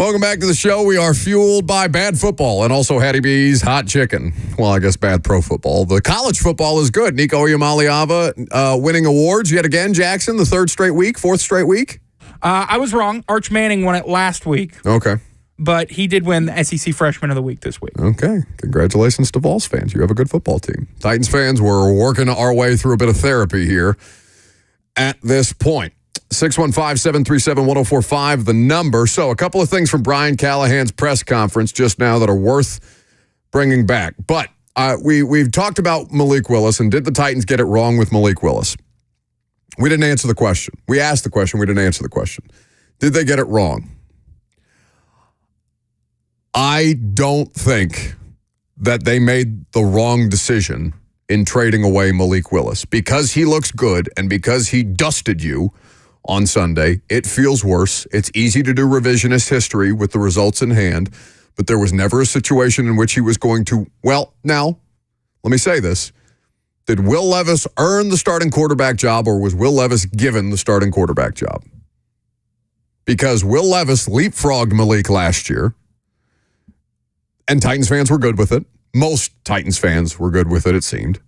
Welcome back to the show. We are fueled by bad football and also Hattie B's hot chicken. Well, I guess bad pro football. The college football is good. Nico Iamaleava winning awards yet again. Jackson, the fourth straight week. I was wrong. Arch Manning won it last week. Okay. But he did win the SEC Freshman of the Week this week. Okay. Congratulations to Vols fans. You have a good football team. Titans fans, we're working our way through a bit of therapy here at this point. 615-737-1045, the number. So a couple of things from Brian Callahan's press conference just now that are worth bringing back. But we've talked about Malik Willis, and did the Titans get it wrong with Malik Willis? We didn't answer the question. We asked the question. We didn't answer the question. Did they get it wrong? I don't think that they made the wrong decision in trading away Malik Willis. Because he looks good and because he dusted you on Sunday, it feels worse. It's easy to do revisionist history with the results in hand, but there was never a situation in which he was going to, well, now, let me say this. Did Will Levis earn the starting quarterback job, or was Will Levis given the starting quarterback job? Because Will Levis leapfrogged Malik last year, and Titans fans were good with it. Most Titans fans were good with it, it seemed.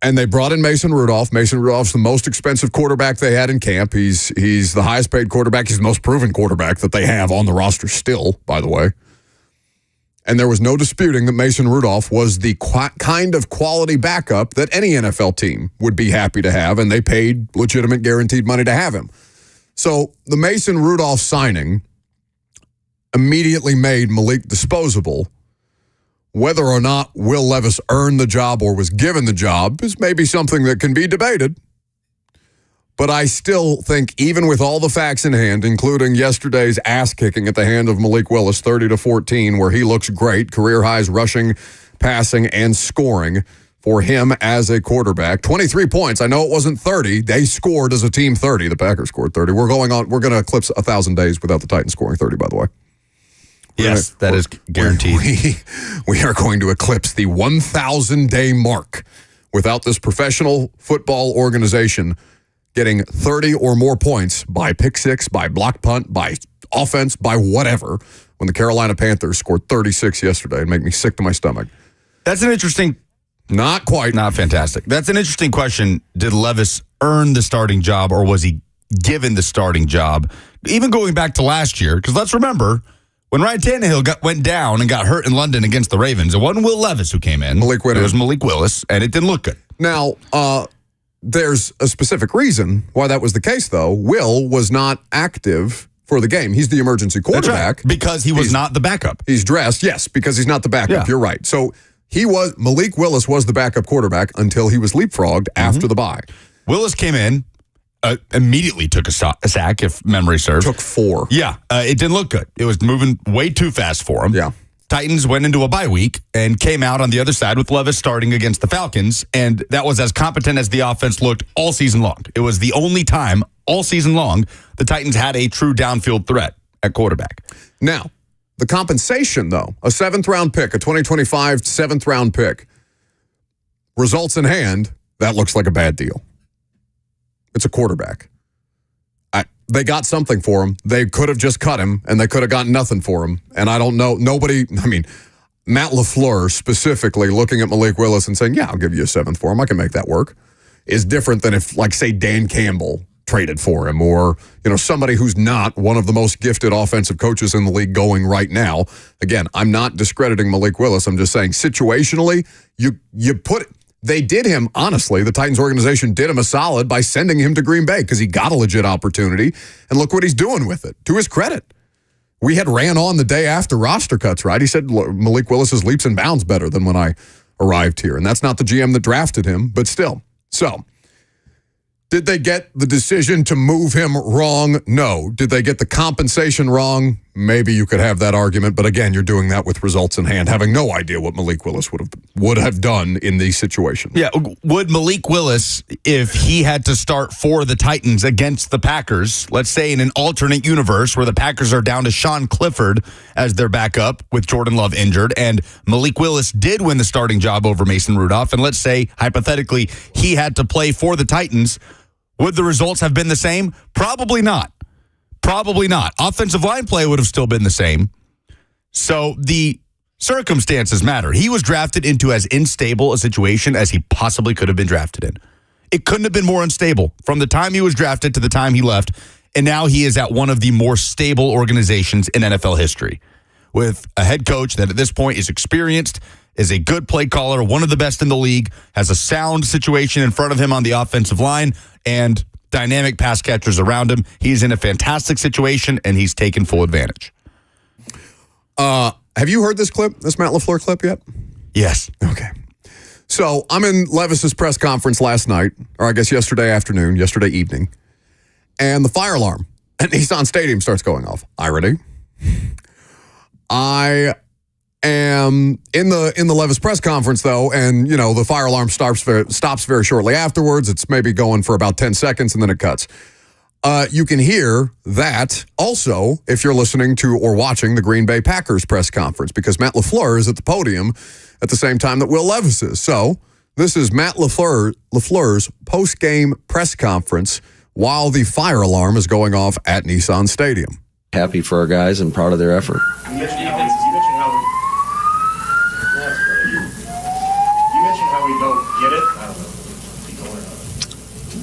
And they brought in Mason Rudolph. Mason Rudolph's the most expensive quarterback they had in camp. He's the highest paid quarterback. He's the most proven quarterback that they have on the roster still, by the way. And there was no disputing that Mason Rudolph was the kind of quality backup that any NFL team would be happy to have, and they paid legitimate guaranteed money to have him. So the Mason Rudolph signing immediately made Malik disposable. Whether or not Will Levis earned the job or was given the job is maybe something that can be debated. But I still think, even with all the facts in hand, including yesterday's ass-kicking at the hand of Malik Willis, 30-14, where he looks great, career highs rushing, passing, and scoring for him as a quarterback. 23 points. I know it wasn't 30. They scored as a team 30. The Packers scored 30. We're going to eclipse 1,000 days without the Titans scoring 30, by the way. Yes, that is guaranteed. We are going to eclipse the 1,000-day mark without this professional football organization getting 30 or more points by pick six, by block punt, by offense, by whatever, when the Carolina Panthers scored 36 yesterday and make me sick to my stomach. That's an interesting... Not quite. Not fantastic. That's an interesting question. Did Levis earn the starting job, or was he given the starting job? Even going back to last year, because let's remember... When Ryan Tannehill went down and got hurt in London against the Ravens, it wasn't Will Levis who came in. It was Malik Willis, and it didn't look good. Now, there's a specific reason why that was the case, though. Will was not active for the game. He's the emergency quarterback. Right, because he's not the backup. He's dressed, yes, because he's not the backup. Yeah. You're right. So Malik Willis was the backup quarterback until he was leapfrogged after the bye. Willis came in. Immediately took a sack, if memory serves. Took 4. Yeah, it didn't look good. It was moving way too fast for him. Yeah. Titans went into a bye week and came out on the other side with Levis starting against the Falcons, and that was as competent as the offense looked all season long. It was the only time all season long the Titans had a true downfield threat at quarterback. Now, the compensation, though, a 7th-round pick, a 2025 7th-round pick, results in hand, that looks like a bad deal. It's a quarterback. They got something for him. They could have just cut him, and they could have gotten nothing for him. And I don't know. Matt LaFleur specifically looking at Malik Willis and saying, yeah, I'll give you a 7th for him. I can make that work, is different than if, say, Dan Campbell traded for him, or, somebody who's not one of the most gifted offensive coaches in the league going right now. Again, I'm not discrediting Malik Willis. I'm just saying situationally, they did him, honestly, the Titans organization did him a solid by sending him to Green Bay because he got a legit opportunity, and look what he's doing with it, to his credit. We had ran on the day after roster cuts, right? He said Malik Willis's leaps and bounds better than when I arrived here, and that's not the GM that drafted him, but still. So, did they get the decision to move him wrong? No. Did they get the compensation wrong? Maybe you could have that argument, but again, you're doing that with results in hand, having no idea what Malik Willis would have done in these situations. Yeah, would Malik Willis, if he had to start for the Titans against the Packers, let's say in an alternate universe where the Packers are down to Sean Clifford as their backup with Jordan Love injured, and Malik Willis did win the starting job over Mason Rudolph, and let's say, hypothetically, he had to play for the Titans, would the results have been the same? Probably not. Probably not. Offensive line play would have still been the same. So the circumstances matter. He was drafted into as unstable a situation as he possibly could have been drafted in. It couldn't have been more unstable from the time he was drafted to the time he left. And now he is at one of the more stable organizations in NFL history with a head coach that at this point is experienced, is a good play caller, one of the best in the league, has a sound situation in front of him on the offensive line, and dynamic pass catchers around him. He's in a fantastic situation, and he's taken full advantage. Have you heard this clip, this Matt LaFleur clip yet? Yes. Okay. So I'm in Levis's press conference last night, or I guess yesterday evening, and the fire alarm at Nissan Stadium starts going off. Irony. I am in the Levis press conference, though, and, the fire alarm stops very shortly afterwards. It's maybe going for about 10 seconds, and then it cuts. You can hear that also if you're listening to or watching the Green Bay Packers press conference, because Matt LaFleur is at the podium at the same time that Will Levis is. So this is Matt LaFleur's post-game press conference while the fire alarm is going off at Nissan Stadium. Happy for our guys and proud of their effort. You mentioned how we don't get it. I don't know. Keep going on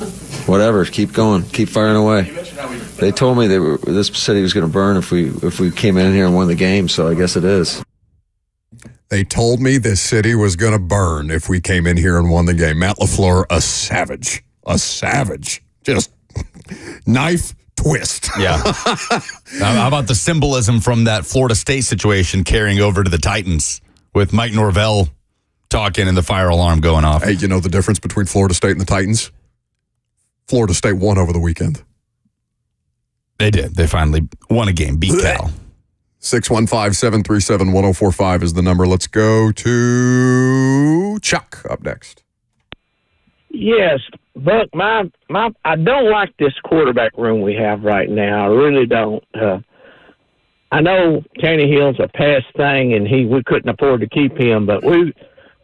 it. Whatever, keep going, keep firing away. They told me this city was going to burn if we came in here and won the game, so I guess it is. They told me this city was going to burn if we came in here and won the game. Matt LaFleur, a savage. Just knife twist. Yeah. How about the symbolism from that Florida State situation carrying over to the Titans with Mike Norvell talking and the fire alarm going off? Hey, you know the difference between Florida State and the Titans? Florida State won over the weekend. They did. They finally won a game, beat Cal. 615-737-1045 is the number. Let's go to Chuck up next. Yes, Buck, I don't like this quarterback room we have right now. I really don't. I know Tannehill's a past thing, and we couldn't afford to keep him, but we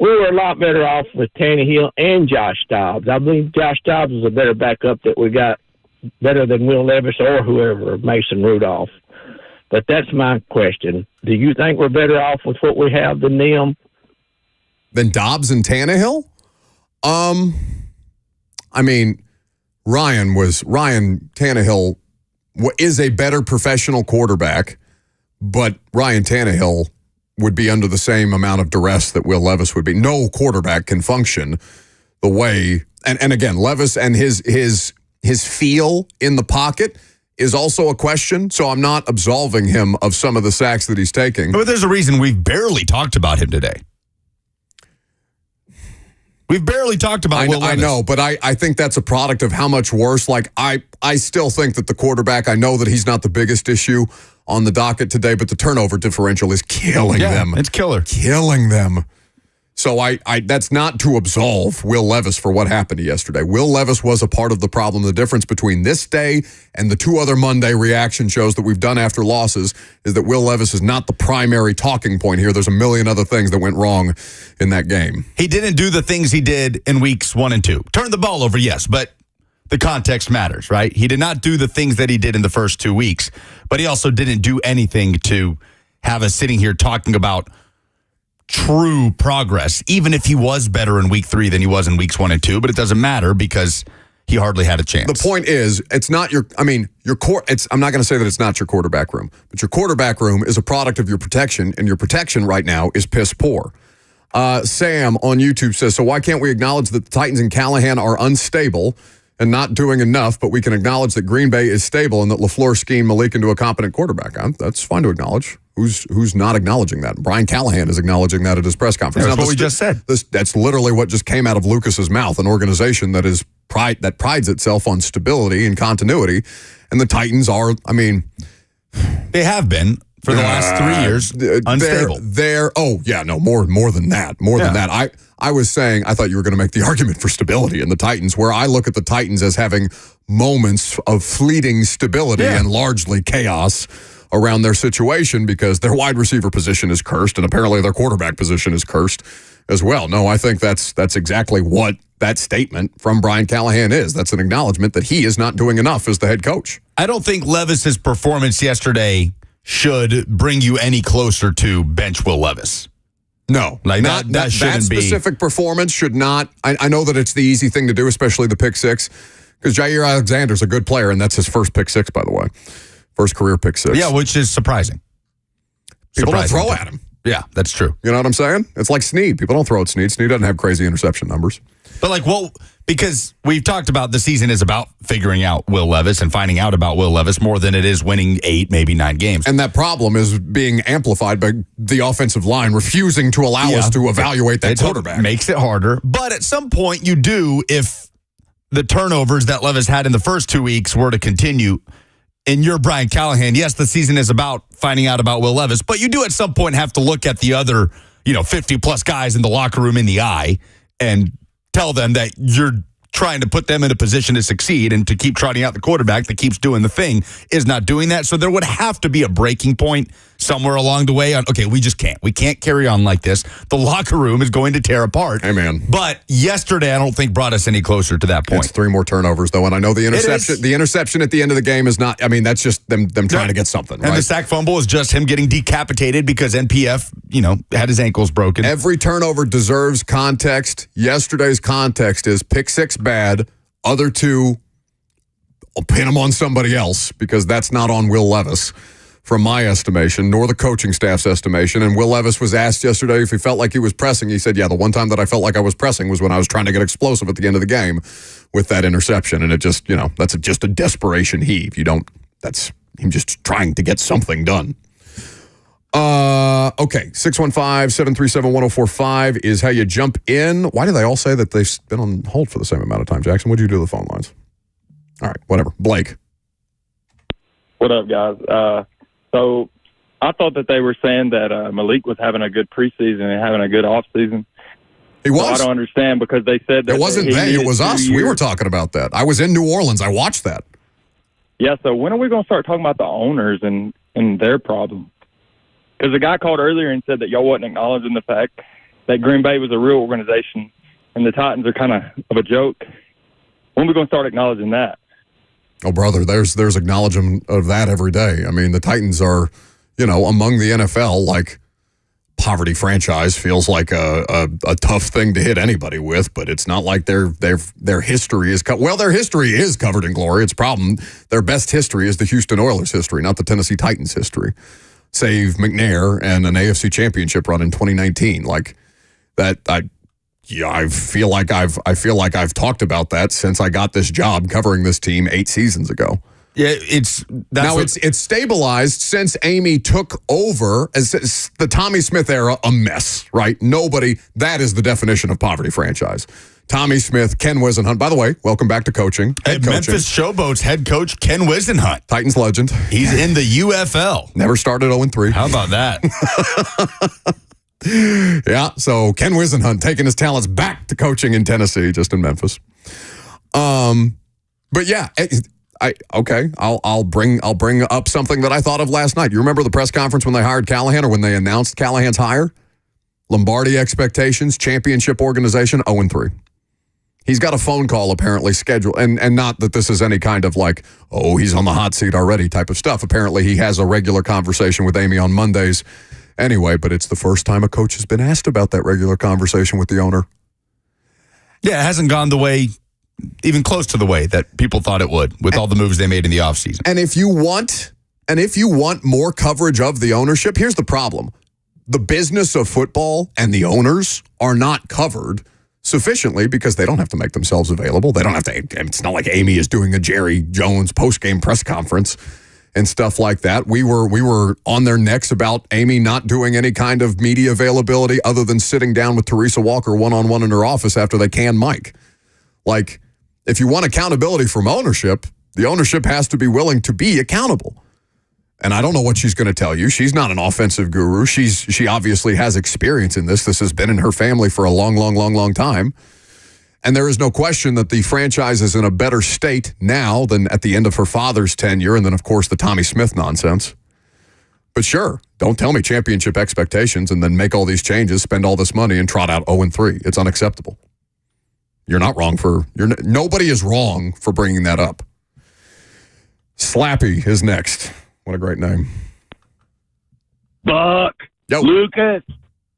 were a lot better off with Tannehill and Josh Dobbs. I believe Josh Dobbs is a better backup that we got, better than Will Levis or whoever, Mason Rudolph. But that's my question. Do you think we're better off with what we have than them? Than Dobbs and Tannehill? I mean, Ryan Tannehill is a better professional quarterback, but Ryan Tannehill would be under the same amount of duress that Will Levis would be. No quarterback can function the way, and again, Levis and his feel in the pocket is also a question, so I'm not absolving him of some of the sacks that he's taking. But there's a reason we've barely talked about him today. We've barely talked about Will Levis. I know, but I think that's a product of how much worse. Like, I still think that the quarterback, I know that he's not the biggest issue on the docket today, but the turnover differential is killing them. It's killer. Killing them. So that's not to absolve Will Levis for what happened yesterday. Will Levis was a part of the problem. The difference between this day and the two other Monday reaction shows that we've done after losses is that Will Levis is not the primary talking point here. There's a million other things that went wrong in that game. He didn't do the things he did in weeks 1 and 2. Turn the ball over, yes, but the context matters, right? He did not do the things that he did in the first 2 weeks, but he also didn't do anything to have us sitting here talking about true progress, even if he was better in week 3 than he was in weeks 1 and 2, but it doesn't matter because he hardly had a chance. The point is, it's not I'm not going to say that it's not your quarterback room, but your quarterback room is a product of your protection, and your protection right now is piss poor. Sam on YouTube says, so why can't we acknowledge that the Titans and Callahan are unstable and not doing enough, but we can acknowledge that Green Bay is stable and that LaFleur schemed Malik into a competent quarterback? That's fine to acknowledge. Who's not acknowledging that? Brian Callahan is acknowledging that at his press conference. That's what we just said. That's literally what just came out of Lucas's mouth, an organization that prides itself on stability and continuity. And the Titans are, they have been for the last 3 years unstable. More than that. I was saying, I thought you were going to make the argument for stability in the Titans, where I look at the Titans as having moments of fleeting stability and largely chaos around their situation because their wide receiver position is cursed and apparently their quarterback position is cursed as well. No, I think that's exactly what that statement from Brian Callahan is. That's an acknowledgement that he is not doing enough as the head coach. I don't think Levis's performance yesterday should bring you any closer to bench Will Levis. No, like that shouldn't be. Specific performance should not. I know that it's the easy thing to do, especially the pick six, because Jair Alexander's a good player, and that's his first pick six, by the way. First career pick six. Yeah, which is surprising. People don't throw at him. Yeah, that's true. You know what I'm saying? It's like Snead. People don't throw at Snead. Snead doesn't have crazy interception numbers. But because we've talked about the season is about figuring out Will Levis and finding out about Will Levis more than it is winning 8, maybe 9 games. And that problem is being amplified by the offensive line refusing to allow us to evaluate that quarterback. It makes it harder. But at some point you do, if the turnovers that Levis had in the first 2 weeks were to continue, and you're Brian Callahan, yes, the season is about finding out about Will Levis, but you do at some point have to look at the other, 50-plus guys in the locker room in the eye and tell them that you're trying to put them in a position to succeed, and to keep trotting out the quarterback that keeps doing the thing is not doing that. So there would have to be a breaking point somewhere along the way on, okay, we just can't. We can't carry on like this. The locker room is going to tear apart. Amen. But yesterday, I don't think brought us any closer to that point. It's 3 more turnovers, though, and I know the interception. The interception at the end of the game is not. I mean, that's just them trying to get something. And the sack fumble is just him getting decapitated because NPF, had his ankles broken. Every turnover deserves context. Yesterday's context is pick 6 bad. Other 2, I'll pin them on somebody else because that's not on Will Levis, from my estimation, nor the coaching staff's estimation. And Will Levis was asked yesterday if he felt like he was pressing. He said, yeah, the one time that I felt like I was pressing was when I was trying to get explosive at the end of the game with that interception. And it just, that's just a desperation heave. That's him just trying to get something done. Okay, 615-737-1045 is how you jump in. Why do they all say that they've been on hold for the same amount of time, Jackson? What did you do to the phone lines? All right, whatever. Blake. What up, guys? So I thought that they were saying that Malik was having a good preseason and having a good offseason. He was. So I don't understand because they said that it wasn't they, it was us. We were talking about that. I was in New Orleans. I watched that. Yeah, so when are we going to start talking about the owners and their problem? Because the guy called earlier and said that y'all wasn't acknowledging the fact that Green Bay was a real organization and the Titans are kind of a joke. When are we going to start acknowledging that? Oh, brother, there's acknowledgement of that every day. I mean, the Titans are, among the NFL, like, poverty franchise feels like a tough thing to hit anybody with, but it's not like their history is their history is covered in glory. It's a problem. Their best history is the Houston Oilers history, not the Tennessee Titans history. Save McNair and an AFC championship run in 2019. Like that, I feel like I've talked about that since I got this job covering this team 8 seasons ago. Yeah, it's stabilized since Amy took over. As the Tommy Smith era, a mess, right? That is the definition of poverty franchise. Tommy Smith, Ken Wisenhunt. By the way, welcome back to coaching. Memphis Showboats head coach Ken Wisenhunt. Titans legend. He's in the UFL. Never started 0-3. How about that? Yeah, so Ken Wisenhunt taking his talents back to coaching in Tennessee, just in Memphis. But yeah, I'll bring up something that I thought of last night. You remember the press conference when they hired Callahan, or when they announced Callahan's hire? Lombardi expectations, championship organization, 0-3. He's got a phone call apparently scheduled, and not that this is any kind of like, oh, he's on the hot seat already type of stuff. Apparently he has a regular conversation with Amy on Mondays anyway, but it's the first time a coach has been asked about that regular conversation with the owner. Yeah, it hasn't gone the way, even close to the way that people thought it would with all the moves they made in the offseason. And if you want more coverage of the ownership, here's the problem. The business of football and the owners are not covered sufficiently because they don't have to make themselves available. They don't have to. It's not like Amy is doing a Jerry Jones post-game press conference and stuff like that. We were on their necks about Amy not doing any kind of media availability other than sitting down with Teresa Walker one-on-one in her office after they canned Mike. Like, if you want accountability from ownership, the ownership has to be willing to be accountable. And I don't know what she's going to tell you. She's not an offensive guru. She obviously has experience in this. This has been in her family for a long time. And there is no question that the franchise is in a better state now than at the end of her father's tenure, and then, of course, the Tommy Smith nonsense. But sure, don't tell me championship expectations and then make all these changes, spend all this money, and trot out 0-3. It's unacceptable. You're not wrong nobody is wrong for bringing that up. Slappy is next. What a great name. Buck, Lucas,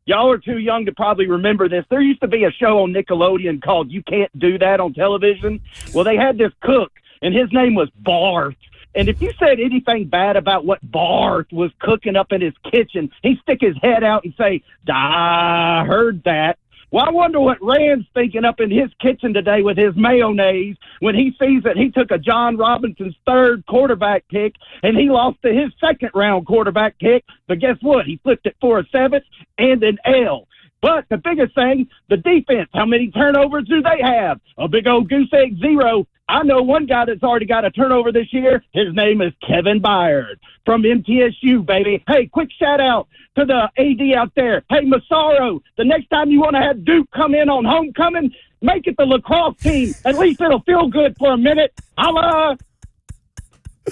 y'all are too young to probably remember this. There used to be a show on Nickelodeon called You Can't Do That on television. Well, they had this cook, and his name was Barth. And if you said anything bad about what Barth was cooking up in his kitchen, he'd stick his head out and say, I heard that. Well, I wonder what Rand's thinking up in his kitchen today with his mayonnaise when he sees that he took a John Robinson's third quarterback pick and he lost to his second-round quarterback pick. But guess what? He flipped it for a 7th and an L. But the biggest thing, the defense, how many turnovers do they have? A big old goose egg 0. I know one guy that's already got a turnover this year. His name is Kevin Byard from MTSU, baby. Hey, quick shout-out to the AD out there. Hey, Massaro, the next time you want to have Duke come in on homecoming, make it the lacrosse team. At least it'll feel good for a minute. Holla!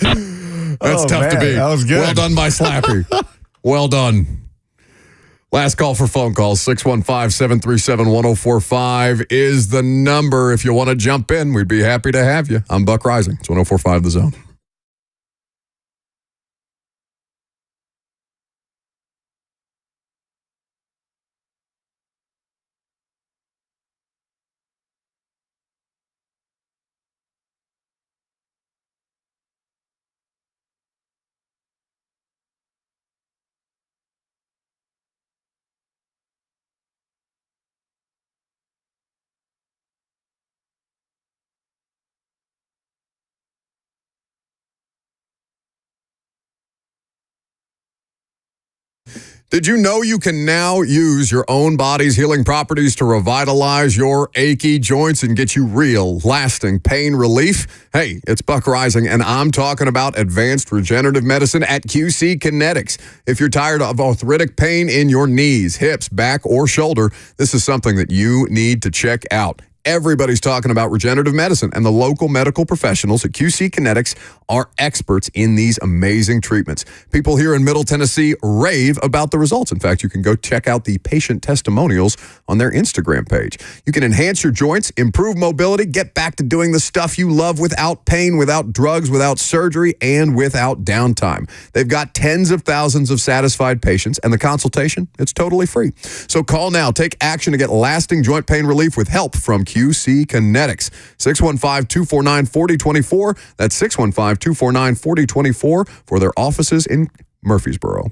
That's tough to beat. That was good. Well done by Slappy. Well done. Last call for phone calls, 615-737-1045 is the number. If you want to jump in, we'd be happy to have you. I'm Buck Rising. It's 1045 The Zone. Did you know you can now use your own body's healing properties to revitalize your achy joints and get you real, lasting pain relief? Hey, it's Buck Rising, and I'm talking about advanced regenerative medicine at QC Kinetics. If you're tired of arthritic pain in your knees, hips, back, or shoulder, this is something that you need to check out. Everybody's talking about regenerative medicine, and the local medical professionals at QC Kinetics are experts in these amazing treatments. People here in Middle Tennessee rave about the results. In fact, you can go check out the patient testimonials on their Instagram page. You can enhance your joints, improve mobility, get back to doing the stuff you love without pain, without drugs, without surgery, and without downtime. They've got tens of thousands of satisfied patients, and the consultation, it's totally free. So call now. Take action to get lasting joint pain relief with help from QC Kinetics. 615-249-4024. That's 615-249-4024 for their offices in Murfreesboro.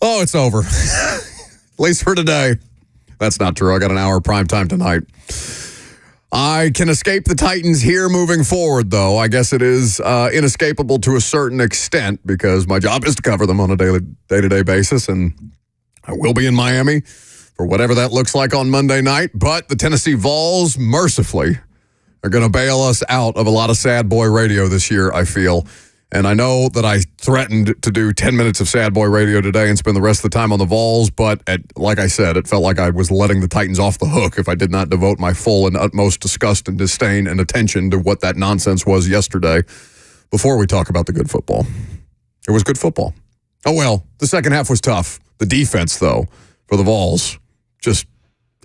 Oh, it's over. At least for today. That's not true. I got an hour of prime time tonight. I can escape the Titans here moving forward, though. I guess it is inescapable to a certain extent because my job is to cover them on a day-to-day basis, and I will be in Miami for whatever that looks like on Monday night. But the Tennessee Vols, mercifully, are going to bail us out of a lot of sad boy radio this year, I feel. And I know that I threatened to do 10 minutes of sad boy radio today and spend the rest of the time on the Vols, but like I said, it felt like I was letting the Titans off the hook if I did not devote my full and utmost disgust and disdain and attention to what that nonsense was yesterday before we talk about the good football. It was good football. Oh, well, the second half was tough. The defense, though, for the Vols, just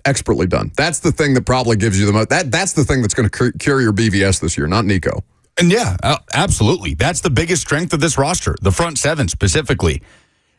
expertly done. That's the thing that probably gives you the most. That's the thing that's going to cure your BVS this year, not Nico. And yeah, absolutely. That's the biggest strength of this roster, the front seven specifically.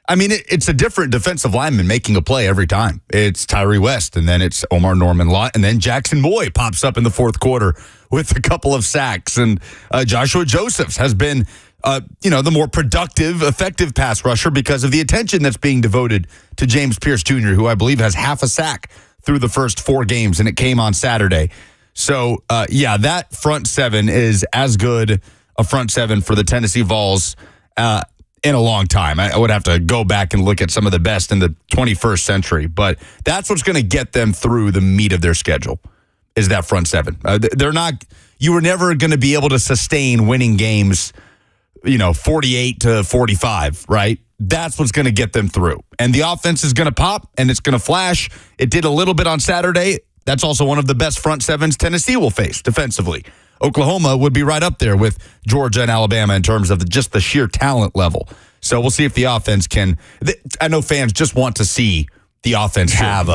I mean, it's a different defensive lineman making a play every time. It's Tyree West, and then it's Omar Norman-Lott, and then Jackson Moy pops up in the fourth quarter with a couple of sacks. And Joshua Josephs has been, the more productive, effective pass rusher because of the attention that's being devoted to James Pierce Jr., who I believe has half a sack through the first 4 games, and it came on Saturday. So, that front seven is as good a front seven for the Tennessee Vols in a long time. I would have to go back and look at some of the best in the 21st century, but that's what's going to get them through the meat of their schedule is that front seven. You were never going to be able to sustain winning games, 48-45, right? That's what's going to get them through. And the offense is going to pop and it's going to flash. It did a little bit on Saturday. That's also one of the best front sevens Tennessee will face defensively. Oklahoma would be right up there with Georgia and Alabama in terms of just the sheer talent level. So we'll see if the offense can. I know fans just want to see the offense have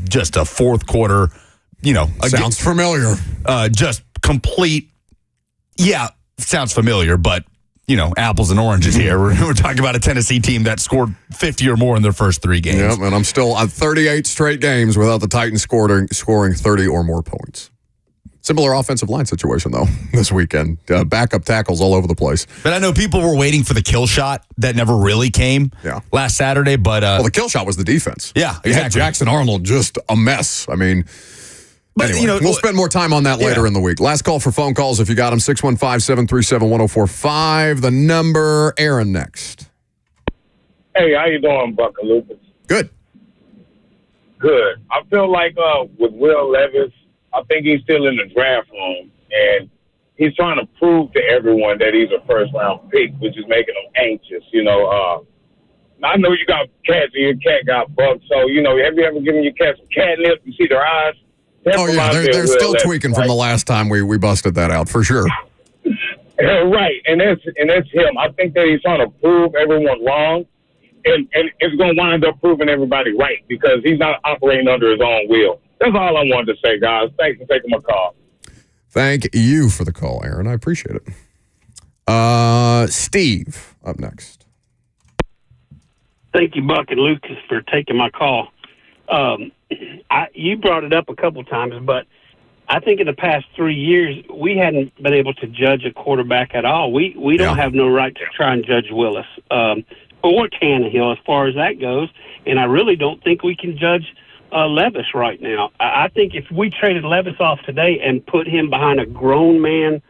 just a fourth quarter. Sounds familiar. Just complete. Yeah, sounds familiar, but. Apples and oranges here. We're talking about a Tennessee team that scored 50 or more in their first 3 games. Yep, and I'm still on 38 straight games without the Titans scoring 30 or more points. Similar offensive line situation, though, this weekend. Backup tackles all over the place. But I know people were waiting for the kill shot that never really came last Saturday. But the kill shot was the defense. Yeah, exactly. You had Jackson Arnold just a mess. I mean... But, anyway, we'll spend more time on that later in the week. Last call for phone calls if you got them, 615-737-1045. The number, Aaron next. Hey, how you doing, Buck and Lucas? Good. Good. I feel like with Will Levis, I think he's still in the draft room, and he's trying to prove to everyone that he's a first-round pick, which is making them anxious. I know you got cats and your cat got bucked, so, have you ever given your cat some catnip? You see their eyes? They're still tweaking from the last time we busted that out, for sure. Right, and that's him. I think that he's trying to prove everyone wrong, and it's going to wind up proving everybody right because he's not operating under his own will. That's all I wanted to say, guys. Thanks for taking my call. Thank you for the call, Aaron. I appreciate it. Steve, up next. Thank you, Buck and Lucas, for taking my call. You brought it up a couple times, but I think in the past 3 years, we hadn't been able to judge a quarterback at all. We don't have no right to try and judge Willis or Tannehill as far as that goes, and I really don't think we can judge Levis right now. I think if we traded Levis off today and put him behind a grown man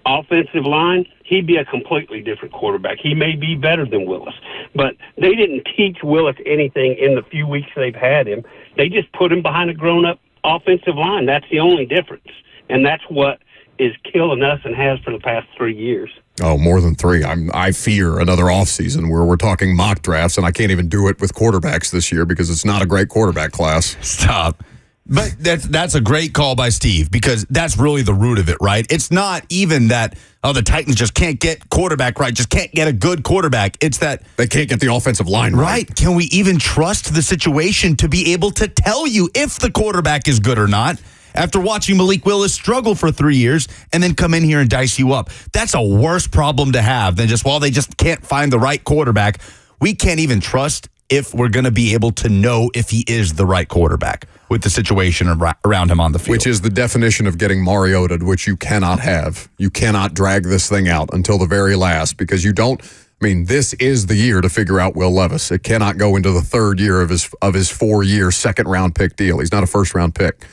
offensive line, he'd be a completely different quarterback. He may be better than Willis, but they didn't teach Willis anything in the few weeks they've had him. They just put him behind a grown-up offensive line. That's the only difference, and that's what is killing us and has for the past 3 years. Oh, more than 3. I fear another offseason where we're talking mock drafts, and I can't even do it with quarterbacks this year because it's not a great quarterback class. Stop. But that's a great call by Steve because that's really the root of it, right? It's not even that, the Titans just can't get quarterback right, just can't get a good quarterback. It's that they can't get the offensive line right. Can we even trust the situation to be able to tell you if the quarterback is good or not after watching Malik Willis struggle for 3 years and then come in here and dice you up? That's a worse problem to have than just, they just can't find the right quarterback. We can't even trust if we're going to be able to know if he is the right quarterback with the situation around him on the field. Which is the definition of getting Mario'd, which you cannot have. You cannot drag this thing out until the very last because you don't. I mean, this is the year to figure out Will Levis. It cannot go into the third year of his 4-year second-round pick deal. He's not a first-round pick.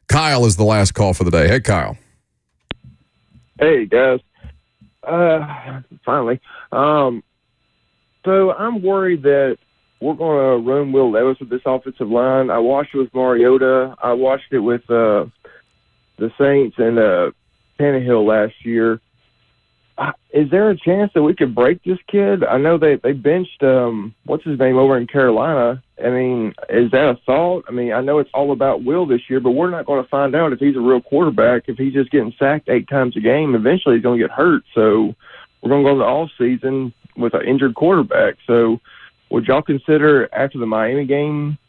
Kyle is the last call for the day. Hey, Kyle. Hey, guys. Finally. So I'm worried that we're going to ruin Will Levis with this offensive line. I watched it with Mariota. I watched it with the Saints and Tannehill last year. Is there a chance that we could break this kid? I know they benched, what's his name, over in Carolina. I mean, is that a thought? I mean, I know it's all about Will this year, but we're not going to find out if he's a real quarterback. If he's just getting sacked 8 times a game, eventually he's going to get hurt. So we're going to go into the off-season with an injured quarterback. So would y'all consider, after the Miami game,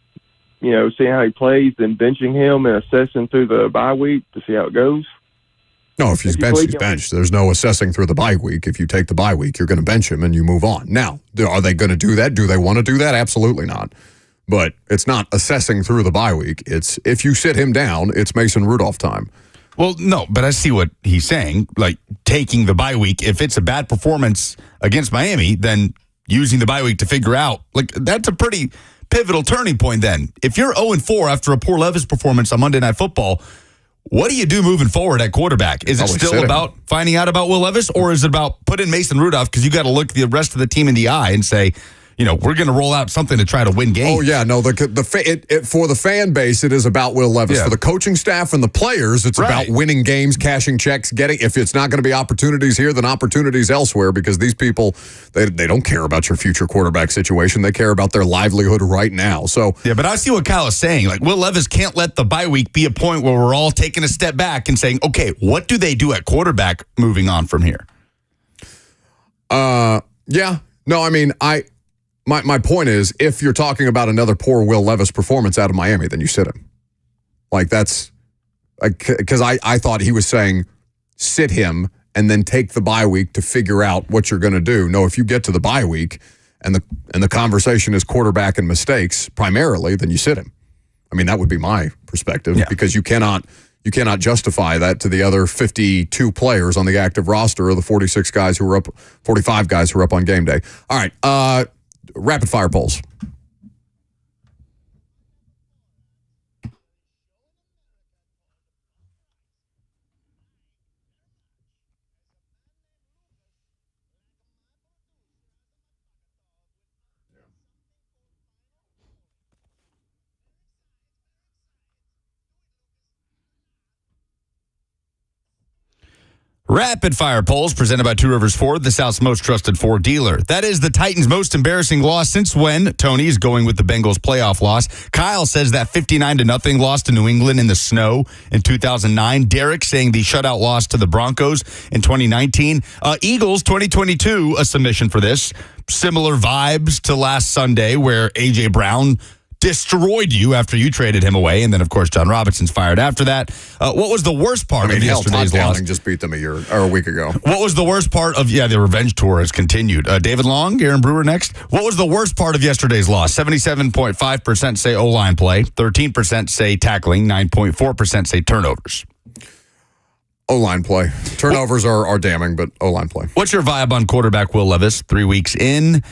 seeing how he plays, then benching him and assessing through the bye week to see how it goes? No, if he's benched, he's benched. There's no assessing through the bye week. If you take the bye week, you're going to bench him and you move on. Now, are they going to do that? Do they want to do that? Absolutely not. But it's not assessing through the bye week. It's if you sit him down, it's Mason Rudolph time. Well, no, but I see what he's saying. Like, taking the bye week, if it's a bad performance against Miami, then using the bye week to figure out, that's a pretty pivotal turning point then. If you're 0-4 after a poor Levis performance on Monday Night Football, what do you do moving forward at quarterback? Is it still about finding out about Will Levis, or is it about putting Mason Rudolph, because you got to look the rest of the team in the eye and say, we're going to roll out something to try to win games? Oh, yeah. No, for the fan base, it is about Will Levis. Yeah. For the coaching staff and the players, it's about winning games, cashing checks, if it's not going to be opportunities here, then opportunities elsewhere, because these people, they don't care about your future quarterback situation. They care about their livelihood right now. So yeah, but I see what Kyle is saying. Like, Will Levis can't let the bye week be a point where we're all taking a step back and saying, okay, what do they do at quarterback moving on from here? Yeah. No, I mean, My point is, if you're talking about another poor Will Levis performance out of Miami, then you sit him. That's because I thought he was saying sit him and then take the bye week to figure out what you're going to do. No, if you get to the bye week and the conversation is quarterback and mistakes primarily, then you sit him. I mean, that would be my perspective, because you cannot justify that to the other 52 players on the active roster or the 45 guys who are up on game day. All right. Rapid fire polls. Rapid fire polls presented by Two Rivers Ford, the South's most trusted Ford dealer. That is the Titans' most embarrassing loss since when? Tony is going with the Bengals' playoff loss. Kyle says that 59-0 loss to New England in the snow in 2009. Derek saying the shutout loss to the Broncos in 2019. Eagles 2022, a submission for this. Similar vibes to last Sunday, where A.J. Brown destroyed you after you traded him away, and then of course John Robinson's fired after that. What was the worst part of yesterday's loss? Todd just beat them a week ago. What was the worst part of the revenge tour has continued? David Long, Aaron Brewer next. What was the worst part of yesterday's loss? 77.5% say O-line play, 13% say tackling, 9.4% say turnovers. O-line play. Turnovers are damning, but O-line play. What's your vibe on quarterback Will Levis 3 weeks in?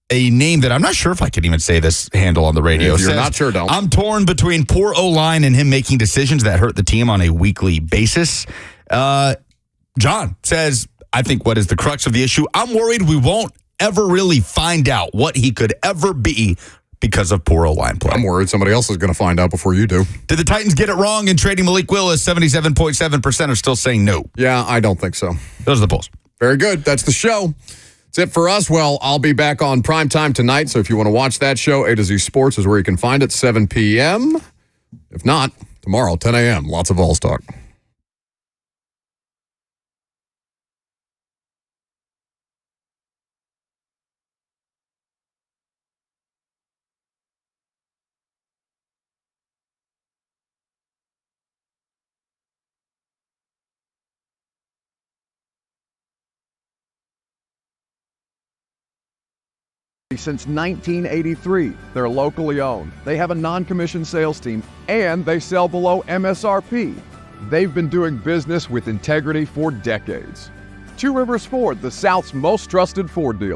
A name that I'm not sure if I can even say this handle on the radio. If you're not sure, don't. I'm torn between poor O-line and him making decisions that hurt the team on a weekly basis. John says, I think what is the crux of the issue? I'm worried we won't ever really find out what he could ever be because of poor O-line play. I'm worried somebody else is going to find out before you do. Did the Titans get it wrong in trading Malik Willis? 77.7% are still saying no. Yeah, I don't think so. Those are the polls. Very good. That's the show. That's it for us. Well, I'll be back on primetime tonight, so if you want to watch that show, A to Z Sports is where you can find it, 7 p.m. If not, tomorrow, 10 a.m. Lots of Vols talk. Since 1983, they're locally owned. They have a non-commissioned sales team, and they sell below MSRP. They've been doing business with integrity for decades. Two Rivers Ford, the South's most trusted Ford dealer.